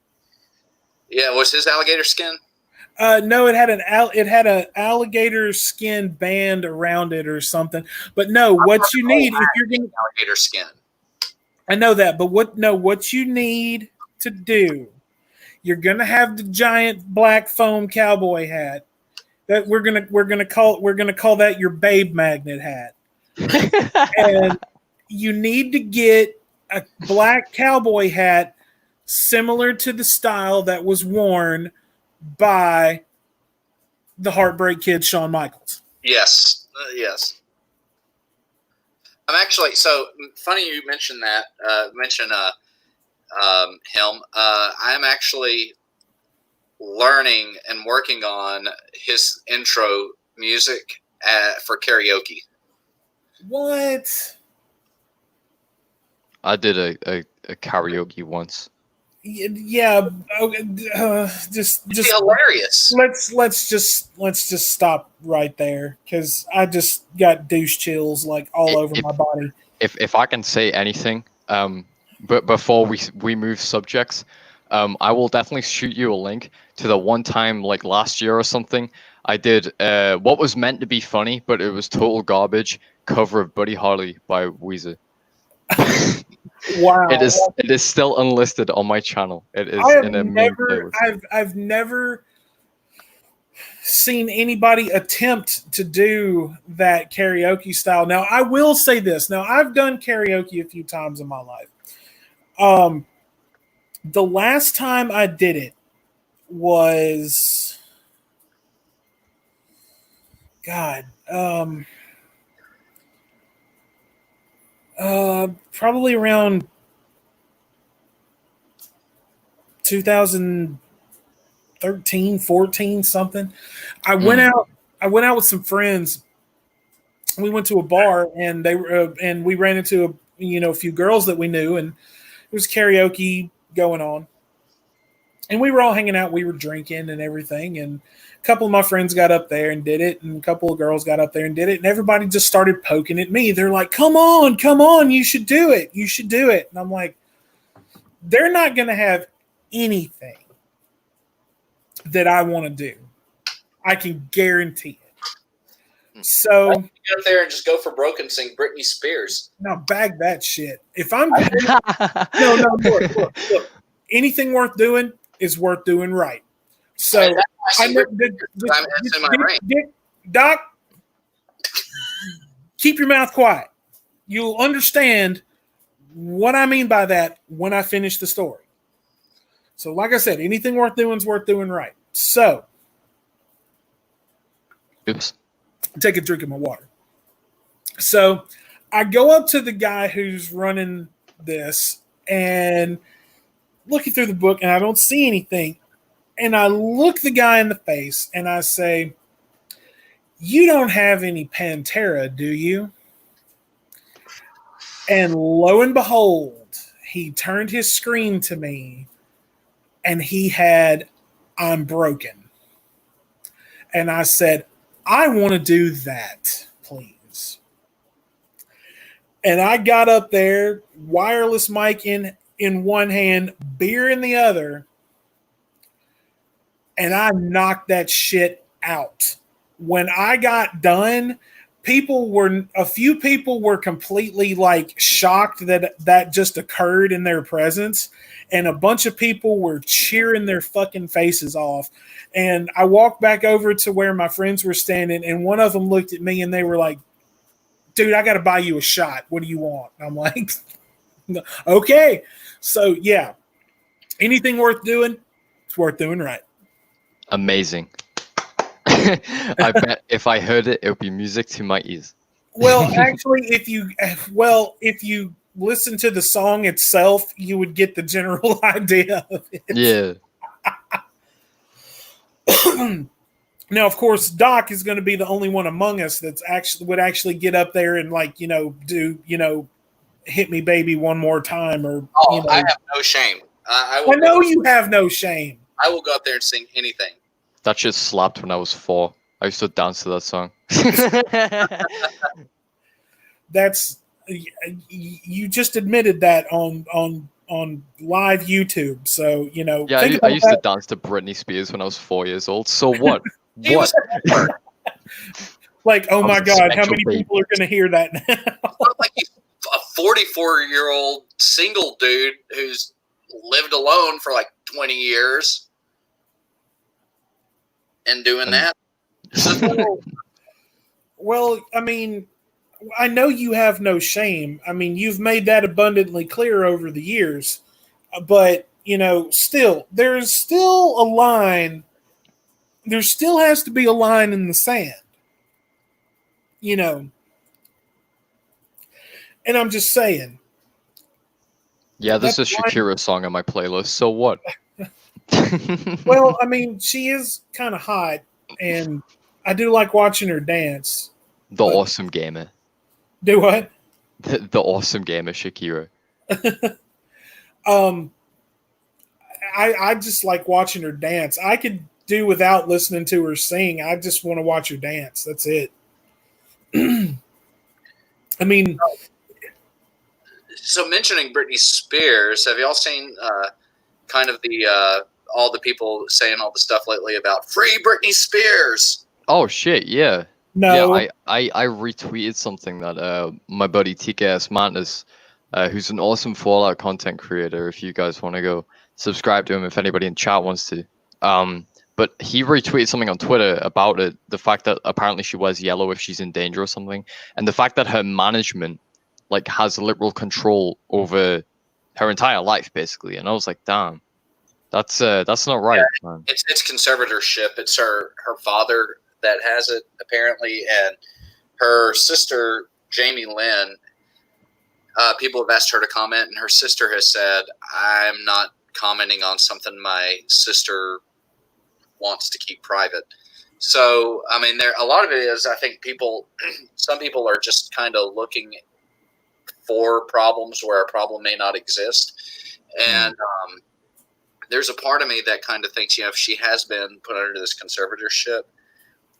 Yeah, was his alligator skin? No, it had an alligator skin band around it or something. But no, what you need if you're going alligator skin. I know that, but what you need to do, you're gonna have the giant black foam cowboy hat. That we're gonna call that your babe magnet hat. And you need to get a black cowboy hat similar to the style that was worn by the Heartbreak Kid, Shawn Michaels. Yes, yes. I'm actually so funny you mentioned that. Him. I'm actually learning and working on his intro music for karaoke. What? I did a karaoke once. Yeah, just hilarious. Let's just stop right there because I just got douche chills like all over my body. If I can say anything, but before we move subjects, I will definitely shoot you a link to the one time like last year or something. I did what was meant to be funny, but it was total garbage cover of Buddy Holly by Weezer. Wow! It is still unlisted on my channel. It is in a meme playlist. I've never seen anybody attempt to do that karaoke style. Now I will say this. Now I've done karaoke a few times in my life. The last time I did it was probably around 2013, 14, something. I went out with some friends. We went to a bar and and we ran into a few girls that we knew, and there was karaoke going on. And we were all hanging out, we were drinking and everything, and a couple of my friends got up there and did it, and a couple of girls got up there and did it, and everybody just started poking at me. They're like, come on, you should do it. And I'm like, they're not going to have anything that I want to do. I can guarantee it. So get up there and just go for broke and sing Britney Spears. Now bag that shit. If I'm look, anything worth doing is worth doing right. So Doc, keep your mouth quiet. You'll understand what I mean by that when I finish the story. So, like I said, anything worth doing is worth doing right. So, oops. Take a drink of my water. So, I go up to the guy who's running this and looking through the book, and I don't see anything. And I look the guy in the face and I say, "You don't have any Pantera, do you?" And lo and behold, he turned his screen to me and he had "I'm Broken." And I said, "I want to do that, please." And I got up there, wireless mic in one hand, beer in the other, and I knocked that shit out. When I got done, a few people were completely like shocked that just occurred in their presence, and a bunch of people were cheering their fucking faces off. And I walked back over to where my friends were standing, and one of them looked at me and they were like, "Dude, I got to buy you a shot. What do you want?" And I'm like, "Okay." So yeah, anything worth doing, it's worth doing right. Amazing. I bet if I heard it, it would be music to my ears. Well, actually, if you listen to the song itself, you would get the general idea of it. Yeah. Now, of course, Doc is going to be the only one among us that's would actually get up there and do "Hit Me, Baby, One More Time" or. I have no shame. I know you have no shame. I will go up there and sing anything. That shit slapped when I was 4. I used to dance to that song. That's you just admitted that on live YouTube. So Yeah, I used to dance to Britney Spears when I was 4 years old. So what? What? Like, oh my God, how many people are going to hear that now? Like he's a 44-year-old single dude who's lived alone for like 20 years and doing that. Well, I mean, I know you have no shame. I mean, you've made that abundantly clear over the years. But, still, there's still a line. There still has to be a line in the sand. And I'm just saying. Yeah, this is a Shakira song on my playlist. So what? Well, I mean, she is kind of hot, and I do like watching her dance. The awesome gamer. Do what? The awesome gamer, Shakira. I just like watching her dance. I could do without listening to her sing. I just want to watch her dance. That's it. I mean, so mentioning Britney Spears, have y'all seen kind of the all the people saying all the stuff lately about free Britney Spears? Oh shit, yeah. No. Yeah, I retweeted something that my buddy TKS Mantis, who's an awesome Fallout content creator, if you guys want to go subscribe to him, if anybody in chat wants to. But he retweeted something on Twitter about it, the fact that apparently she wears yellow if she's in danger or something, and the fact that her management has literal control over her entire life, basically. And I was like, damn, that's not right, man. It's conservatorship. It's her father that has it, apparently, and her sister, Jamie Lynn, people have asked her to comment, and her sister has said, "I'm not commenting on something my sister wants to keep private." So, I mean, a lot of it is, I think some people are just kind of looking for problems where a problem may not exist. And there's a part of me that kind of thinks, if she has been put under this conservatorship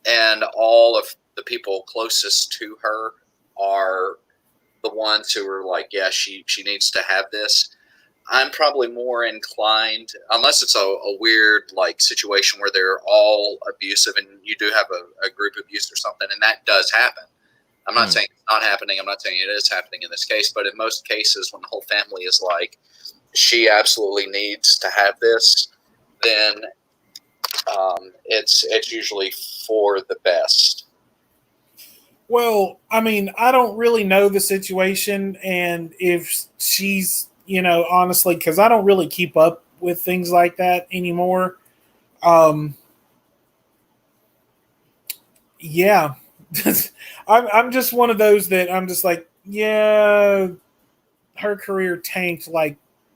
and all of the people closest to her are the ones who are like, yeah, she needs to have this, I'm probably more inclined, unless it's a weird situation where they're all abusive and you do have a group abuse or something, and that does happen. I'm not saying it's not happening. I'm not saying it is happening in this case, but in most cases, when the whole family is like, she absolutely needs to have this, then it's usually for the best. Well, I mean, I don't really know the situation, and if she's, honestly, because I don't really keep up with things like that anymore. Yeah. I'm just one of those that I'm just like, yeah, her career tanked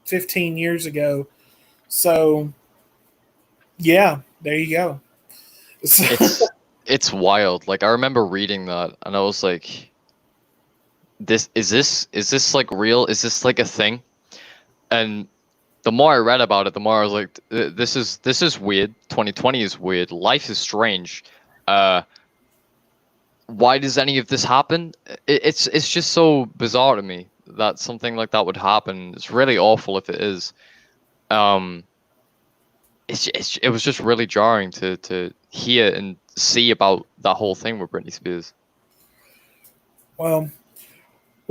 15 years ago. So, yeah, there you go. It's wild. I remember reading that, and I was like, "Is this real? Is this a thing?" And the more I read about it, the more I was like, this is weird. 2020 is weird. Life is strange. Why does any of this happen? It's just so bizarre to me that something like that would happen. It's really awful if it is. It was just really jarring to hear and see about that whole thing with Britney Spears. Well,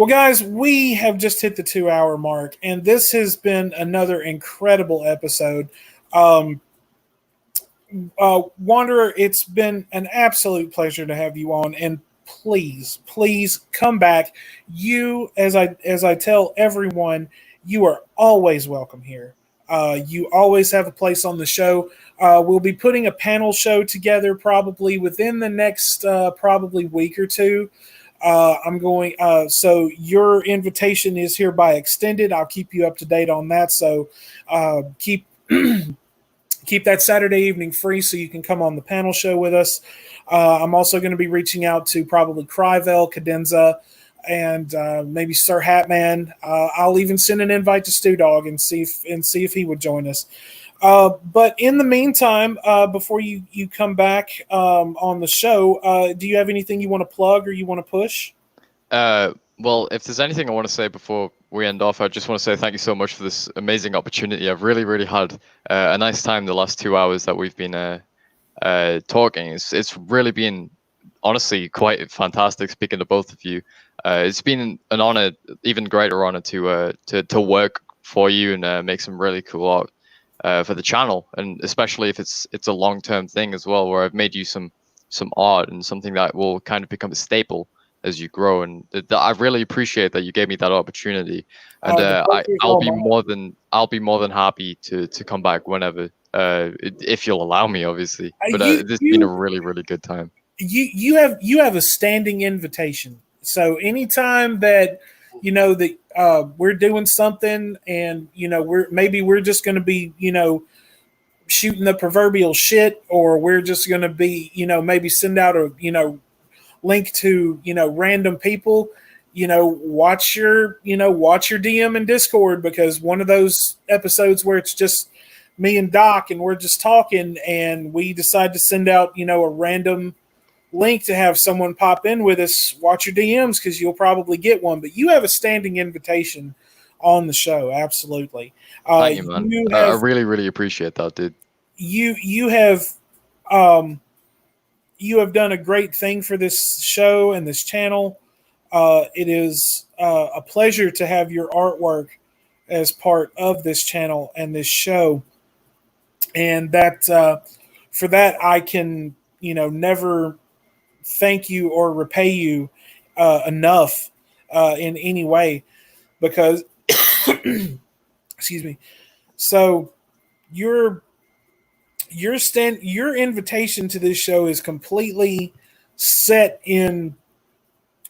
guys, we have just hit the 2-hour mark, and this has been another incredible episode. Wanderer, it's been an absolute pleasure to have you on, and please come back. You, as I tell everyone, you are always welcome here. You always have a place on the show. We'll be putting a panel show together probably within the next probably week or two. I'm going. So your invitation is hereby extended. I'll keep you up to date on that. So keep that Saturday evening free so you can come on the panel show with us. I'm also going to be reaching out to probably Kryvel, Cadenza, and maybe Sir Hatman. I'll even send an invite to StooDogg and see if he would join us. But in the meantime, before you come back on the show, do you have anything you want to plug or you want to push? Well, if there's anything I want to say before we end off, I just want to say thank you so much for this amazing opportunity. I've really had a nice time the last 2 hours that we've been talking. It's really been honestly quite fantastic speaking to both of you. It's been an honor, even greater honor to work for you and make some really cool art for the channel, and especially if it's a long-term thing as well, where I've made you some art and something that will kind of become a staple as you grow. And I really appreciate that you gave me that opportunity, and I'll be more than happy to come back whenever, if you'll allow me, obviously. But this has been a really good time. You have a standing invitation. So anytime that that we're doing something, and we're just going to be shooting the proverbial shit, or we're just going to be maybe send out a link to random people, watch your DM and Discord, because one of those episodes where it's just me and Doc and we're just talking and we decide to send out a random link to have someone pop in with us, watch your DMs, because you'll probably get one. But you have a standing invitation on the show. Absolutely. Thank you, man. I really appreciate that, dude. You have done a great thing for this show and this channel. It is a pleasure to have your artwork as part of this channel and this show. And that for that, I can never thank you or repay you enough in any way, because excuse me. So your invitation to this show is completely set in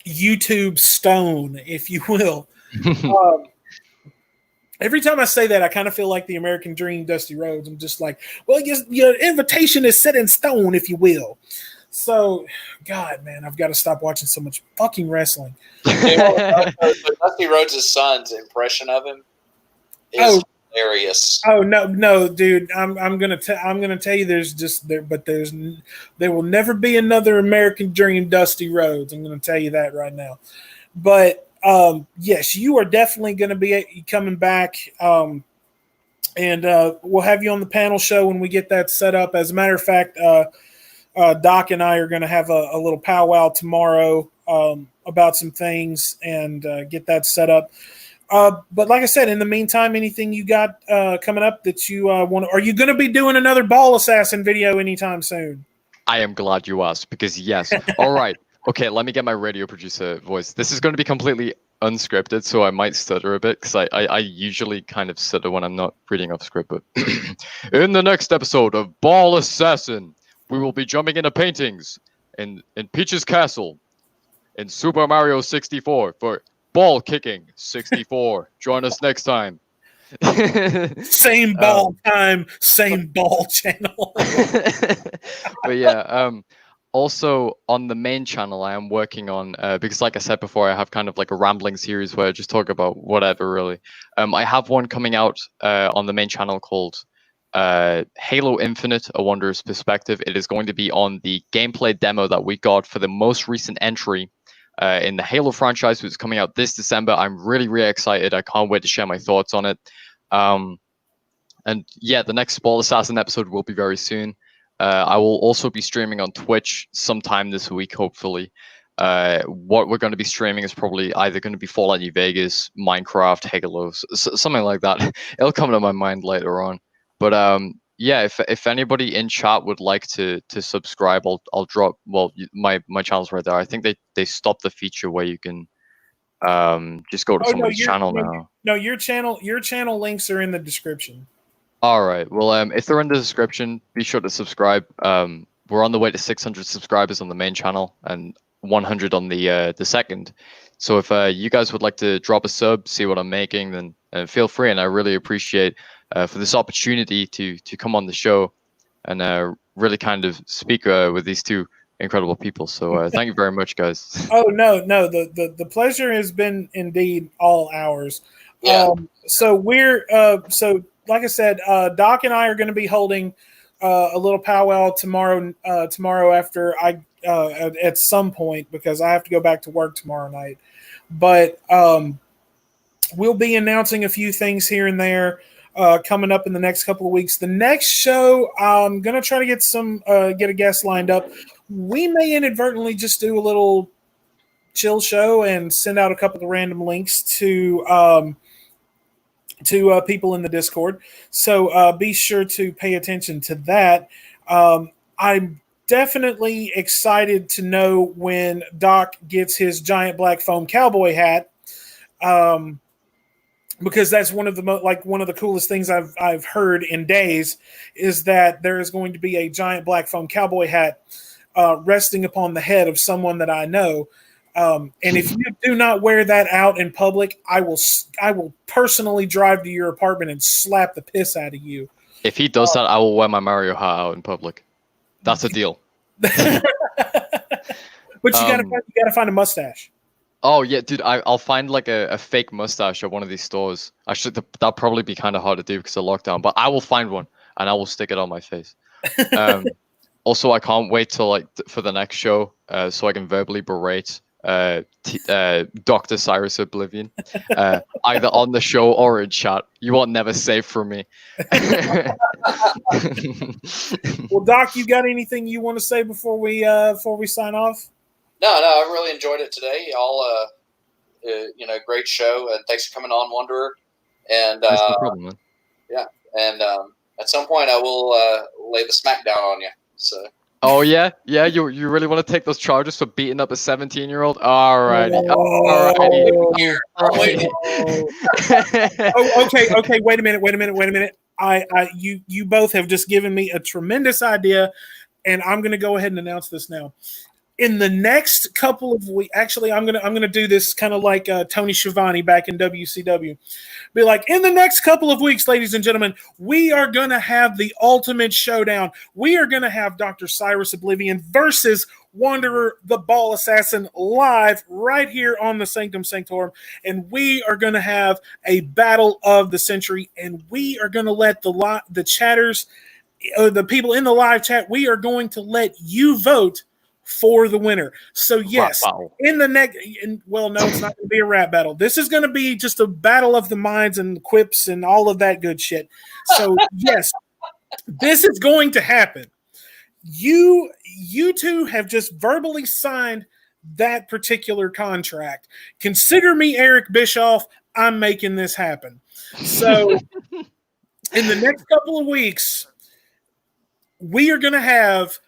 YouTube stone, if you will. Every time I say that, I kind of feel like the American Dream, Dusty Rhodes. I'm just like, well, your invitation is set in stone, if you will. So, God, man, I've got to stop watching so much fucking wrestling. Dusty Rhodes' son's impression of him is hilarious. Oh no, dude! I'm gonna tell you, there will never be another American Dream Dusty Rhodes. I'm gonna tell you that right now. But yes, you are definitely going to be coming back, and we'll have you on the panel show when we get that set up. As a matter of fact, Doc and I are going to have a little powwow tomorrow about some things and get that set up. But like I said, in the meantime, anything you got coming up that you want? Are you going to be doing another Ball Assassin video anytime soon? I am glad you asked, because yes. All right. Okay, let me get my radio producer voice. This is going to be completely unscripted, so I might stutter a bit, because I usually kind of stutter when I'm not reading off script. But in the next episode of Ball Assassin, we will be jumping into paintings in Peach's Castle in Super Mario 64 for Ball Kicking 64. Join us next time. Same ball time, same ball channel. But yeah, Also on the main channel, I am working on because, like I said before, I have kind of like a rambling series where I just talk about whatever really. I have one coming out on the main channel called Halo Infinite: A Wanderer's Perspective. It is going to be on the gameplay demo that we got for the most recent entry in the Halo franchise, which is coming out this December. I'm really, really excited. I can't wait to share my thoughts on it. And yeah, the next Ball Assassin episode will be very soon. I will also be streaming on Twitch sometime this week, hopefully. What we're going to be streaming is probably either going to be Fallout New Vegas, Minecraft, Halo, something like that. It'll come to my mind later on. But yeah, if anybody in chat would like to subscribe, I'll drop. Well, my channel's right there. I think they stopped the feature where you can just go to somebody's channel now. No, your channel links are in the description. All right. Well, if they're in the description, be sure to subscribe. We're on the way to 600 subscribers on the main channel and 100 on the second. So if you guys would like to drop a sub, see what I'm making, then feel free. And I really appreciate for this opportunity to come on the show and really kind of speak with these two incredible people. So thank you very much, guys. Oh no, the pleasure has been indeed all ours. Yeah. So we're like I said, Doc and I are going to be holding a little powwow tomorrow after at some point, because I have to go back to work tomorrow night. But we'll be announcing a few things here and there coming up in the next couple of weeks. The next show, I'm going to try to get a guest lined up. We may inadvertently just do a little chill show and send out a couple of random links to people in the Discord. So be sure to pay attention to that. I'm definitely excited to know when Doc gets his giant black foam cowboy hat, because that's one of the coolest things I've heard in days, is that there is going to be a giant black foam cowboy hat resting upon the head of someone that I know. And if you do not wear that out in public, I will personally drive to your apartment and slap the piss out of you. If he does that, I will wear my Mario hat out in public. That's a deal. But you gotta find a mustache. Oh yeah, dude, I'll find like a fake mustache at one of these stores. That'll probably be kind of hard to do because of lockdown, but I will find one and I will stick it on my face. Also, I can't wait till for the next show so I can verbally berate Dr. Cyrus Oblivion, either on the show or in chat. You are never safe from me. Well, Doc, you got anything you want to say before we sign off? No, I really enjoyed it today. All, great show, and thanks for coming on, Wanderer. And no problem, man. Yeah, and at some point I will lay the smack down on you. So. Oh yeah. You really want to take those charges for beating up a 17-year-old? Alrighty. Okay. Wait a minute. You both have just given me a tremendous idea, and I'm going to go ahead and announce this now. In the next couple of weeks, actually, I'm gonna do this kind of like Tony Schiavone back in WCW. Be like, in the next couple of weeks, ladies and gentlemen, we are gonna have the ultimate showdown. We are gonna have Dr. Cyrus Oblivion versus Wanderer the Ball Assassin live right here on the Sanctum Sanctorum, and we are gonna have a battle of the century, and we are gonna let the chatters, the people in the live chat, we are going to let you vote for the winner. So yes, in the next, well, no, it's not going to be a rap battle. This is going to be just a battle of the minds and quips and all of that good shit. So yes, this is going to happen. You two have just verbally signed that particular contract. Consider me Eric Bischoff. I'm making this happen. So in the next couple of weeks, we are going to have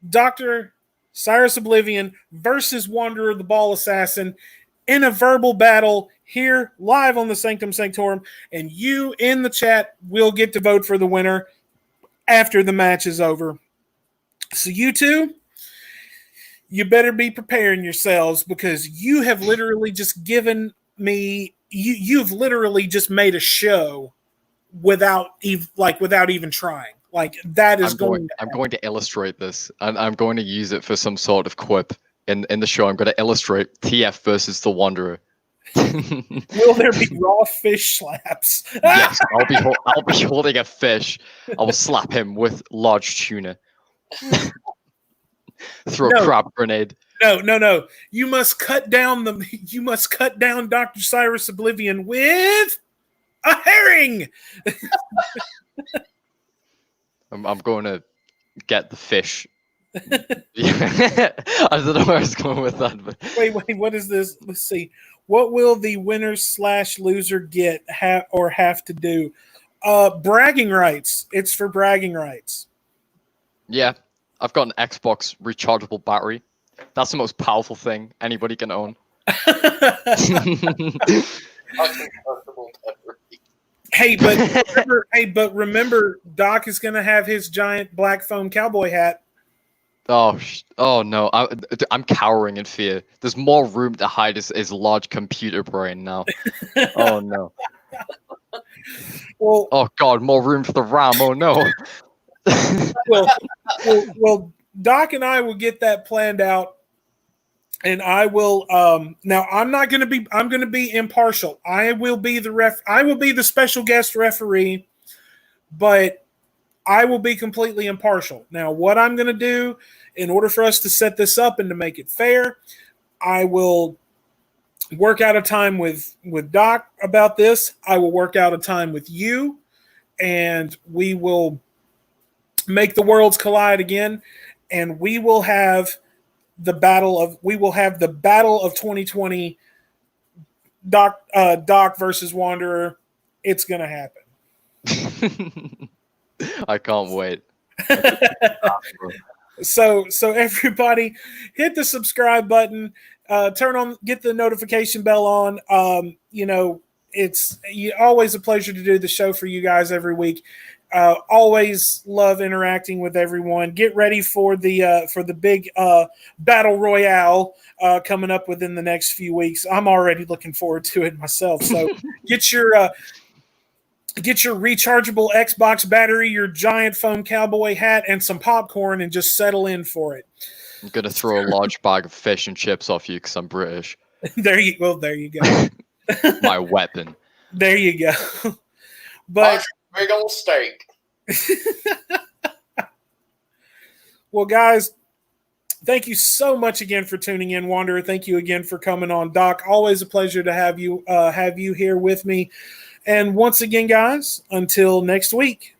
Dr. Cyrus Oblivion versus Wanderer the Ball Assassin in a verbal battle here live on the Sanctum Sanctorum, and you in the chat will get to vote for the winner after the match is over. So you two, you better be preparing yourselves, because you have literally just given me, you've literally just made a show without even trying. Like that is I'm going to illustrate this, and I'm going to use it for some sort of quip in the show. I'm going to illustrate TF versus the Wanderer. Will there be raw fish slaps? Yes, I'll be holding a fish. I will slap him with large tuna. Throw a crab grenade. No. You must cut down Dr. Cyrus Oblivion with a herring. I'm going to get the fish. I don't know where I was going with that. But... Wait, what is this? Let's see. What will the winner/loser get have to do? Bragging rights. It's for bragging rights. Yeah, I've got an Xbox rechargeable battery. That's the most powerful thing anybody can own. Hey, but remember, Doc is going to have his giant black foam cowboy hat. Oh no! I'm cowering in fear. There's more room to hide his large computer brain now. Oh no! Well, oh god, more room for the RAM. Oh no! well, Doc and I will get that planned out, and I will. Now, I'm going to be impartial. I will be the special guest referee, but I will be completely impartial. Now, what I'm going to do in order for us to set this up and to make it fair, I will work out a time with Doc about this. I will work out a time with you, and we will make the worlds collide again, and we will have the battle of 2020. Doc versus Wanderer. It's going to happen. I can't wait. So everybody, hit the subscribe button. Get the notification bell on. It's always a pleasure to do the show for you guys every week. Always love interacting with everyone. Get ready for the big battle royale coming up within the next few weeks. I'm already looking forward to it myself. So get your rechargeable Xbox battery, your giant foam cowboy hat, and some popcorn, and just settle in for it. I'm gonna throw a large bag of fish and chips off you because I'm British. There you go. My weapon. There you go. But big old steak. Well, guys, thank you so much again for tuning in, Wanderer. Thank you again for coming on, Doc. Always a pleasure to have you here with me. And once again, guys, until next week.